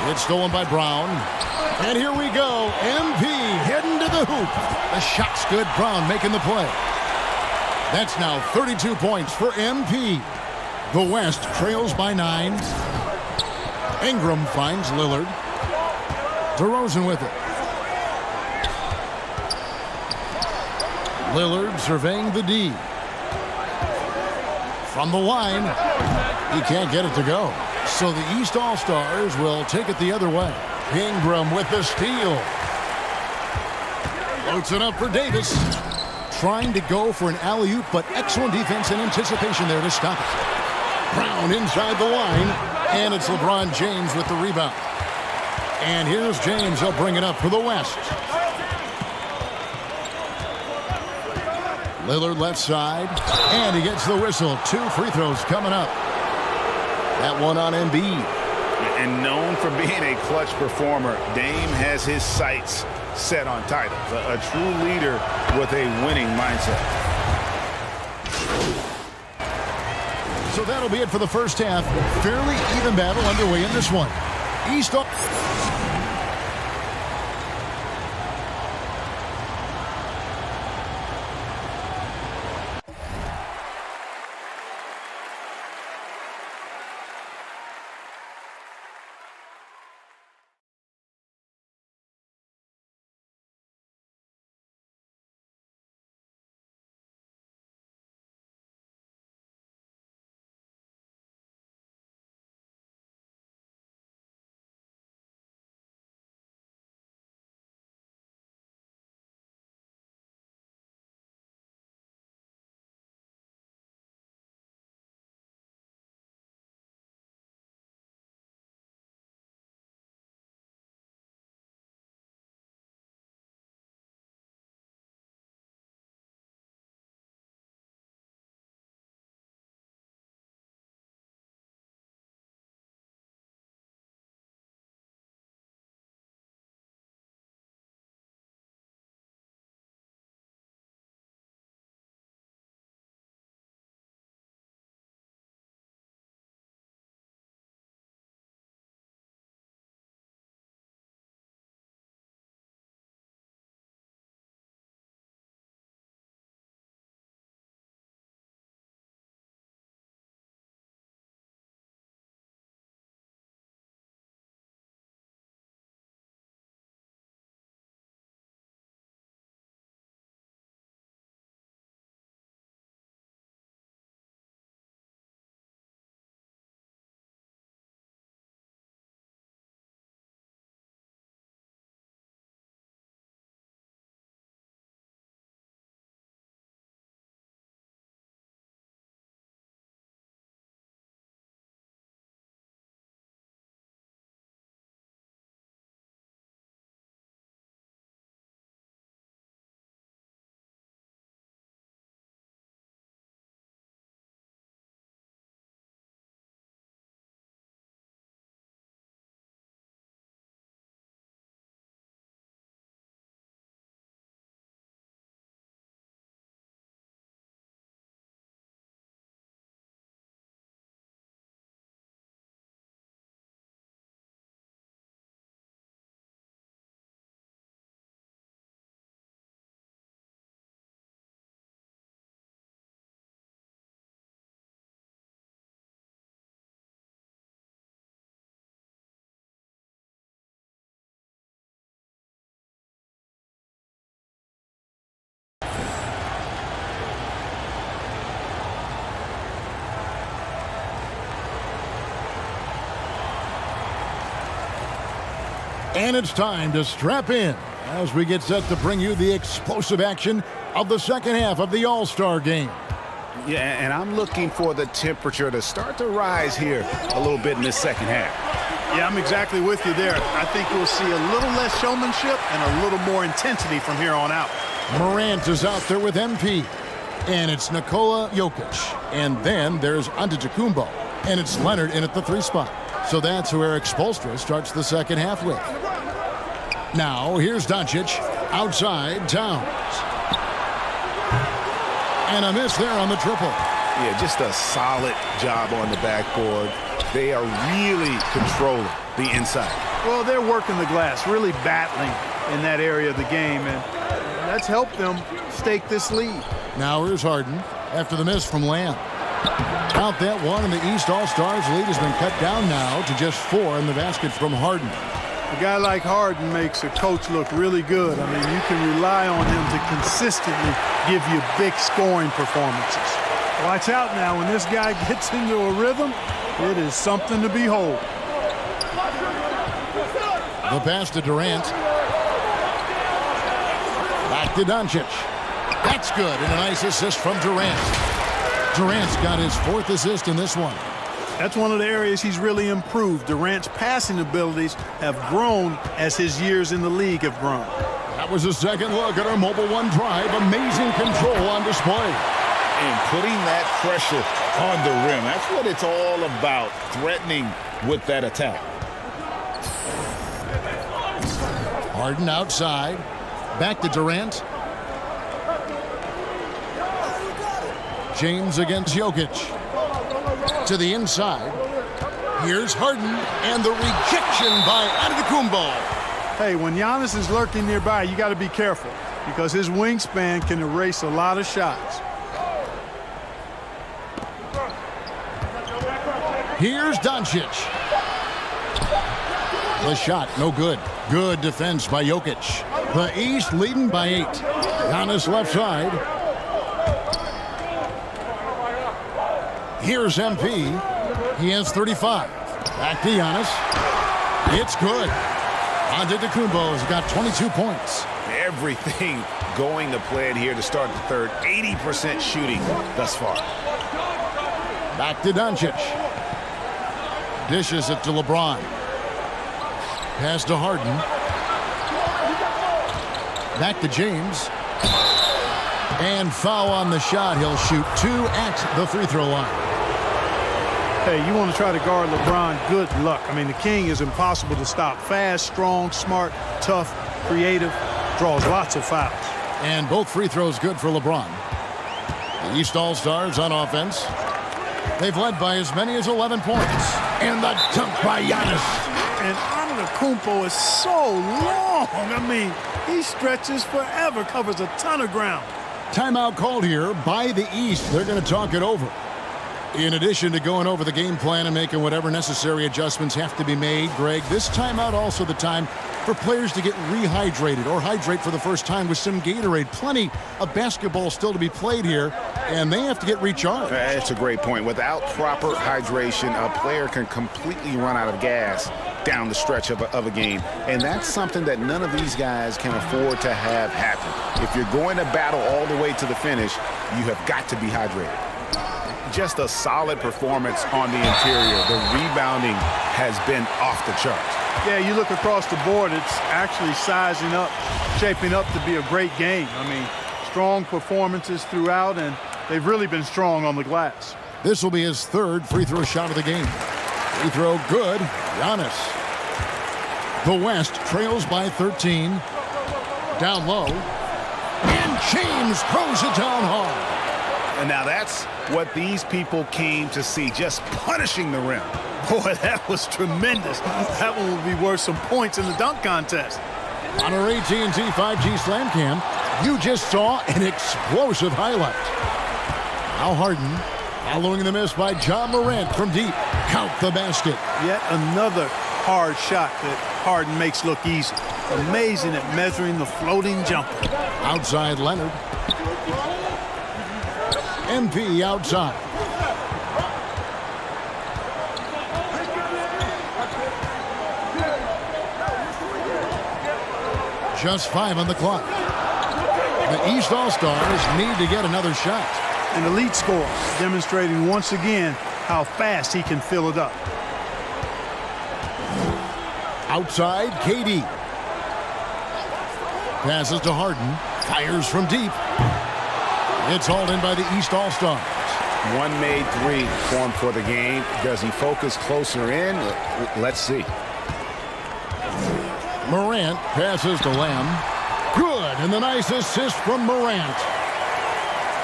It's stolen by Brown. And here we go. MP heading to the hoop. The shot's good. Brown making the play. That's now 32 points for MP. The West trails by 9. Ingram finds Lillard. DeRozan with it. Lillard surveying the D. From the line, he can't get it to go. So the East All-Stars will take it the other way. Ingram with the steal. Floats it up for Davis. Trying to go for an alley-oop, but excellent defense and anticipation there to stop it. Brown inside the line. And it's LeBron James with the rebound. And here's James. He'll bring it up for the West. Lillard left side. And he gets the whistle. 2 free throws coming up. That one on Embiid. And known for being a clutch performer, Dame has his sights set on titles. A true leader with a winning mindset. So that'll be it for the first half. Fairly even battle underway in this one. East. And it's time to strap in as we get set to bring you the explosive action of the second half of the All-Star game. Yeah, and I'm looking for the temperature to start to rise here a little bit in this second half. Yeah, I'm exactly with you there. I think we'll see a little less showmanship and a little more intensity from here on out. Morant is out there with MP. And it's Nikola Jokic. And then there's Antetokounmpo. And it's Leonard in at the 3 spot. So that's who Eric Spoelstra starts the second half with. Now, here's Doncic. Outside, Towns. And a miss there on the triple. Yeah, just a solid job on the backboard. They are really controlling the inside. Well, they're working the glass, really battling in that area of the game, and that's helped them stake this lead. Now here's Harden after the miss from Lamb. Count that one, and the East All-Stars lead has been cut down now to just 4 in the basket from Harden. A guy like Harden makes a coach look really good. I mean, you can rely on him to consistently give you big scoring performances. Watch out now. When this guy gets into a rhythm, it is something to behold. The pass to Durant. Back to Doncic. That's good, and a nice assist from Durant. Durant's got his 4th assist in this one. That's one of the areas he's really improved. Durant's passing abilities have grown as his years in the league have grown. That was a second look at our Mobile One drive. Amazing control on display. And putting that pressure on the rim. That's what it's all about, threatening with that attack. Harden outside. Back to Durant. James against Jokic. To the inside. Here's Harden, and the rejection by Antetokounmpo. Hey, when Giannis is lurking nearby, you got to be careful because his wingspan can erase a lot of shots. Here's Doncic. The shot, no good. Good defense by Jokic. The East leading by 8. Giannis left side. Here's MP. He has 35. Back to Giannis. It's good. Antetokounmpo's got 22 points. Everything going to plan here to start the third. 80% shooting thus far. Back to Doncic. Dishes it to LeBron. Pass to Harden. Back to James. And foul on the shot. He'll shoot 2 at the free throw line. Hey, you want to try to guard LeBron, good luck. I mean, the king is impossible to stop. Fast, strong, smart, tough, creative, draws lots of fouls. And both free throws good for LeBron. The East All-Stars on offense. They've led by as many as 11 points. And the dunk by Giannis. And Antetokounmpo is so long. I mean, he stretches forever, covers a ton of ground. Timeout called here by the East. They're going to talk it over. In addition to going over the game plan and making whatever necessary adjustments have to be made, Greg, this timeout also the time for players to get rehydrated or hydrate for the first time with some Gatorade. Plenty of basketball still to be played here, and they have to get recharged. That's a great point. Without proper hydration, a player can completely run out of gas down the stretch of a game. And that's something that none of these guys can afford to have happen. If you're going to battle all the way to the finish, you have got to be hydrated. Just a solid performance on the interior. The rebounding has been off the charts. Yeah, you look across the board, it's actually sizing up, shaping up to be a great game. I mean, strong performances throughout, and they've really been strong on the glass. This will be his 3rd free throw shot of the game. Free throw good. Giannis. The West trails by 13. Down low. And James throws it down hard. And now that's what these people came to see, just punishing the rim. Boy, that was tremendous. That one will be worth some points in the dunk contest. On our AT&T 5G Slam Cam, you just saw an explosive highlight. Now Harden, following the miss by John Morant from deep. Count the basket. Yet another hard shot that Harden makes look easy. Amazing at measuring the floating jumper. Outside Leonard. MP outside. Just 5 on the clock. The East All-Stars need to get another shot. An elite score, demonstrating once again how fast he can fill it up. Outside, KD. Passes to Harden. Fires from deep. It's hauled in by the East All-Stars. One made three formed for the game. Does he focus closer in? Let's see. Morant passes to Lamb. Good, and the nice assist from Morant.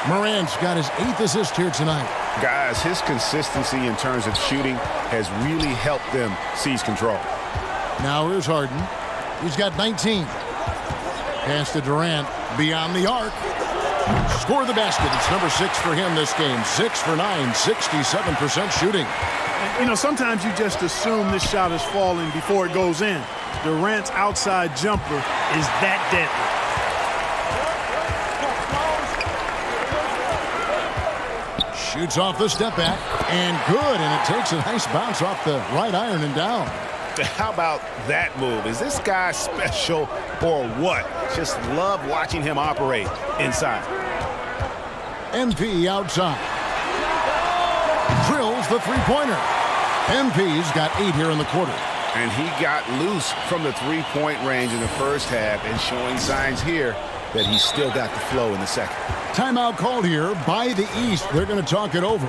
Morant's got his 8th assist here tonight. Guys, his consistency in terms of shooting has really helped them seize control. Now here's Harden. He's got 19. Pass to Durant. Beyond the arc. Score the basket. It's number 6 for him this game. 6 for 9, 67% shooting. You know, sometimes you just assume this shot is falling before it goes in. Durant's outside jumper is that deadly. Shoots off the step back. And good. And it takes a nice bounce off the right iron and down. How about that move? Is this guy special or what? Just love watching him operate inside. MP outside. Drills the three-pointer. MP's got 8 here in the quarter. And he got loose from the three-point range in the first half and showing signs here that he's still got the flow in the second. Timeout called here by the East. They're going to talk it over.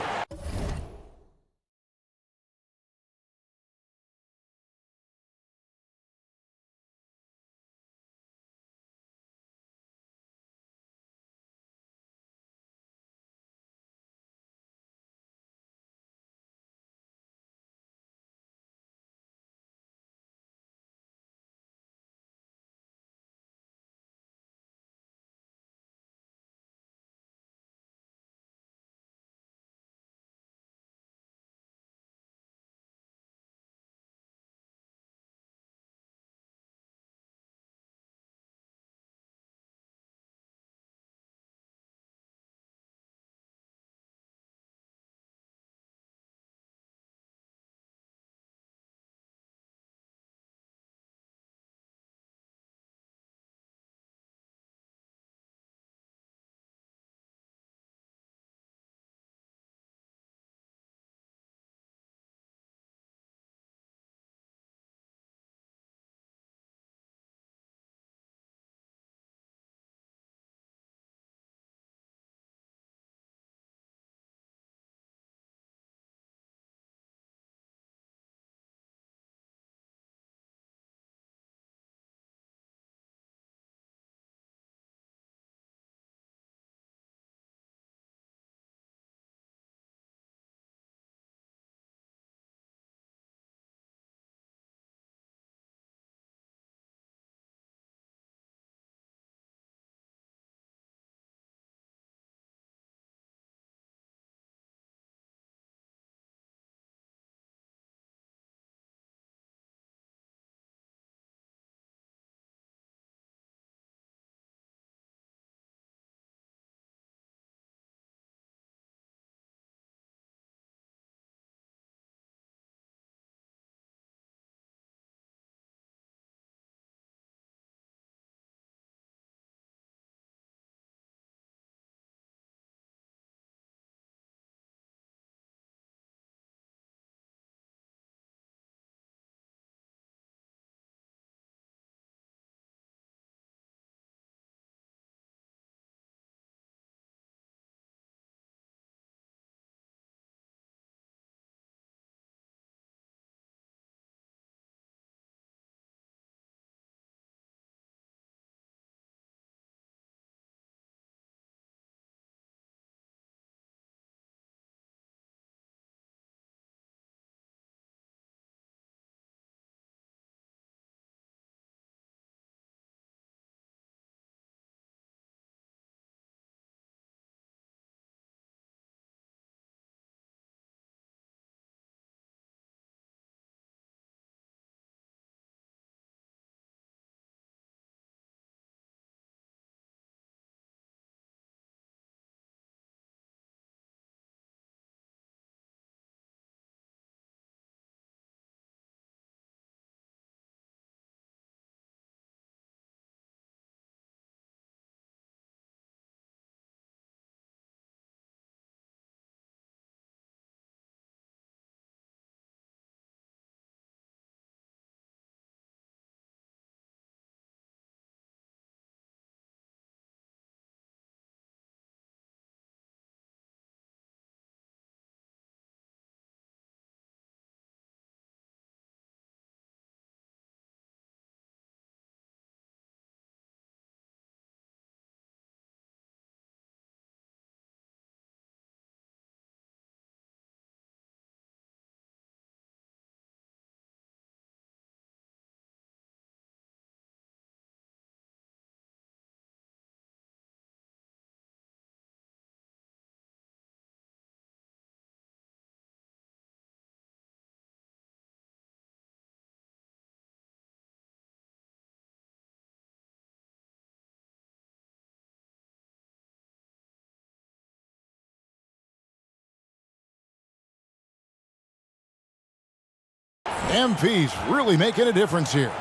MP's really making a difference here.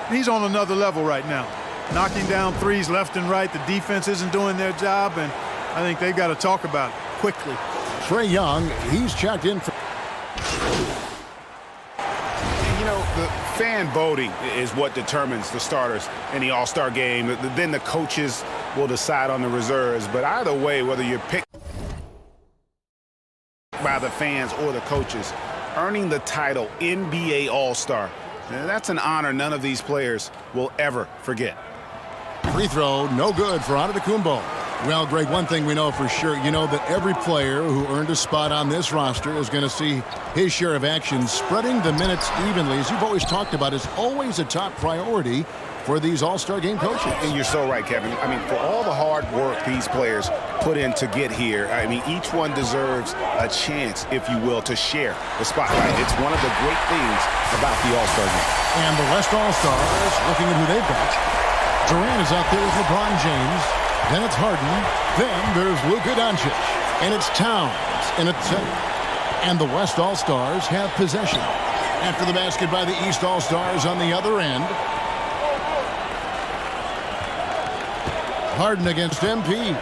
He's on another level right now. Knocking down threes left and right. The defense isn't doing their job, and I think they've got to talk about it quickly. Trae Young, he's checked in for... You know, the fan voting is what determines the starters in the All-Star game. Then the coaches will decide on the reserves. But either way, whether you're picked by the fans or the coaches, earning the title NBA All-Star, that's an honor none of these players will ever forget. Free throw, no good for Antetokounmpo. Well, Greg, one thing we know for sure, you know that every player who earned a spot on this roster is going to see his share of action. Spreading the minutes evenly, as you've always talked about, is always a top priority for these All-Star game coaches. And you're so right, Kevin. I mean, for all the hard work these players put in to get here, I mean, each one deserves a chance, if you will, to share the spotlight. It's one of the great things about the All-Star game. And the West All-Stars, looking at who they've got. Durant is out there with LeBron James. Then it's Harden. Then there's Luka Doncic. And it's Towns in at center. And the West All-Stars have possession. After the basket by the East All-Stars on the other end. Harden against MP.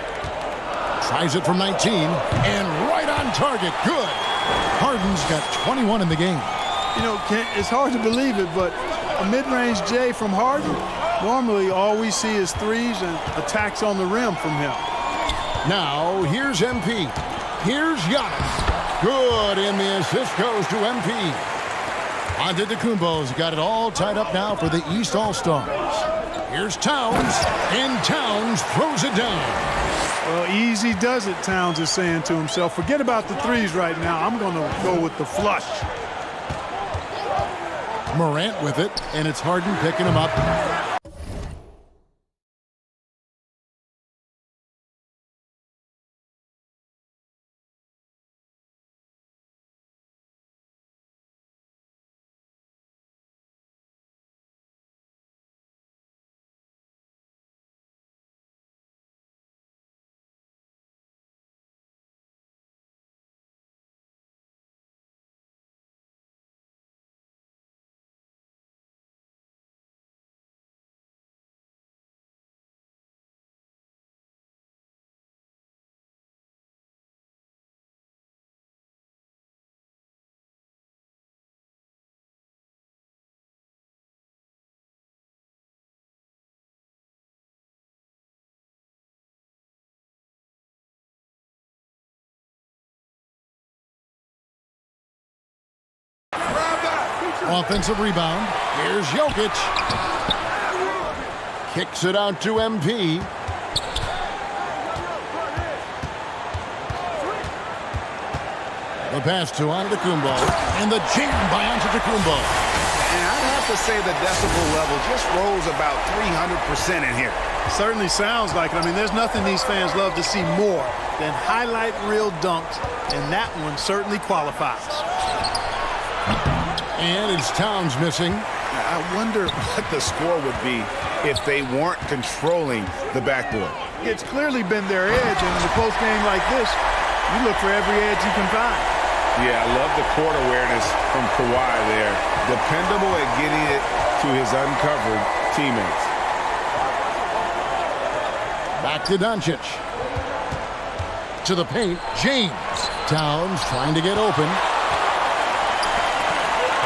Tries it from 19. And right on target. Good. Harden's got 21 in the game. You know, it's hard to believe it, but a mid-range J from Harden, normally all we see is threes and attacks on the rim from him. Now, here's MP. Here's Giannis. Good, and the assist goes to MP. Antetokounmpo's got it all tied up now for the East All-Stars. Here's Towns, and Towns throws it down. Well, easy does it, Towns is saying to himself. Forget about the threes right now. I'm going to go with the flush. Morant with it, and it's Harden picking him up. Offensive rebound. Here's Jokic. Kicks it out to MP. The pass to Antetokounmpo. And the jam by Antetokounmpo. And I'd have to say the decibel level just rose about 300% in here. Certainly sounds like it. I mean, there's nothing these fans love to see more than highlight reel dunks, and that one certainly qualifies. And it's Towns missing. I wonder what the score would be if they weren't controlling the backboard. It's clearly been their edge, and in a close game like this, you look for every edge you can find. Yeah, I love the court awareness from Kawhi there. Dependable at getting it to his uncovered teammates. Back to Doncic. To the paint, James. Towns trying to get open.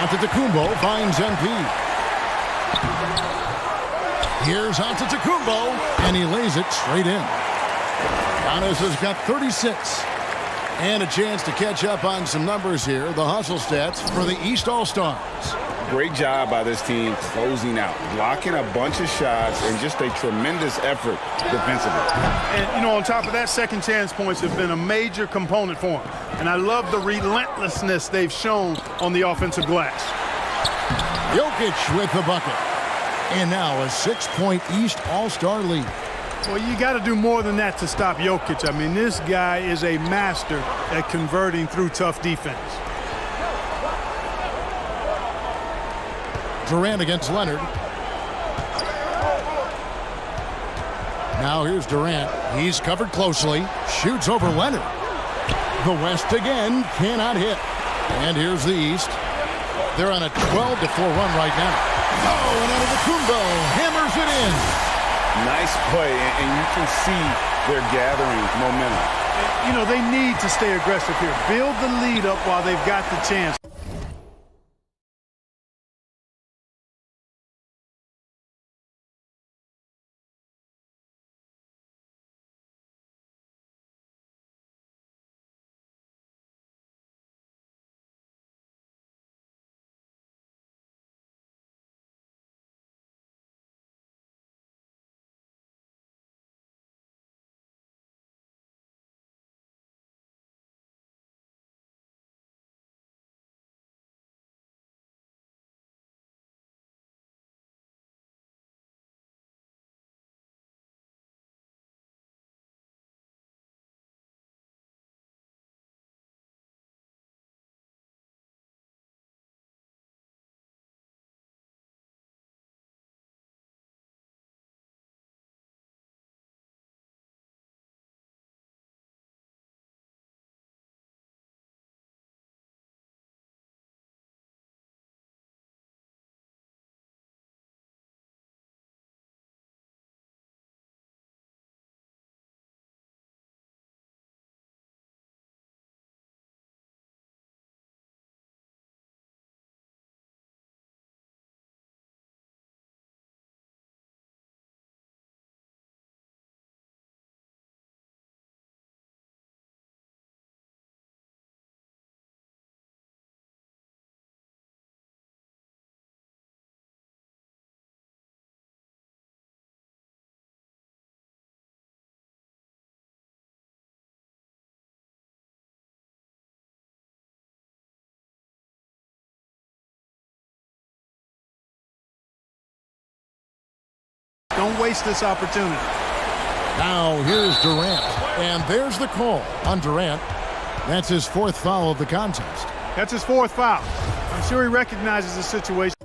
Antetokounmpo finds MP. Here's Antetokounmpo, and he lays it straight in. Giannis has got 36. And a chance to catch up on some numbers here. The hustle stats for the East All-Stars. Great job by this team closing out, blocking a bunch of shots, and just a tremendous effort defensively. And, you know, on top of that, second chance points have been a major component for them. And I love the relentlessness they've shown on the offensive glass. Jokic with the bucket. And now a 6-point East All-Star lead. Well, you got to do more than that to stop Jokic. I mean, this guy is a master at converting through tough defense. Durant against Leonard. Now here's Durant. He's covered closely. Shoots over Leonard. The West again cannot hit. And here's the East. They're on a 12-4 run right now. Oh, and Antetokounmpo hammers it in. Nice play, and you can see they're gathering momentum. You know, they need to stay aggressive here. Build the lead up while they've got the chance. Don't waste this opportunity. Now here's Durant, and there's the call on Durant. That's his 4th foul of the contest. That's his 4th foul. I'm sure he recognizes the situation.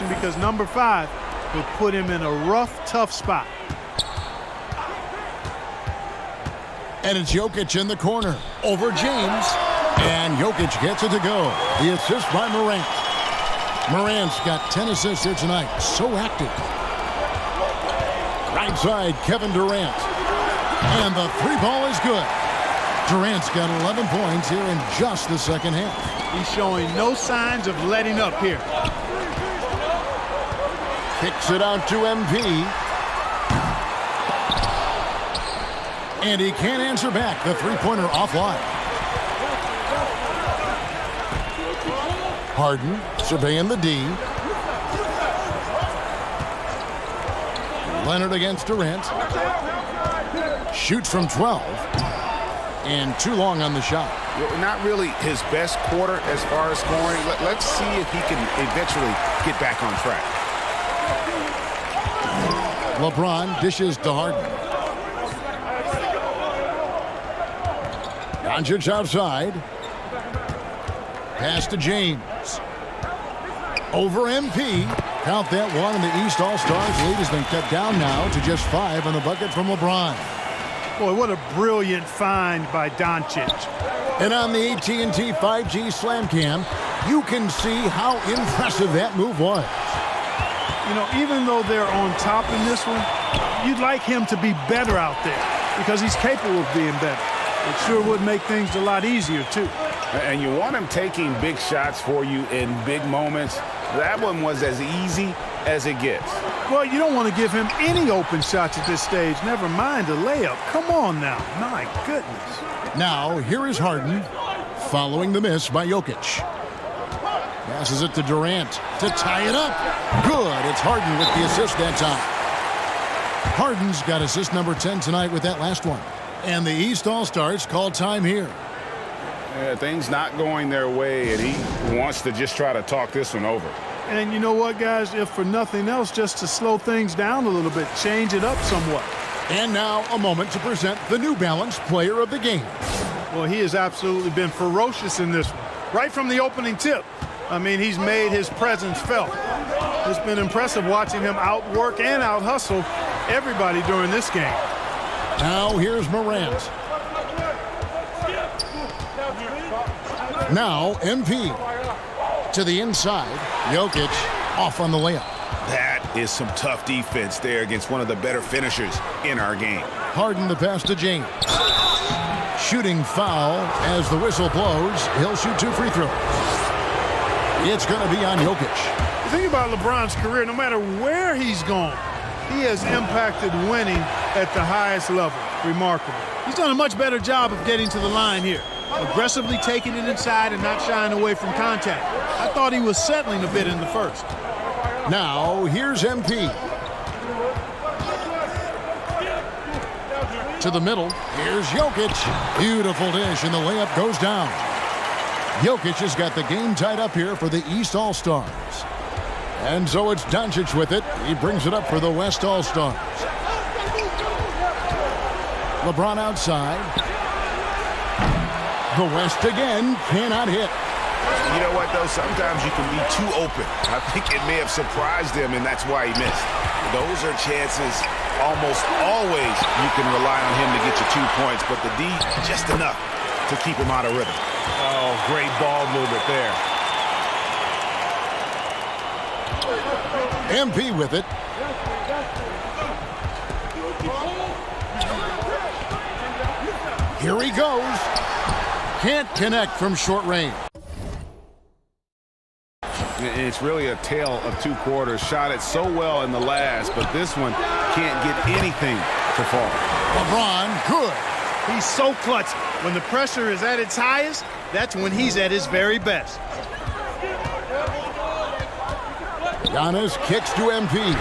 Because number 5 will put him in a rough, tough spot. And it's Jokic in the corner over James. And Jokic gets it to go. The assist by Morant. Morant's got 10 assists here tonight. So active. Right side, Kevin Durant. And the 3-ball is good. Durant's got 11 points here in just the second half. He's showing no signs of letting up here. Kicks it out to MP. And he can't answer back. The 3-pointer offline. Harden surveying the D. Leonard against Durant. Shoots from 12. And too long on the shot. Not really his best quarter as far as scoring. Let's see if he can eventually get back on track. LeBron dishes to Harden. Doncic outside. Pass to James. Over MP. Count that one, and the East All-Stars lead has been cut down now to just 5 on the bucket from LeBron. Boy, what a brilliant find by Doncic. And on the AT&T 5G Slam Cam, you can see how impressive that move was. You know, even though they're on top in this one, you'd like him to be better out there because he's capable of being better. It sure would make things a lot easier, too. And you want him taking big shots for you in big moments. That one was as easy as it gets. Well, you don't want to give him any open shots at this stage, never mind a layup. Come on now. My goodness. Now, here is Harden following the miss by Jokic. Passes it to Durant to tie it up. Good. It's Harden with the assist that time. Harden's got assist number 10 tonight with that last one. And the East All-Stars call time here. Yeah, things not going their way, and he wants to just try to talk this one over. And you know what, guys? If for nothing else, just to slow things down a little bit, change it up somewhat. And now a moment to present the New Balance Player of the Game. Well, he has absolutely been ferocious in this one. Right from the opening tip. I mean, he's made his presence felt. It's been impressive watching him outwork and out-hustle everybody during this game. Now here's Morant. Now MP. To the inside. Jokic off on the layup. That is some tough defense there against one of the better finishers in our game. Harden the pass to James. Shooting foul as the whistle blows. He'll shoot 2 free throws. It's going to be on Jokic. The thing about LeBron's career, no matter where he's gone, he has impacted winning at the highest level. Remarkable. He's done a much better job of getting to the line here. Aggressively taking it inside and not shying away from contact. I thought he was settling a bit in the first. Now, here's MP. To the middle. Here's Jokic. Beautiful dish, and the layup goes down. Jokic has got the game tied up here for the East All-Stars. And so it's Doncic with it. He brings it up for the West All-Stars. LeBron outside. The West again cannot hit. You know what, though? Sometimes you can be too open. I think it may have surprised him, and that's why he missed. Those are chances almost always you can rely on him to get you 2 points, but the D, just enough to keep him out of rhythm. Oh, great ball movement there. MP with it. Here he goes. Can't connect from short range. It's really a tale of 2 quarters. Shot it so well in the last, but this one can't get anything to fall. LeBron, good. He's so clutch. When the pressure is at its highest, that's when he's at his very best. Giannis kicks to MP.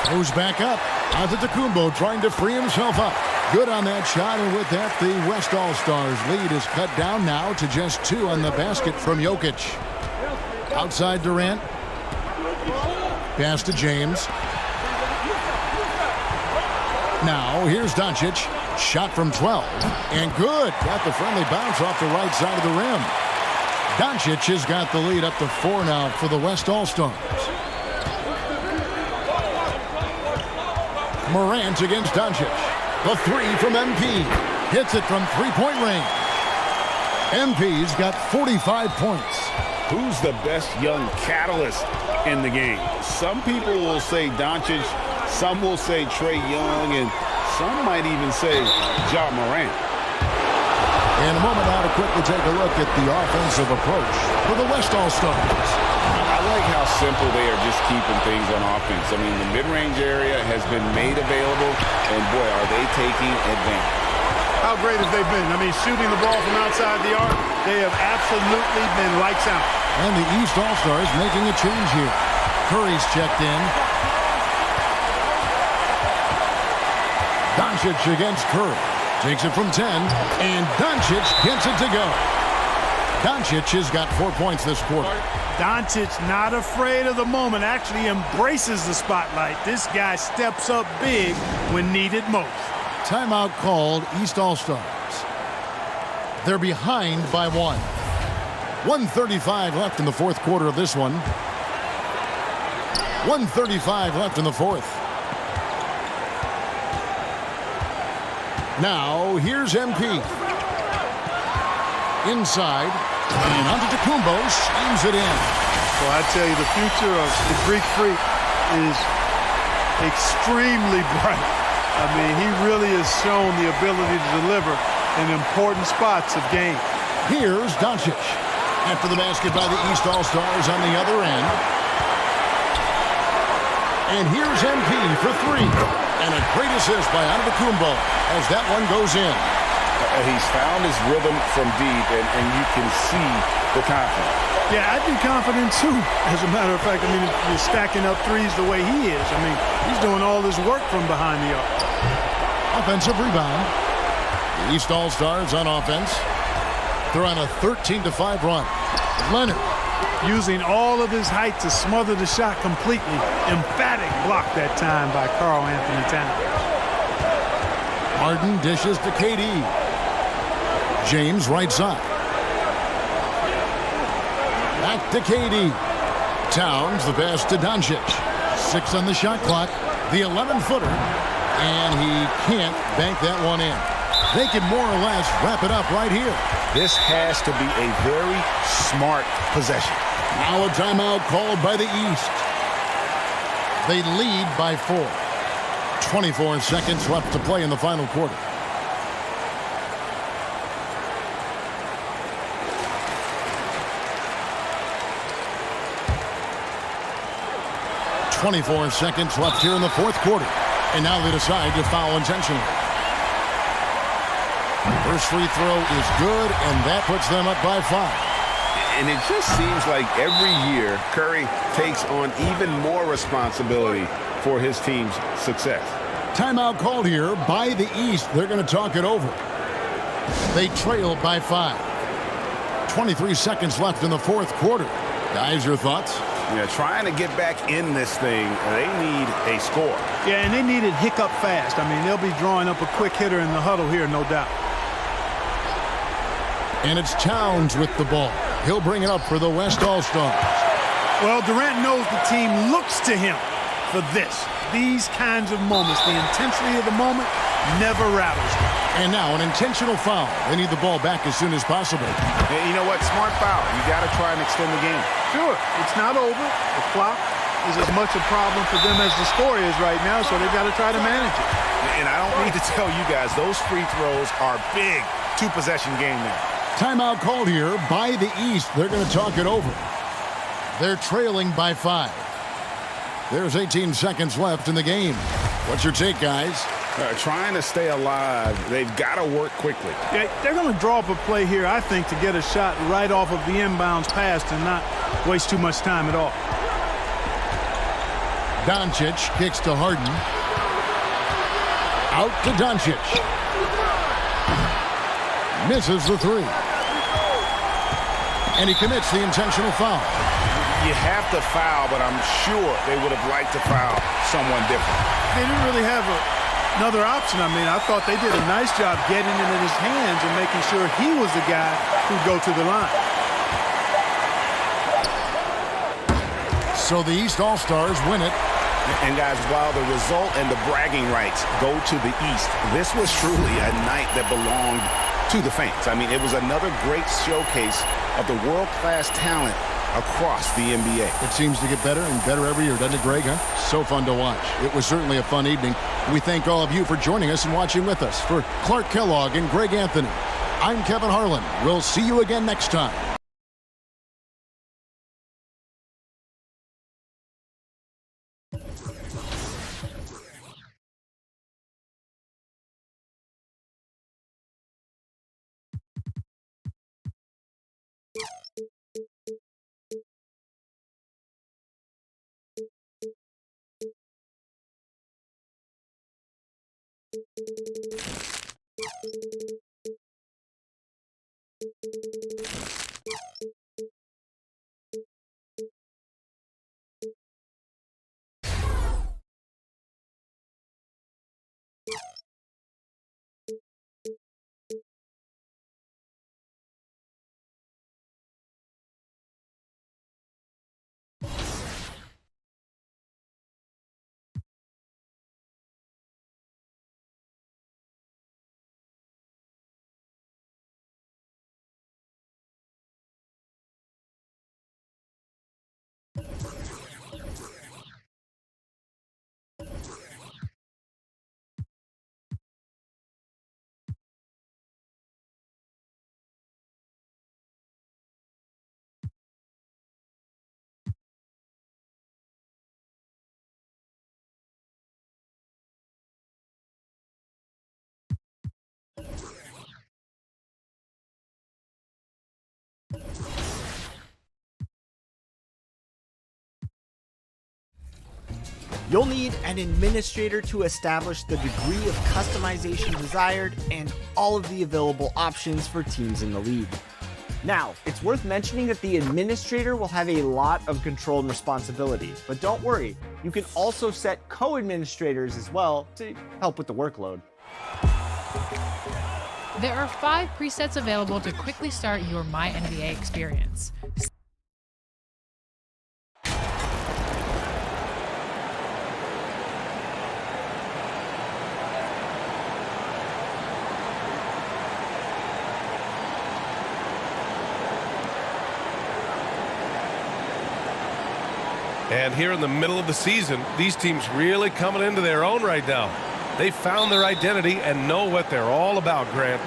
Goes back up. Antetokounmpo trying to free himself up. Good on that shot, and with that, the West All-Stars lead is cut down now to just 2 on the basket from Jokic. Outside Durant. Pass to James. Now, here's Doncic. Shot from 12. And good. Got the friendly bounce off the right side of the rim. Doncic has got the lead up to 4 now for the West All-Stars. Morant against Doncic. The 3 from MP. Hits it from 3-point range. MP's got 45 points. Who's the best young catalyst in the game? Some people will say Doncic, some will say Trae Young, and some might even say Ja Morant. In a moment now to quickly take a look at the offensive approach for the West All-Stars. I like how simple they are just keeping things on offense. I mean, the mid-range area has been made available, and boy, are they taking advantage. How great have they been? I mean, shooting the ball from outside the arc, they have absolutely been lights out. And the East All-Stars making a change here. Curry's checked in. Doncic against Curry. Takes it from 10, and Doncic gets it to go. Doncic has got 4 points this quarter. Doncic not afraid of the moment, actually embraces the spotlight. This guy steps up big when needed most. Timeout called, East All-Stars. They're behind by 1. 1:35 left in the fourth quarter of this one. 1:35 left in the fourth. Now, here's MP. Inside, and Antetokounmpo slams it in. Well, I tell you, the future of the Greek Freak is extremely bright. I mean, he really has shown the ability to deliver in important spots of game. Here's Doncic. After the basket by the East All-Stars on the other end. And here's MP for 3. And a great assist by Antetokounmpo as that one goes in. He's found his rhythm from deep, and you can see the confidence. Yeah, I'd be confident too. As a matter of fact, I mean, if you're stacking up threes the way he is, I mean, he's doing all this work from behind the arc. Offensive rebound. The East All-Stars on offense. They're on a 13-5 run. Leonard. Using all of his height to smother the shot completely. Emphatic block that time by Karl Anthony Towns. Harden dishes to KD. James right side. Back to KD. Towns the pass to Doncic. 6 on the shot clock. The 11-footer. And he can't bank that one in. They can more or less wrap it up right here. This has to be a very smart possession. Now a timeout called by the East. They lead by 4. 24 seconds left to play in the final quarter. .24 seconds left here in the fourth quarter. And now they decide to foul intentionally. First free throw is good, and that puts them up by 5. And it just seems like every year Curry takes on even more responsibility for his team's success. Timeout called here by the East. They're going to talk it over. They trail by 5. 23 seconds left in the fourth quarter. Guys, your thoughts? Yeah, trying to get back in this thing, they need a score. Yeah, and they need it hiccup fast. I mean, they'll be drawing up a quick hitter in the huddle here, no doubt. And it's Towns with the ball. He'll bring it up for the West All-Stars. Well, Durant knows the team looks to him for this. These kinds of moments, the intensity of the moment never rattles them. And now an intentional foul. They need the ball back as soon as possible. And you know what? Smart foul. You got to try and extend the game. Sure. It's not over. The clock is as much a problem for them as the score is right now, so they've got to try to manage it. And I don't need to tell you guys, those free throws are big. Two-possession game now. Timeout called here by the East. They're going to talk it over. They're trailing by 5. There's 18 seconds left in the game. What's your take, guys? Trying to stay alive. They've got to work quickly. Yeah, they're going to draw up a play here, I think, to get a shot right off of the inbounds pass and not waste too much time at all. Doncic kicks to Harden. Out to Doncic. Misses the 3. And he commits the intentional foul. You have to foul, but I'm sure they would have liked to foul someone different. They didn't really have another option. I mean, I thought they did a nice job getting it in his hands and making sure he was the guy who'd go to the line. So the East All-Stars win it. And guys, while the result and the bragging rights go to the East, this was truly a night that belonged to the fans. I mean, it was another great showcase of the world-class talent across the NBA. It seems to get better and better every year, doesn't it, Greg? Huh? So fun to watch. It was certainly a fun evening. We thank all of you for joining us and watching with us. For Clark Kellogg and Greg Anthony, I'm Kevin Harlan. We'll see you again next time. You'll need an administrator to establish the degree of customization desired and all of the available options for teams in the league. Now, it's worth mentioning that the administrator will have a lot of control and responsibility, but don't worry, you can also set co-administrators as well to help with the workload. There are 5 presets available to quickly start your MyNBA experience. And here in the middle of the season, these teams really coming into their own right now. They found their identity and know what they're all about, Grant.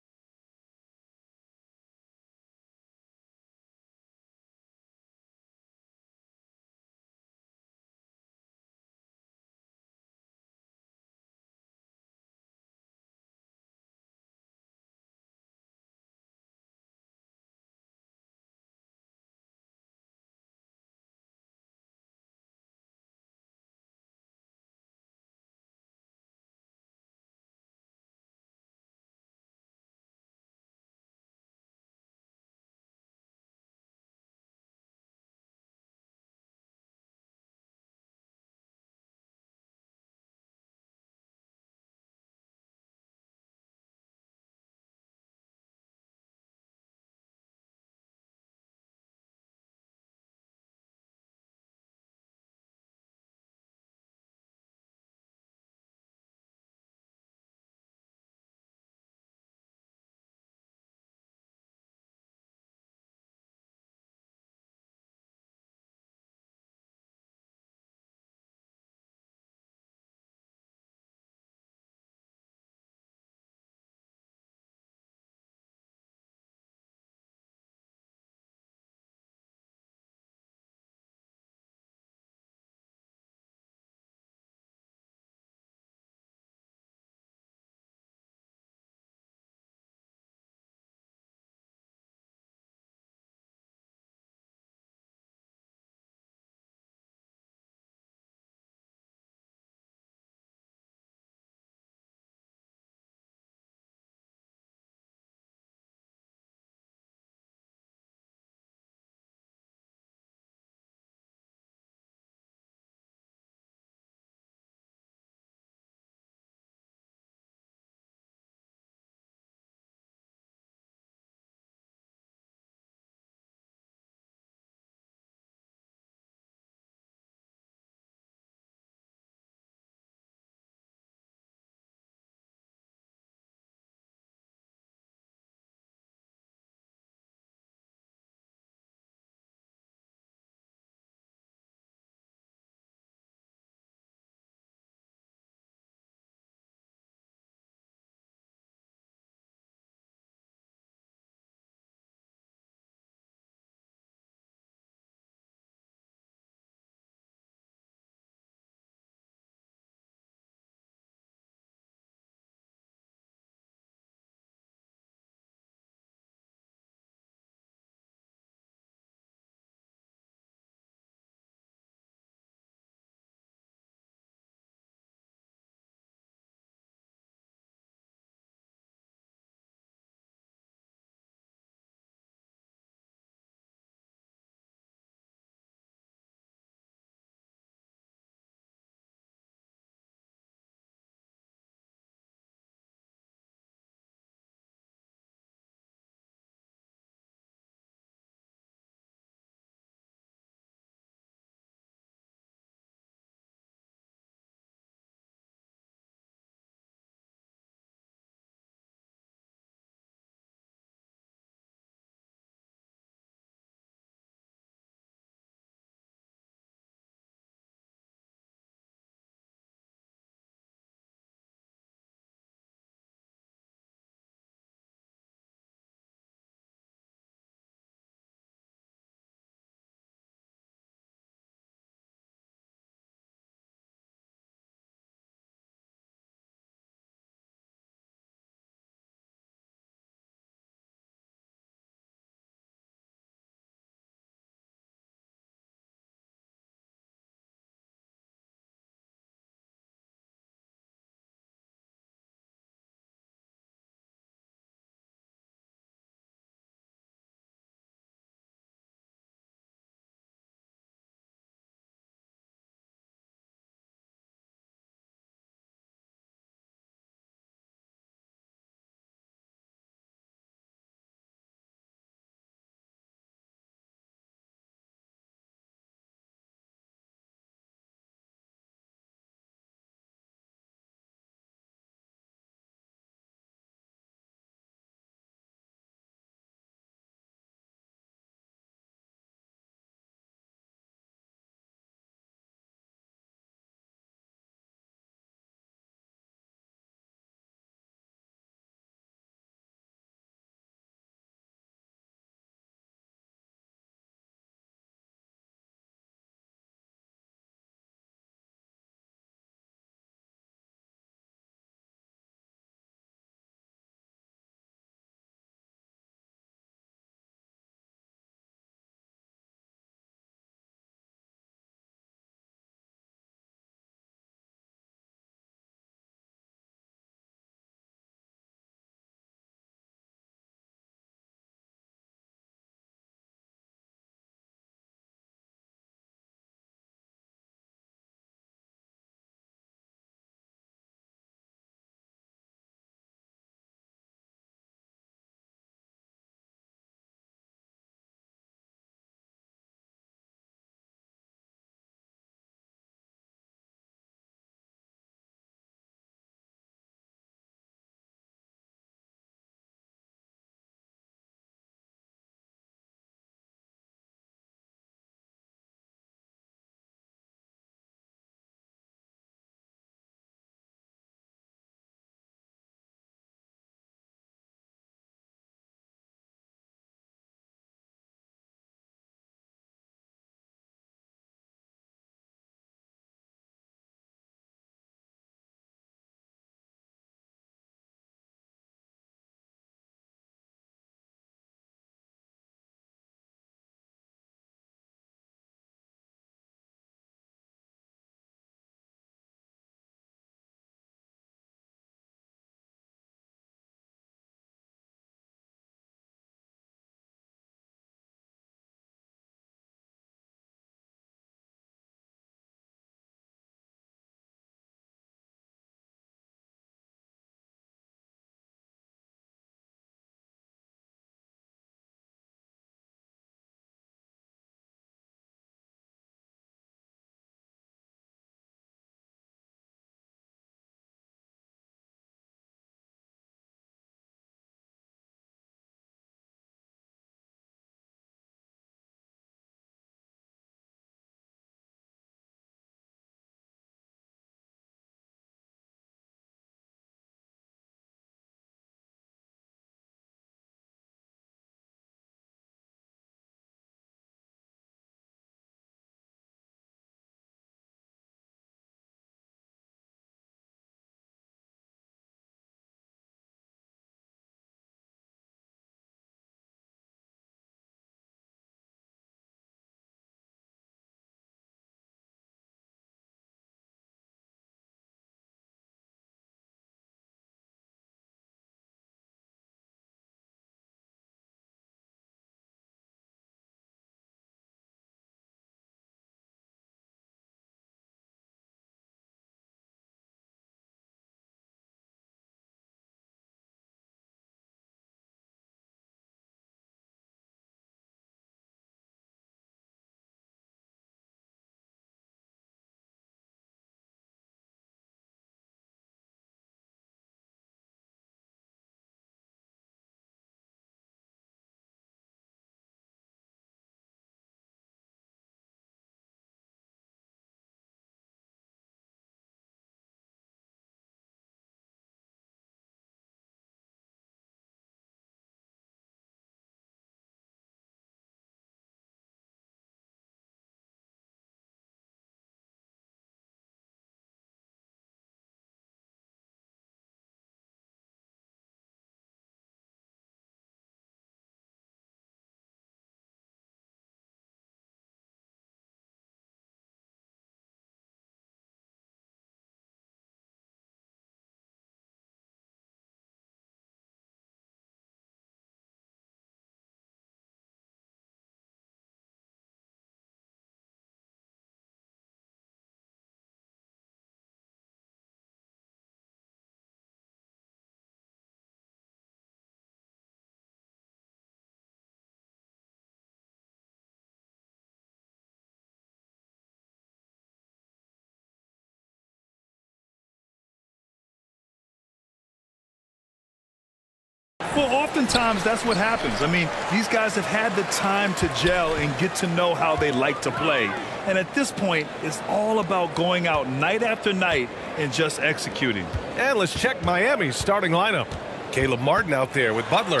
Well, oftentimes that's what happens. I mean, these guys have had the time to gel and get to know how they like to play. And at this point, it's all about going out night after night and just executing. And let's check Miami's starting lineup. Caleb Martin out there with Butler.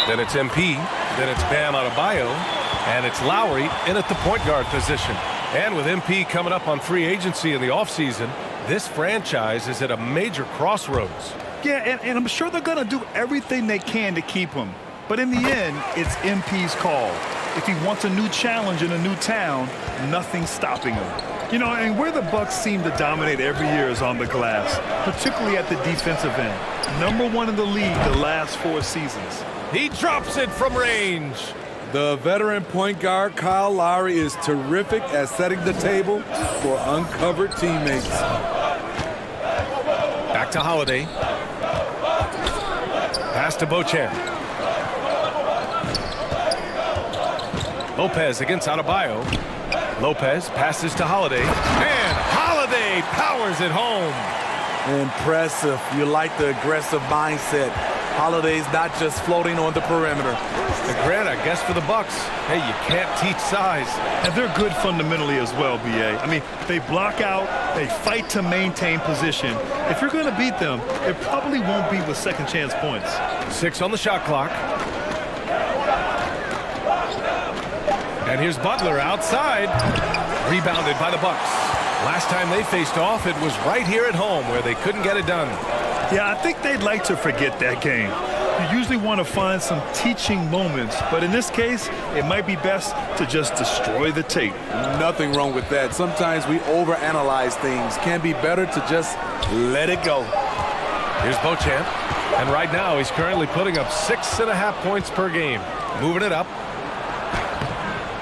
Then it's MP. Then it's Bam Adebayo. And it's Lowry in at the point guard position. And with MP coming up on free agency in the offseason, this franchise is at a major crossroads. Yeah, and I'm sure they're going to do everything they can to keep him. But in the end, it's MP's call. If he wants a new challenge in a new town, nothing's stopping him. You know, and where the Bucks seem to dominate every year is on the glass, particularly at the defensive end. #1 in the league the last 4 seasons. He drops it from range. The veteran point guard Kyle Lowry is terrific at setting the table for uncovered teammates. Back to Holiday. Pass to Beauchamp. Lopez against Adebayo. Lopez passes to Holiday. And Holiday powers it home. Impressive. You like the aggressive mindset. Holiday's not just floating on the perimeter. And Grant, I guess for the Bucks, hey, you can't teach size. And they're good fundamentally as well, B.A. I mean, they block out, they fight to maintain position. If you're going to beat them, it probably won't be with second chance points. 6 on the shot clock. And here's Butler outside. Rebounded by the Bucks. Last time they faced off, it was right here at home where they couldn't get it done. Yeah, I think they'd like to forget that game. You usually want to find some teaching moments, but in this case, it might be best to just destroy the tape. Nothing wrong with that. Sometimes we overanalyze things. Can be better to just let it go. Here's Beauchamp. And right now, he's currently putting up 6.5 points per game. Moving it up.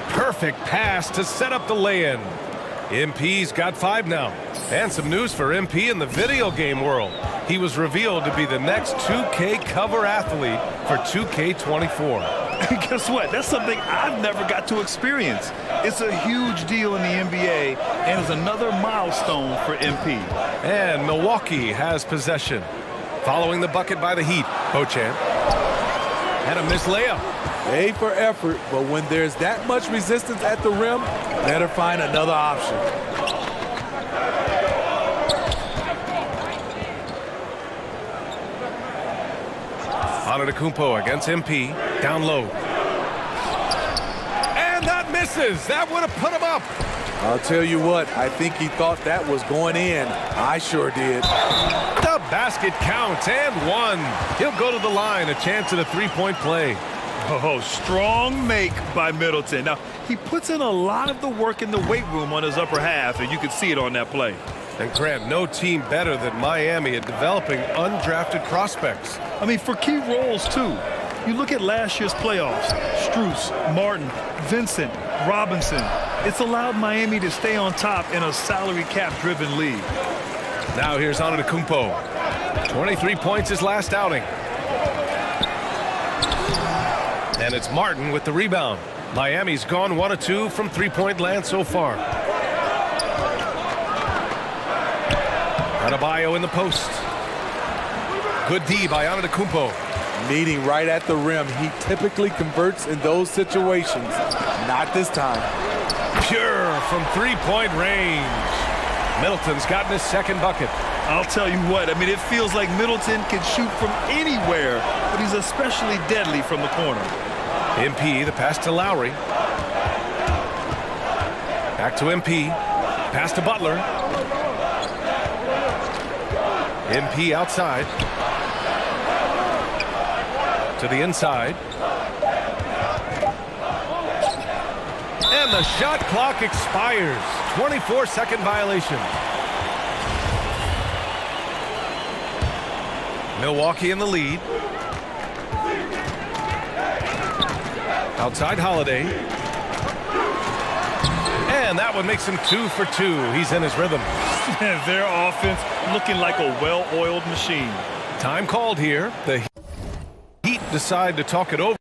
Perfect pass to set up the lay-in. MP's got 5 now. And some news for MP in the video game world. He was revealed to be the next 2K cover athlete for 2K24. And guess what? That's something I've never got to experience. It's a huge deal in the NBA and is another milestone for MP. And Milwaukee has possession. Following the bucket by the Heat, Beauchamp. And a missed layup. A for effort, but when there's that much resistance at the rim, better find another option. Antetokounmpo against MP. Down low. And that misses. That would have put him up. I'll tell you what, I think he thought that was going in. I sure did. The basket counts and 1. He'll go to the line, a chance at a 3-point play. Oh, strong make by Middleton. Now, he puts in a lot of the work in the weight room on his upper half, and you can see it on that play. And Grant, no team better than Miami at developing undrafted prospects. I mean, for key roles, too. You look at last year's playoffs, Strus, Martin, Vincent, Robinson. It's allowed Miami to stay on top in a salary cap-driven league. Now here's Antetokounmpo. 23 points his last outing. And it's Martin with the rebound. Miami's gone 1 of 2 from 3-point land so far. Adebayo in the post. Good D by Antetokounmpo. Meeting right at the rim. He typically converts in those situations. Not this time. Pure from 3-point range. Middleton's gotten his second bucket. I'll tell you what, I mean, it feels like Middleton can shoot from anywhere, but he's especially deadly from the corner. MP, the pass to Lowry. Back to MP. Pass to Butler. MP outside. To the inside. And the shot clock expires. 24-second violation. Milwaukee in the lead. Outside Holiday. And that one makes him 2 for 2. He's in his rhythm. Their offense looking like a well-oiled machine. Time called here. The Heat decide to talk it over.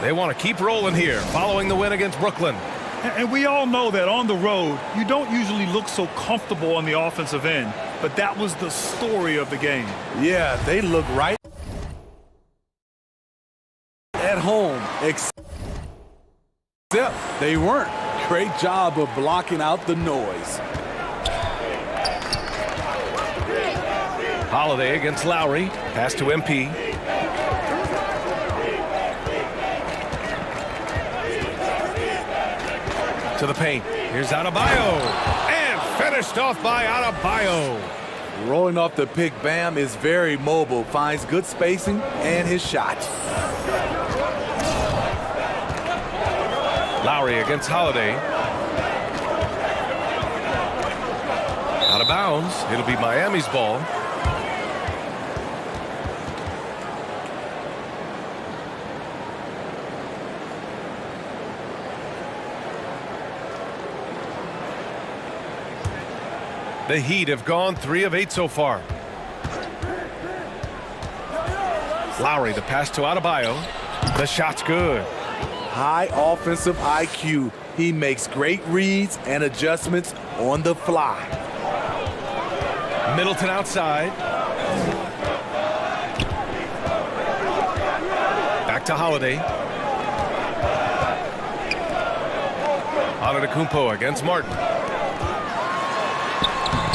They want to keep rolling here, following the win against Brooklyn. And we all know that on the road, you don't usually look so comfortable on the offensive end. But that was the story of the game. Yeah, they look right at home, except they weren't. Great job of blocking out the noise. Holiday against Lowry. Pass to MP. To the paint. Here's Adebayo. And finished off by Adebayo. Rolling off the pick, Bam is very mobile, finds good spacing and his shot. Lowry against Holiday. Out of bounds. It'll be Miami's ball. The Heat have gone 3 of 8 so far. Lowry, the pass to Adebayo. The shot's good. High offensive IQ. He makes great reads and adjustments on the fly. Middleton outside. Back to Holiday. Antetokounmpo against Martin.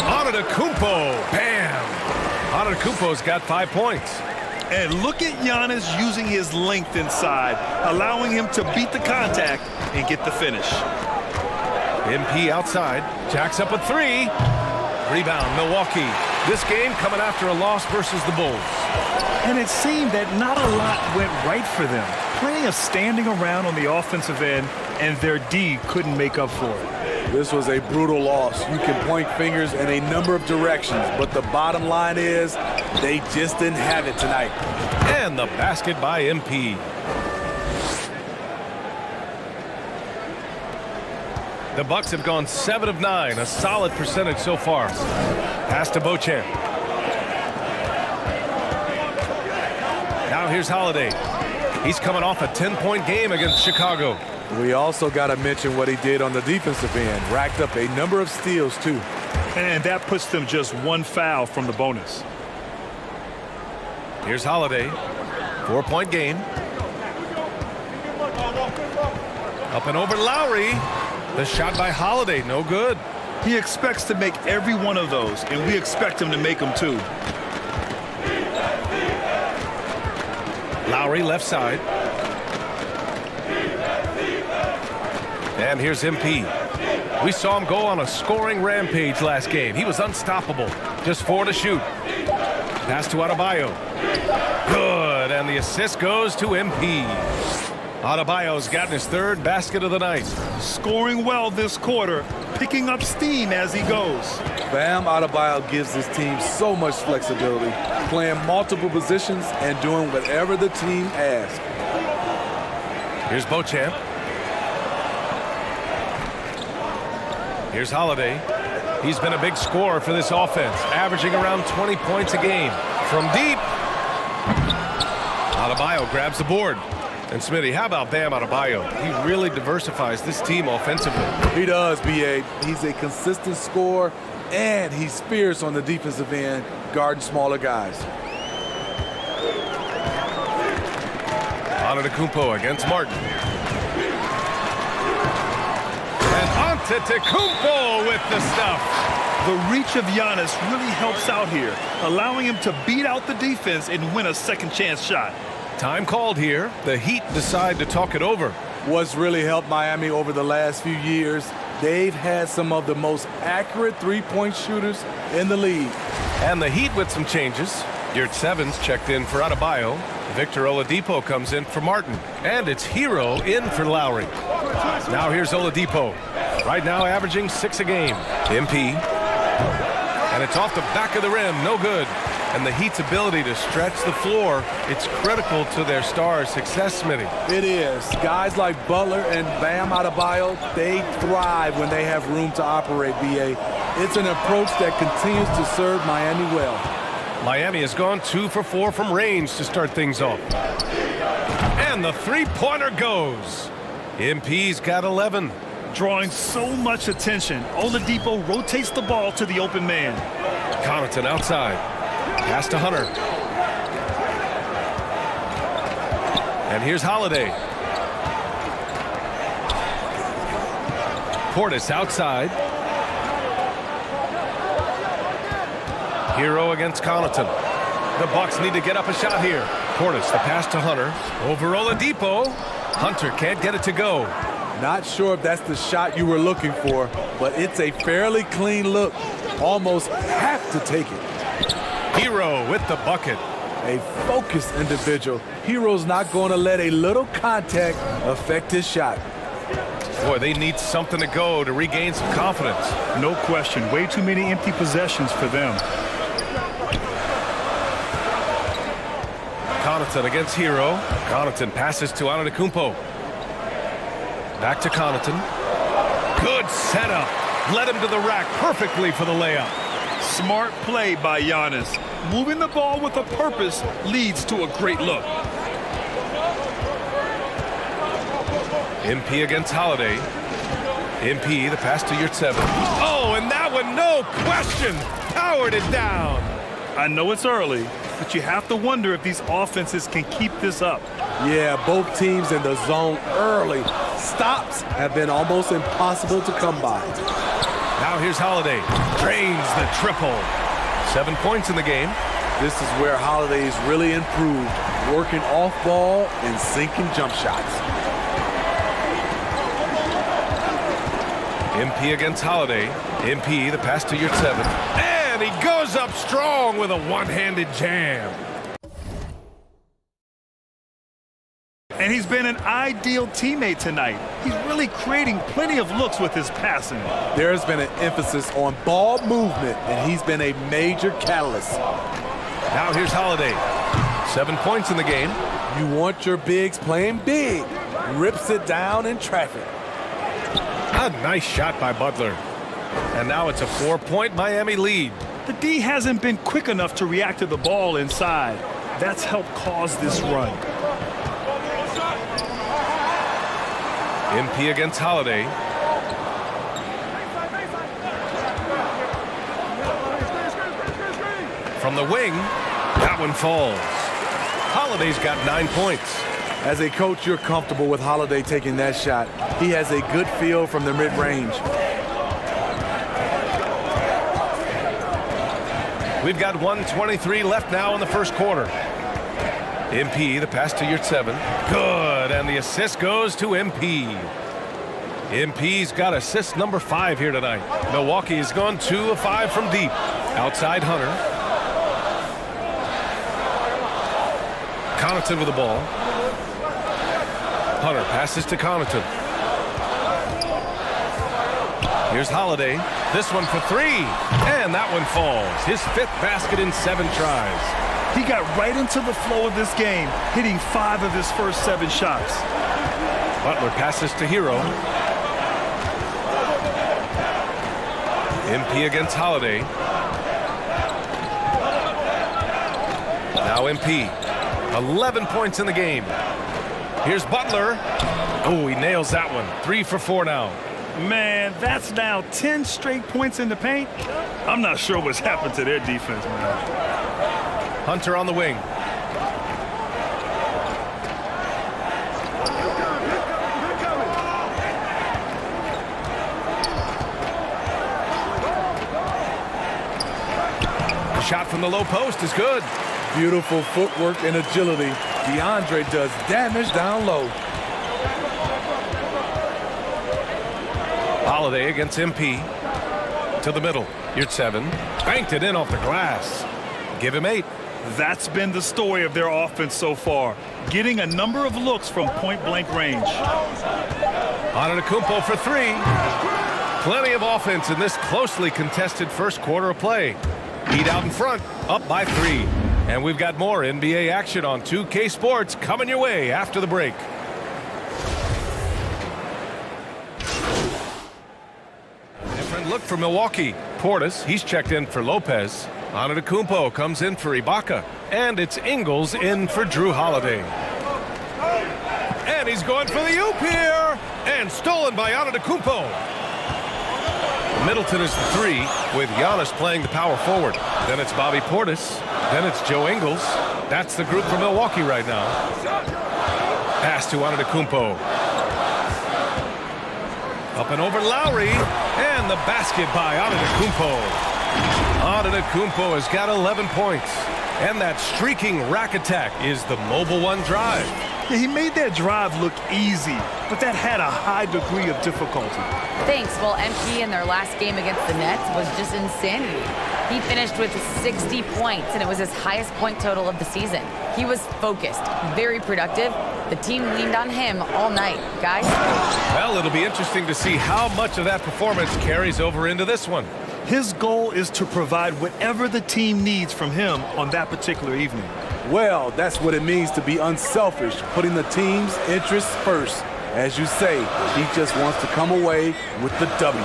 Antetokounmpo, bam! Antetokounmpo's got 5 points. And look at Giannis using his length inside, allowing him to beat the contact and get the finish. MP outside, jacks up a 3. Rebound, Milwaukee. This game coming after a loss versus the Bulls. And it seemed that not a lot went right for them. Plenty of standing around on the offensive end, and their D couldn't make up for it. This was a brutal loss. You can point fingers in a number of directions, but the bottom line is they just didn't have it tonight. And the basket by MP. The Bucks have gone 7 of 9, a solid percentage so far. Pass to Beauchamp. Now here's Holiday. He's coming off a 10-point game against Chicago. We also got to mention what he did on the defensive end. Racked up a number of steals, too. And that puts them just 1 foul from the bonus. Here's Holiday. 4-point game. Up and over Lowry. The shot by Holiday, no good. He expects to make every one of those, and we expect him to make them too. Lowry left side. And here's MP. We saw him go on a scoring rampage last game. He was unstoppable. Just 4 to shoot. Pass to Adebayo. Good, and the assist goes to MP. Adebayo's gotten his 3rd basket of the night. Scoring well this quarter, picking up steam as he goes. Bam Adebayo gives his team so much flexibility, playing multiple positions and doing whatever the team asks. Here's Beauchamp. Here's Holiday. He's been a big scorer for this offense, averaging around 20 points a game. From deep, Adebayo grabs the board. And Smitty, how about Bam Adebayo? He really diversifies this team offensively. He does, B.A. He's a consistent scorer, and he's fierce on the defensive end, guarding smaller guys. Antetokounmpo against Martin. And Antetokounmpo with the stuff. The reach of Giannis really helps out here, allowing him to beat out the defense and win a second chance shot. Time called here. The Heat decide to talk it over. What's really helped Miami over the last few years, they've had some of the most accurate three-point shooters in the league. And the Heat with some changes. Yurt Sevens checked in for Adebayo. Victor Oladipo comes in for Martin. And it's Hero in for Lowry. Now here's Oladipo. Right now averaging 6 a game. MP. And it's off the back of the rim. No good. And the Heat's ability to stretch the floor, it's critical to their stars' success, Smitty. It is. Guys like Butler and Bam Adebayo, they thrive when they have room to operate, B.A. It's an approach that continues to serve Miami well. Miami has gone 2 for 4 from range to start things off. And And the three-pointer goes. MP's got 11. Drawing so much attention. Oladipo rotates the ball to the open man. Connaughton outside. Pass to Hunter. And here's Holiday. Portis outside. Hero against Connaughton. The Bucks need to get up a shot here. Portis, the pass to Hunter. Over Oladipo. Hunter can't get it to go. Not sure if that's the shot you were looking for, but it's a fairly clean look. Almost have to take it. Hero with the bucket. A focused individual. Hero's not going to let a little contact affect his shot. Boy, they need something to go to regain some confidence. No question. Way too many empty possessions for them. Connaughton against Hero. Connaughton passes to Antetokounmpo. Back to Connaughton. Good setup. Led him to the rack perfectly for the layup. Smart play by Giannis. Moving the ball with a purpose leads to a great look. MP against Holiday. MP, the pass to Yurtseven. Oh, and that one, no question, powered it down. I know it's early, but you have to wonder if these offenses can keep this up. Yeah, both teams in the zone early. Stops have been almost impossible to come by. Now here's Holiday. Drains the triple. 7 points in the game. This is where Holiday's really improved, working off ball and sinking jump shots. MP against Holiday. MP, the pass to Yurtseven. And he goes up strong with a one-handed jam. And he's been an ideal teammate tonight. He's really creating plenty of looks with his passing. There's been an emphasis on ball movement, and he's been a major catalyst. Now here's Holiday. 7 points in the game. You want your bigs playing big. Rips it down in traffic. A nice shot by Butler. And now it's a 4-point Miami lead. The D hasn't been quick enough to react to the ball inside. That's helped cause this run. MP against Holiday. From the wing, that one falls. Holiday's got 9 points. As a coach, you're comfortable with Holiday taking that shot. He has a good feel from the mid-range. We've got 1:23 left now in the first quarter. MP, the pass to Yurtseven. Good, and the assist goes to MP. MP's got assist number 5 here tonight. Milwaukee has gone 2 of 5 from deep. Outside Hunter. Connaughton with the ball. Hunter passes to Connaughton. Here's Holiday. This one for 3. And that one falls. His 5th basket in 7 tries. He got right into the flow of this game, hitting 5 of his first 7 shots. Butler passes to Hero. MP against Holiday. Now MP. 11 points in the game. Here's Butler. Oh, he nails that one. 3 for 4 now. Man, that's now 10 straight points in the paint. I'm not sure what's happened to their defense, man. Hunter on the wing. The shot from the low post is good. Beautiful footwork and agility. DeAndre does damage down low. Holiday against MP. To the middle. Yurtseven. Banked it in off the glass. Give him 8. That's been the story of their offense so far. Getting a number of looks from point-blank range. Antetokounmpo for 3. Plenty of offense in this closely contested first quarter of play. Heat out in front, up by 3. And we've got more NBA action on 2K Sports coming your way after the break. Different look for Milwaukee. Portis, he's checked in for Lopez. Antetokounmpo comes in for Ibaka. And it's Ingles in for Drew Holiday. And he's going for the oop here. And stolen by Antetokounmpo. Middleton is the 3, with Giannis playing the power forward. Then it's Bobby Portis. Then it's Joe Ingles. That's the group from Milwaukee right now. Pass to Antetokounmpo. Up and over Lowry. And the basket by Antetokounmpo. Antetokounmpo has got 11 points. And that streaking rack attack is the Mobile One drive. Yeah, he made that drive look easy, but that had a high degree of difficulty. Thanks. Well, MP in their last game against the Nets was just insanity. He finished with 60 points, and it was his highest point total of the season. He was focused, very productive. The team leaned on him all night. Guys? Well, it'll be interesting to see how much of that performance carries over into this one. His goal is to provide whatever the team needs from him on that particular evening. Well, that's what it means to be unselfish, putting the team's interests first. As you say, he just wants to come away with the W.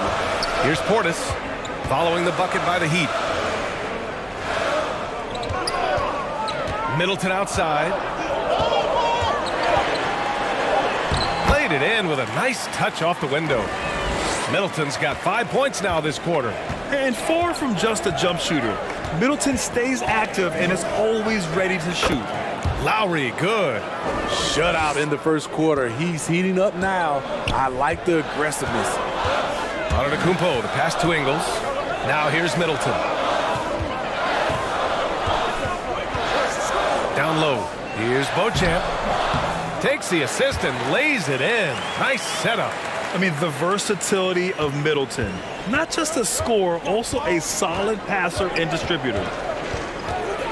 Here's Portis, following the bucket by the Heat. Middleton outside. Played it in with a nice touch off the window. Middleton's got 5 points now this quarter. And far from just a jump shooter, Middleton stays active and is always ready to shoot. Lowry, good. Shutout in the first quarter. He's heating up now. I like the aggressiveness. Antetokounmpo, the pass to Ingles. Now here's Middleton. Down low. Here's Beauchamp. Takes the assist and lays it in. Nice setup. I mean, the versatility of Middleton. Not just a scorer, also a solid passer and distributor.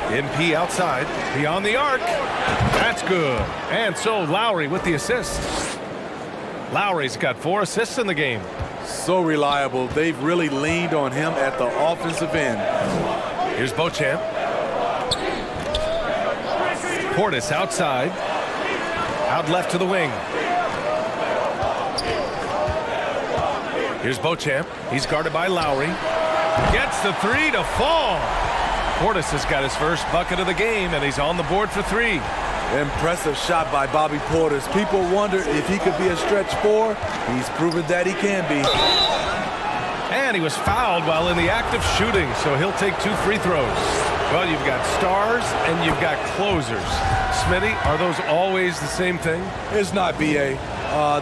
MP outside, beyond the arc. That's good. And so Lowry with the assist. Lowry's got 4 assists in the game. So reliable. They've really leaned on him at the offensive end. Here's Beauchamp. Portis outside. Out left to the wing. Here's Beauchamp. He's guarded by Lowry. Gets the 3 to fall. Portis has got his first bucket of the game, and he's on the board for 3. Impressive shot by Bobby Portis. People wonder if he could be a stretch 4. He's proven that he can be. And he was fouled while in the act of shooting, so he'll take 2 free throws. Well, you've got stars and you've got closers. Smitty, are those always the same thing? It's not, B.A.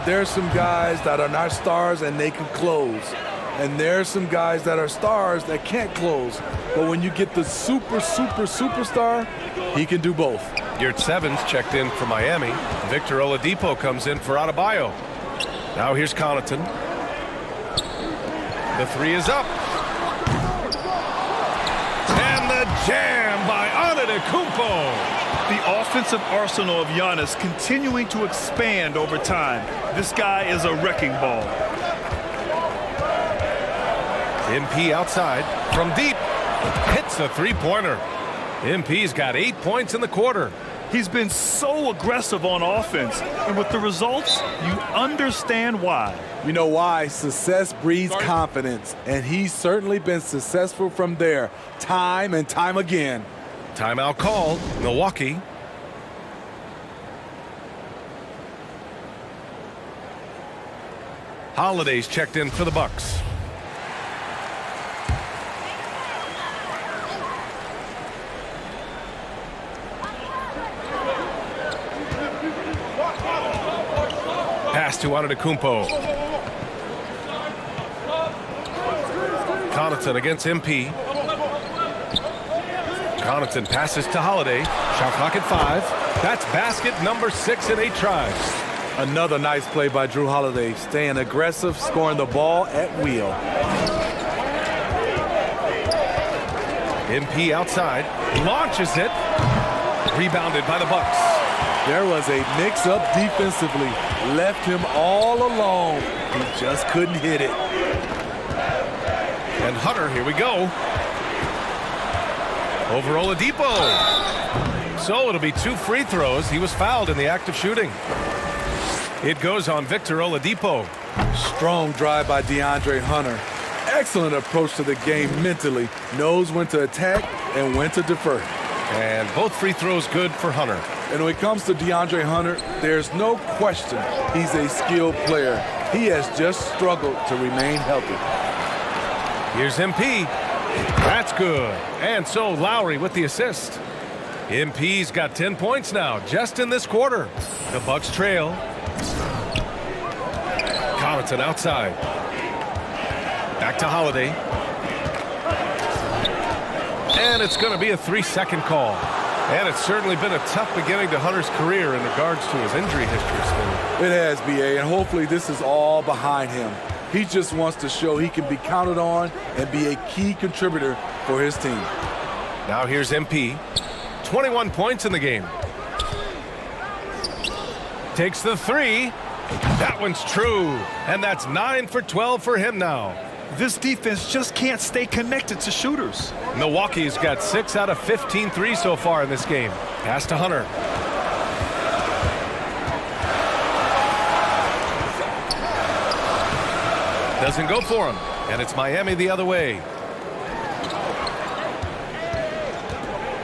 There's some guys that are not stars and they can close. And there's some guys that are stars that can't close. But when you get the superstar, he can do both. Yurt Sevens checked in for Miami. Victor Oladipo comes in for Adebayo. Now here's Connaughton. The 3 is up. And the jam by Antetokounmpo. The offensive arsenal of Giannis continuing to expand over time. This guy is a wrecking ball. MP outside from deep. Hits a 3-pointer. MP's got 8 points in the quarter. He's been so aggressive on offense, and with the results, you understand why. You know why? Success breeds confidence, and he's certainly been successful from there, time and time again. Timeout called, Milwaukee. Holiday's checked in for the Bucks. Pass to Antetokounmpo. Connaughton against MP. Connaughton passes to Holiday. Shot clock at 5. That's basket number 6 in 8 tries. Another nice play by Jrue Holiday, staying aggressive, scoring the ball at will. MP outside, launches it. Rebounded by the Bucks. There was a mix-up defensively. Left him all alone. He just couldn't hit it. And Hunter, here we go. Over Oladipo. So it'll be 2 free throws. He was fouled in the act of shooting. It goes on Victor Oladipo. Strong drive by DeAndre Hunter. Excellent approach to the game mentally. Knows when to attack and when to defer. And both free throws good for Hunter. And when it comes to DeAndre Hunter, there's no question he's a skilled player. He has just struggled to remain healthy. Here's MP. That's good. And so Lowry with the assist. MP's got 10 points now, just in this quarter. The Bucks trail. Connaughton outside. Back to Holiday. And it's going to be a 3-second call. And it's certainly been a tough beginning to Hunter's career in regards to his injury history, Smitty. It has, B.A., and hopefully this is all behind him. He just wants to show he can be counted on and be a key contributor for his team. Now here's MP. 21 points in the game. Takes the three. That one's true. And that's 9 for 12 for him now. This defense just can't stay connected to shooters. Milwaukee's got 6 out of 15 threes so far in this game. Pass to Hunter. Doesn't go for him. And it's Miami the other way.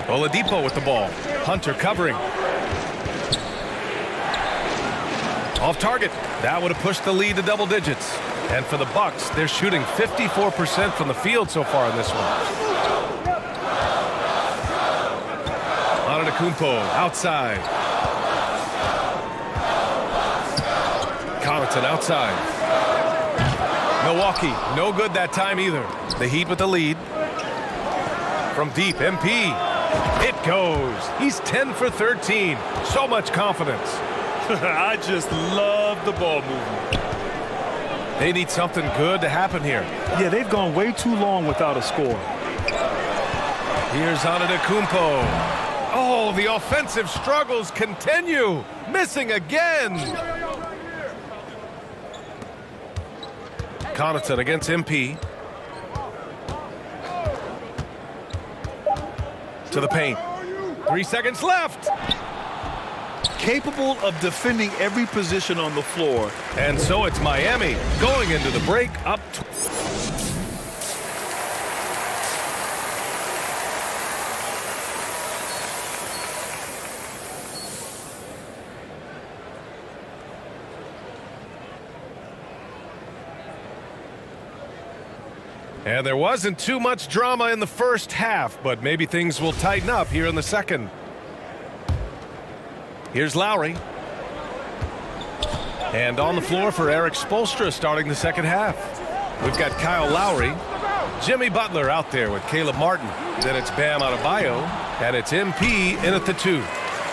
Oladipo with the ball. Hunter covering. Off target. That would have pushed the lead to double digits. And for the Bucks, they're shooting 54% from the field so far in this one. Antetokounmpo outside. Connaughton outside. Milwaukee, no good that time either. The Heat with the lead. From deep, MP. It goes. He's 10 for 13. So much confidence. I just love the ball movement. They need something good to happen here. Yeah, they've gone way too long without a score. Here's Antetokounmpo. Oh, the offensive struggles continue. Missing again. Connaughton against MP. To the paint. 3 seconds left. Capable of defending every position on the floor. And so it's Miami going into the break up. And there wasn't too much drama in the first half, but maybe things will tighten up here in the second. Here's Lowry. And on the floor for Eric Spoelstra starting the second half. We've got Kyle Lowry, Jimmy Butler out there with Caleb Martin. Then it's Bam Adebayo, and it's MP in at the 2.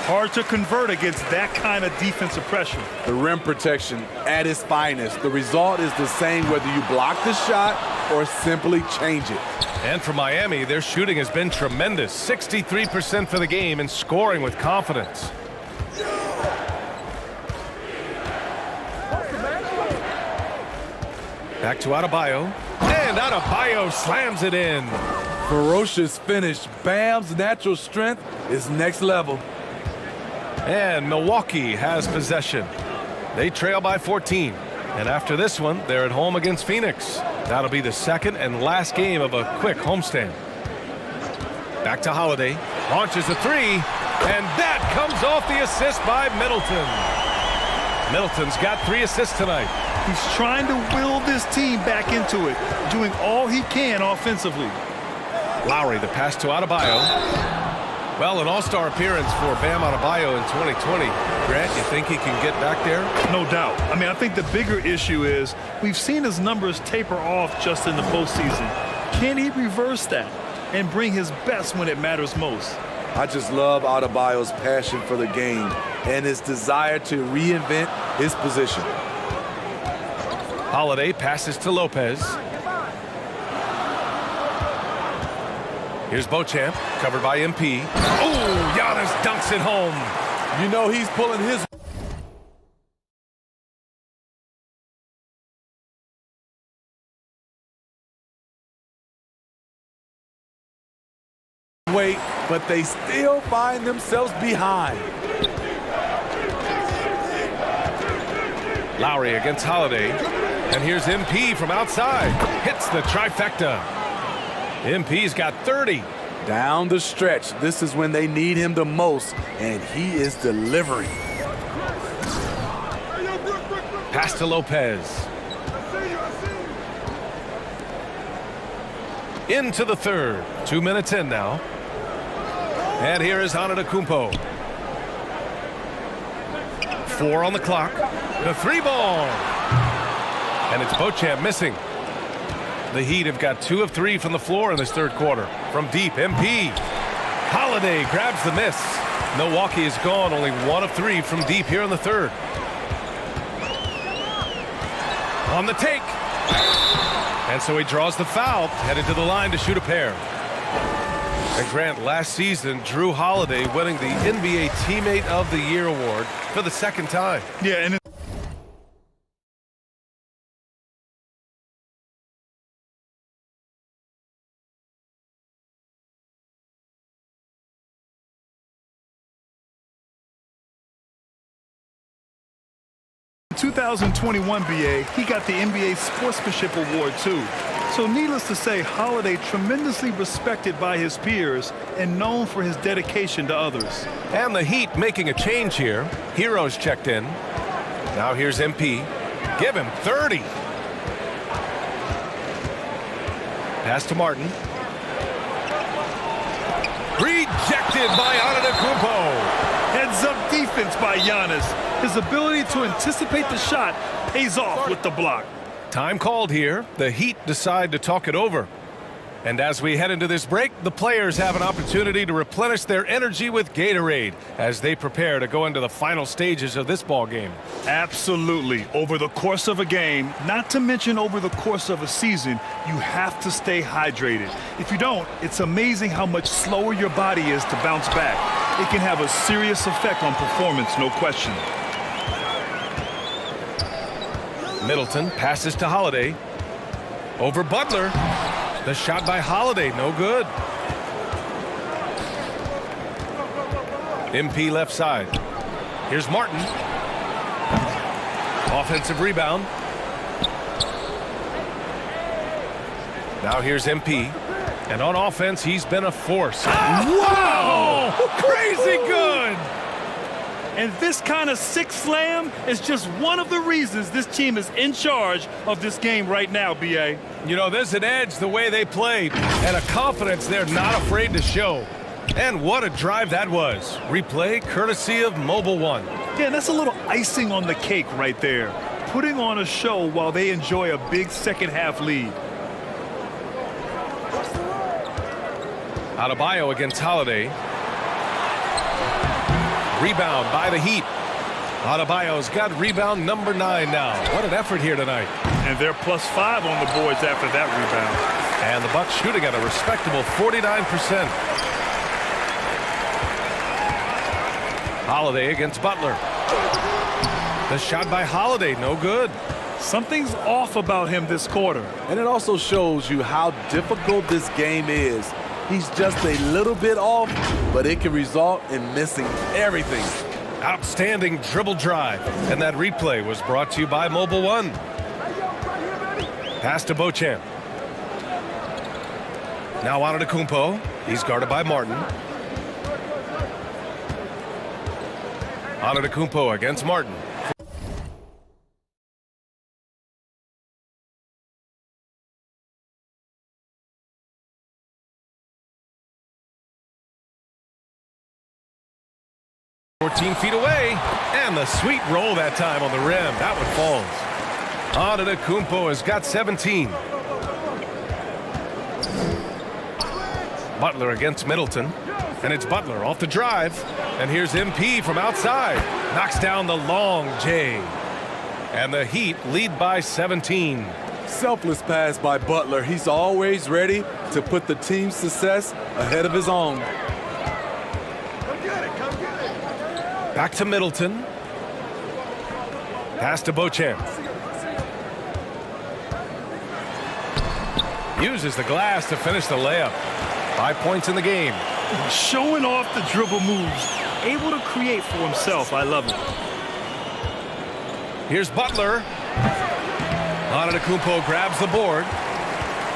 Hard to convert against that kind of defensive pressure. The rim protection at its finest. The result is the same whether you block the shot or simply change it. And for Miami, their shooting has been tremendous. 63% for the game and scoring with confidence. Back to Adebayo. And Adebayo slams it in. Ferocious finish. Bam's natural strength is next level. And Milwaukee has possession. They trail by 14. And after this one, they're at home against Phoenix. That'll be the second and last game of a quick homestand. Back to Holiday. Launches a 3. And that comes off the assist by Middleton. Middleton's got 3 assists tonight. He's trying to will this team back into it, doing all he can offensively. Lowry, the pass to Adebayo. Well, an all-star appearance for Bam Adebayo in 2020. Grant, you think he can get back there? No doubt. I mean, I think the bigger issue is we've seen his numbers taper off just in the postseason. Can he reverse that and bring his best when it matters most? I just love Adebayo's passion for the game and his desire to reinvent his position. Holiday passes to Lopez. Here's Beauchamp, covered by MP. Oh, Giannis dunks it home. You know he's pulling his weight, but they still find themselves behind. Lowry against Holiday. And here's MP from outside. Hits the trifecta. MP's got 30. Down the stretch, this is when they need him the most, and he is delivering. Pass to Lopez. Into the third. 2 minutes in now. And here is Antetokounmpo. 4 on the clock. The 3 ball. And it's Beauchamp missing. The Heat have got 2 of 3 from the floor in this third quarter. From deep, MP. Holiday grabs the miss. Milwaukee is gone, only 1 of 3 from deep here in the third. On the take. And so he draws the foul, headed to the line to shoot a pair. And Grant, last season, Drew Holiday winning the NBA Teammate of the Year award for the second time. Yeah, and in 2021 BA, he got the NBA Sportsmanship Award too. So needless to say, Holiday tremendously respected by his peers and known for his dedication to others. And the Heat making a change here. Heroes checked in. Now here's MP. Give him 30. Pass to Martin. Rejected by Antetokounmpo. Heads-up defense by Giannis. His ability to anticipate the shot pays off with the block. Time called here. The Heat decide to talk it over. And as we head into this break, the players have an opportunity to replenish their energy with Gatorade as they prepare to go into the final stages of this ball game. Absolutely. Over the course of a game, not to mention over the course of a season, you have to stay hydrated. If you don't, it's amazing how much slower your body is to bounce back. It can have a serious effect on performance, no question. Middleton passes to Holiday. Over Butler. The shot by Holiday, no good. MP left side. Here's Martin. Offensive rebound. Now here's MP. And on offense, he's been a force. Wow! Crazy good! And this kind of sick slam is just one of the reasons this team is in charge of this game right now, B.A. You know, there's an edge the way they play and a confidence they're not afraid to show. And what a drive that was. Replay courtesy of Mobile One. Yeah, that's a little icing on the cake right there. Putting on a show while they enjoy a big second half lead. Adebayo against Holiday. Rebound by the Heat. Adebayo's got rebound number 9 now. What an effort here tonight. And they're +5 on the boards after that rebound. And the Bucks shooting at a respectable 49%. Holiday against Butler. The shot by Holiday, no good. Something's off about him this quarter. And it also shows you how difficult this game is. He's just a little bit off, but it can result in missing everything. Outstanding dribble drive. And that replay was brought to you by Mobile One. Pass to Beauchamp. Now Antetokounmpo. He's guarded by Martin. Antetokounmpo against Martin. Feet away, and the sweet roll that time on the rim. That one falls. Antetokounmpo has got 17. Butler against Middleton, and it's Butler off the drive. And here's MP from outside. Knocks down the long J. And the Heat lead by 17. Selfless pass by Butler. He's always ready to put the team's success ahead of his own. Back to Middleton. Pass to Beauchamp. Uses the glass to finish the layup. 5 points in the game. Showing off the dribble moves. Able to create for himself. I love it. Here's Butler. Antetokounmpo grabs the board.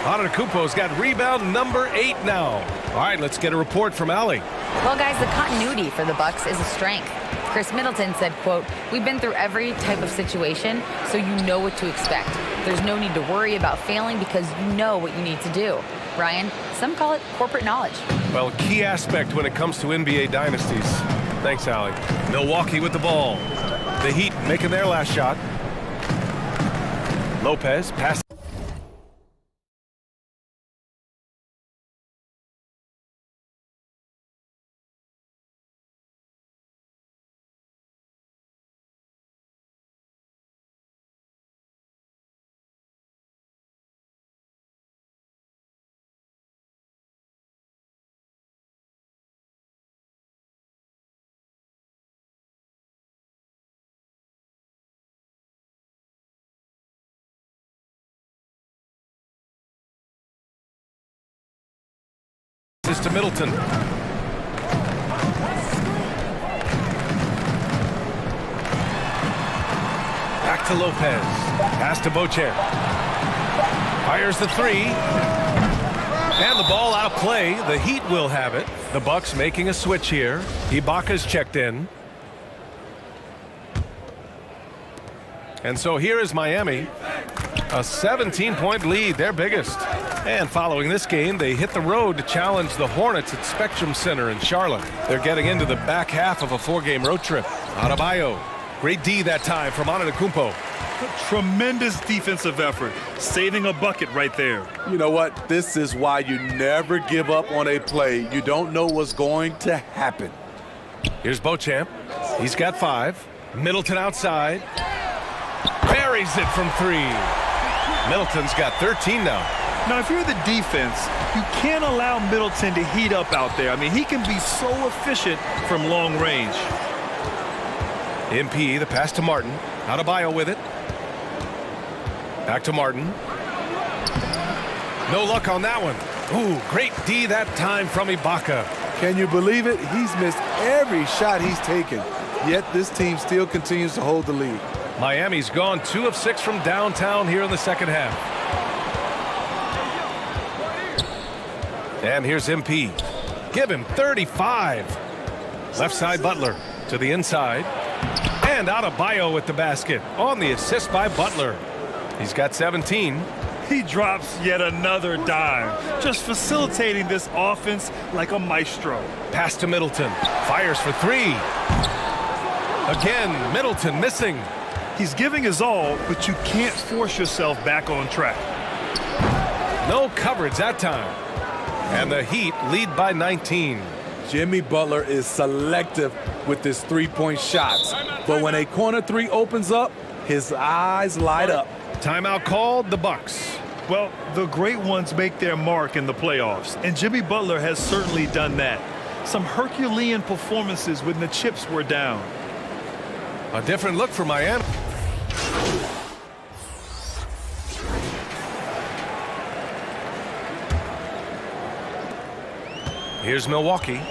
Antetokounmpo's got rebound number 8 now. All right, let's get a report from Allie. Well, guys, the continuity for the Bucks is a strength. Chris Middleton said, quote, "We've been through every type of situation, so you know what to expect. There's no need to worry about failing because you know what you need to do." Brian, some call it corporate knowledge. Well, a key aspect when it comes to NBA dynasties. Thanks, Allie. Milwaukee with the ball. The Heat making their last shot. Lopez pass. To Middleton. Back to Lopez. Pass to Beauchamp. Fires the 3. And the ball out of play. The Heat will have it. The Bucks making a switch here. Ibaka's checked in. And so here is Miami. A 17-point lead, their biggest. And following this game, they hit the road to challenge the Hornets at Spectrum Center in Charlotte. They're getting into the back half of a 4-game road trip. Adebayo, great D that time from Antetokounmpo. Tremendous defensive effort, saving a bucket right there. You know what? This is why you never give up on a play. You don't know what's going to happen. Here's Beauchamp. He's got 5. Middleton outside. Buries it from 3. Middleton's got 13 now. Now, if you're the defense, you can't allow Middleton to heat up out there. I mean, he can be so efficient from long range. MP, the pass to Martin. Adebayo with it. Back to Martin. No luck on that one. Ooh, great D that time from Ibaka. Can you believe it? He's missed every shot he's taken, yet this team still continues to hold the lead. Miami's gone 2 of 6 from downtown here in the second half. And here's MP. Give him 35. Left side Butler to the inside. And Adebayo with the basket on the assist by Butler. He's got 17. He drops yet another dime, just facilitating this offense like a maestro. Pass to Middleton. Fires for 3. Again, Middleton missing. He's giving his all, but you can't force yourself back on track. No coverage that time. And the Heat lead by 19. Jimmy Butler is selective with his three-point shots. But when a corner 3 opens up, his eyes light up. Timeout called, the Bucks. Well, the great ones make their mark in the playoffs, and Jimmy Butler has certainly done that. Some Herculean performances when the chips were down. A different look for Miami. Here's Milwaukee.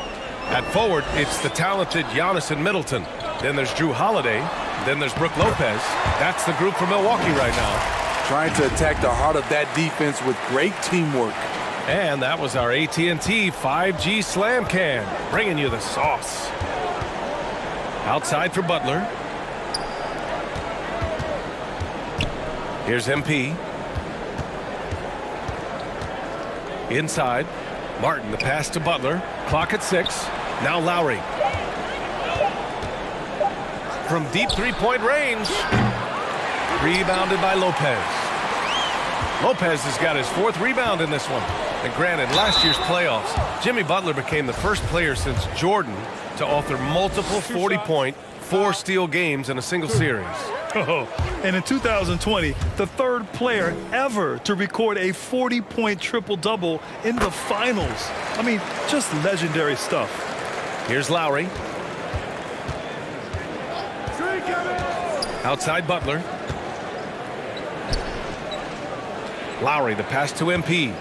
At forward, it's the talented Giannis and Middleton. Then there's Drew Holiday. Then there's Brook Lopez. That's the group for Milwaukee right now. Trying to attack the heart of that defense with great teamwork. And that was our AT&T 5G Slam Can, bringing you the sauce. Outside for Butler. Here's MP. Inside. Martin, the pass to Butler. Clock at 6. Now Lowry. From deep three-point range. Rebounded by Lopez. Lopez has got his 4th rebound in this one. And granted, last year's playoffs, Jimmy Butler became the first player since Jordan to author multiple 40-point, 4-steal games in a single series. Oh, and in 2020, the 3rd player ever to record a 40-point triple-double in the finals. I mean, just legendary stuff. Here's Lowry. Outside Butler. Lowry, the pass to MP.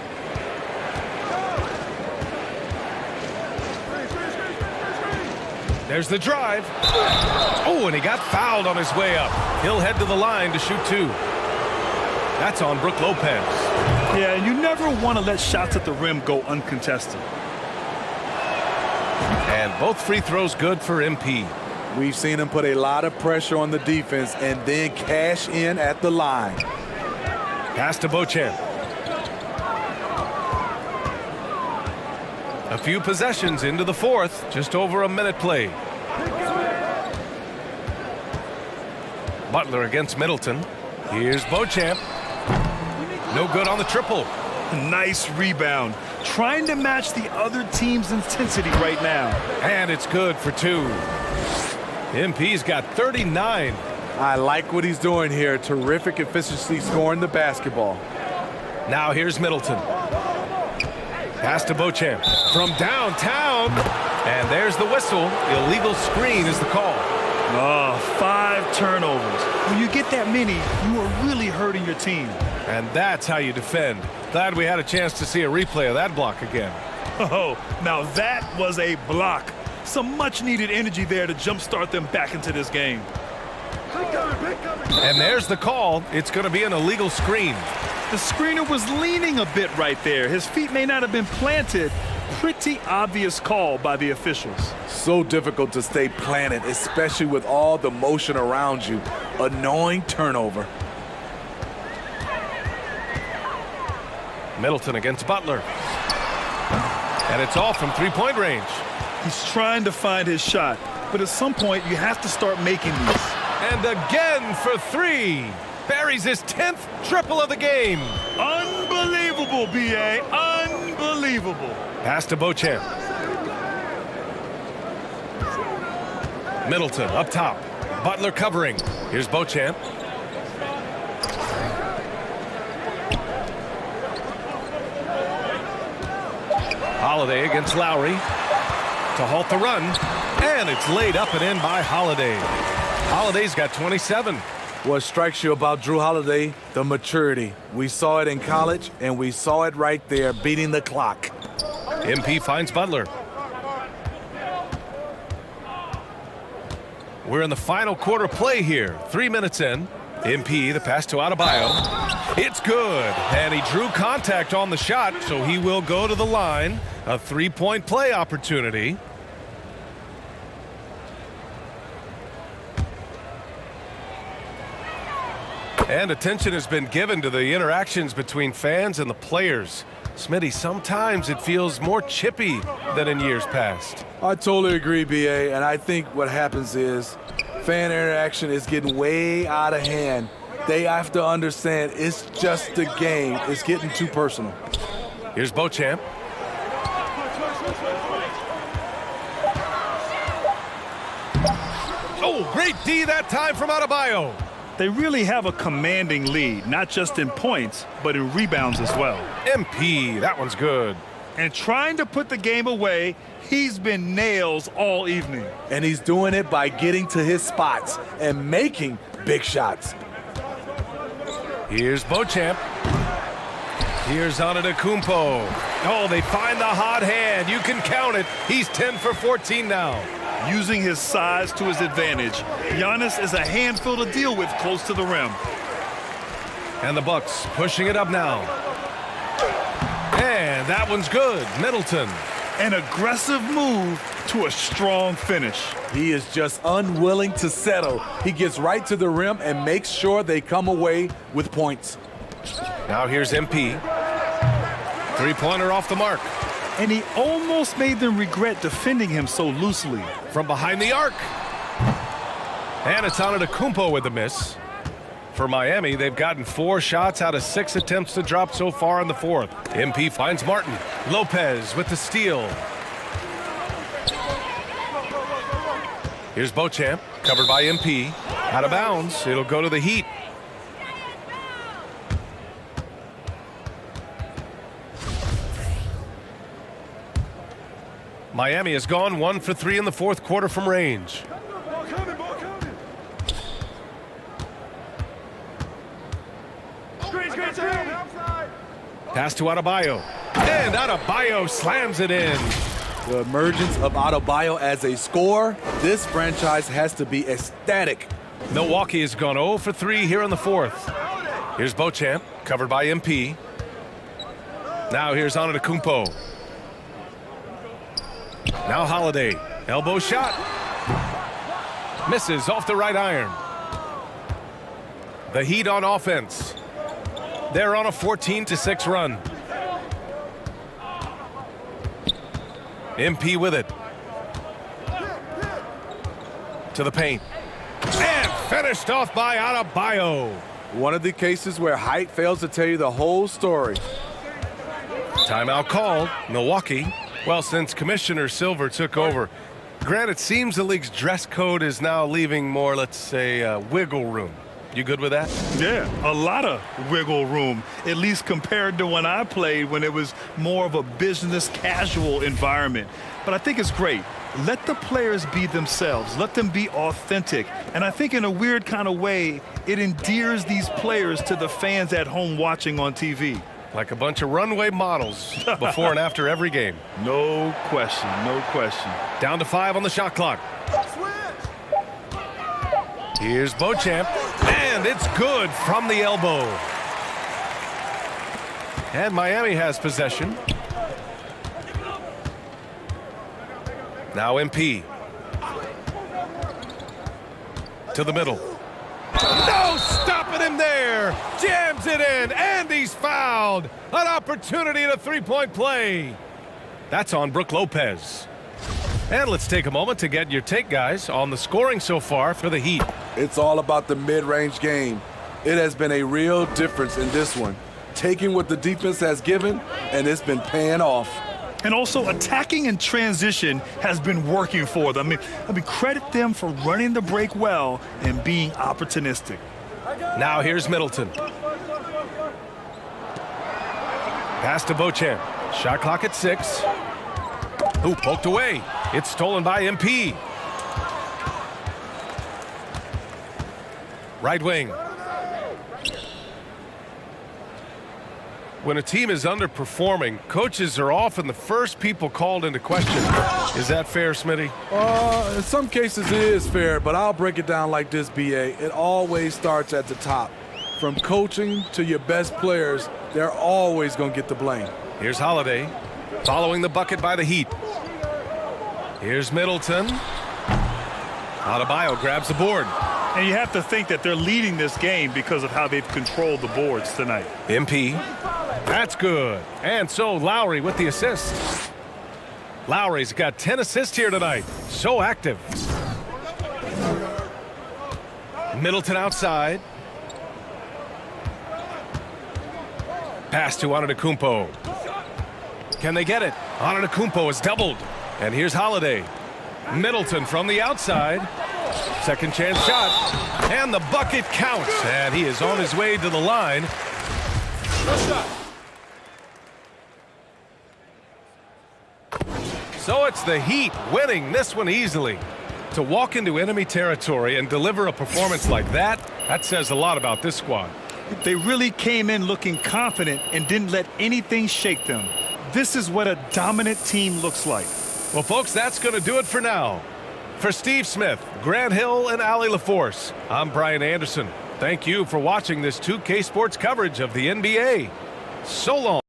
There's the drive. Oh, and he got fouled on his way up. He'll head to the line to shoot 2. That's on Brook Lopez. Yeah, and you never want to let shots at the rim go uncontested. And both free throws good for MP. We've seen him put a lot of pressure on the defense and then cash in at the line. Pass to Beauchamp. A few possessions into the fourth, just over a minute played. Butler against Middleton. Here's Beauchamp. No good on the triple. Nice rebound. Trying to match the other team's intensity right now. And it's good for two. MP's got 39. I like what he's doing here. Terrific efficiency scoring the basketball. Now here's Middleton. Pass to Beauchamp from downtown. And there's the whistle. Illegal screen is the call. Oh, 5 turnovers. When you get that many, you are really hurting your team. And that's how you defend. Glad we had a chance to see a replay of that block again. Oh, now that was a block. Some much-needed energy there to jumpstart them back into this game. And there's the call. It's going to be an illegal screen. The screener was leaning a bit right there. His feet may not have been planted. Pretty obvious call by the officials. So difficult to stay planted, especially with all the motion around you. Annoying turnover. Middleton against Butler. And it's all from three-point range. He's trying to find his shot, but at some point you have to start making these. And again for three. Buries his 10th triple of the game. Unbelievable, B.A. Unbelievable. Pass to Beauchamp. Middleton up top. Butler covering. Here's Beauchamp. Holiday against Lowry to halt the run. And it's laid up and in by Holiday. Holiday's got 27. What strikes you about Jrue Holiday? The maturity. We saw it in college, and we saw it right there, beating the clock. MP finds Butler. We're in the final quarter play here. 3 minutes in. MP, the pass to Adebayo. It's good. And he drew contact on the shot, so he will go to the line. A three-point play opportunity. And attention has been given to the interactions between fans and the players. Smitty, sometimes it feels more chippy than in years past. I totally agree, B.A., and I think what happens is fan interaction is getting way out of hand. They have to understand it's just a game. It's getting too personal. Here's Beauchamp. Oh, great D that time from Adebayo. They really have a commanding lead, not just in points, but in rebounds as well. MP, that one's good. And trying to put the game away, he's been nails all evening. And he's doing it by getting to his spots and making big shots. Here's Beauchamp. Here's Antetokounmpo. Oh, they find the hot hand. You can count it. He's 10 for 14 now. Using his size to his advantage, Giannis is a handful to deal with close to the rim. And the Bucks pushing it up now. And that one's good. Middleton. An aggressive move to a strong finish. He is just unwilling to settle. He gets right to the rim and makes sure they come away with points. Now here's MP. Three-pointer off the mark. And he almost made them regret defending him so loosely. From behind the arc. And it's Antetokounmpo with the miss. For Miami, they've gotten 4 shots out of 6 attempts to drop so far in the fourth. MP finds Martin. Lopez with the steal. Here's Beauchamp, covered by MP. Out of bounds, it'll go to the Heat. Miami has gone 1 for 3 in the fourth quarter from range. Pass to Adebayo. And Adebayo slams it in. The emergence of Adebayo as a scorer, this franchise has to be ecstatic. Milwaukee has gone 0 for 3 here in the fourth. Here's Beauchamp, covered by MP. Now here's Antetokounmpo. Now Holiday, elbow shot. Misses off the right iron. The Heat on offense. They're on a 14-6 run. MP with it. To the paint. And finished off by Adebayo. One of the cases where height fails to tell you the whole story. Timeout called. Milwaukee. Well, since Commissioner Silver took over, Grant, it seems the league's dress code is now leaving more, let's say, wiggle room. You good with that? Yeah, a lot of wiggle room, at least compared to when I played, when it was more of a business casual environment. But I think it's great. Let the players be themselves. Let them be authentic. And I think in a weird kind of way, it endears these players to the fans at home watching on TV. Like a bunch of runway models before and after every game. No question, no question. Down to 5 on the shot clock. Here's Beauchamp, and it's good from the elbow. And Miami has possession. Now MP. To the middle. No stopping him there. Jams it in, and he's fouled. An opportunity in a three-point play. That's on Brook Lopez. And let's take a moment to get your take, guys, on the scoring so far for the Heat. It's all about the mid-range game. It has been a real difference in this one. Taking what the defense has given, and it's been paying off. And also attacking in transition has been working for them. I mean, credit them for running the break well and being opportunistic. Now here's Middleton. Pass to Beauchamp. Shot clock at 6. Ooh, poked away. It's stolen by MP. Right wing. When a team is underperforming, coaches are often the first people called into question. Is that fair, Smitty? In some cases it is fair, but I'll break it down like this, BA. It always starts at the top. From coaching to your best players, they're always going to get the blame. Here's Holiday, following the bucket by the Heat. Here's Middleton. Adebayo grabs the board. And you have to think that they're leading this game because of how they've controlled the boards tonight. MP. That's good. And so Lowry with the assist. Lowry's got 10 assists here tonight. So active. Middleton outside. Pass to Antetokounmpo. Can they get it? Antetokounmpo is doubled. And here's Holiday. Middleton from the outside. Second chance shot. And the bucket counts. And he is on his way to the line. So it's the Heat winning this one easily. To walk into enemy territory and deliver a performance like that, that says a lot about this squad. They really came in looking confident and didn't let anything shake them. This is what a dominant team looks like. Well, folks, that's going to do it for now. For Steve Smith, Grant Hill, and Allie LaForce, I'm Brian Anderson. Thank you for watching this 2K Sports coverage of the NBA. So long.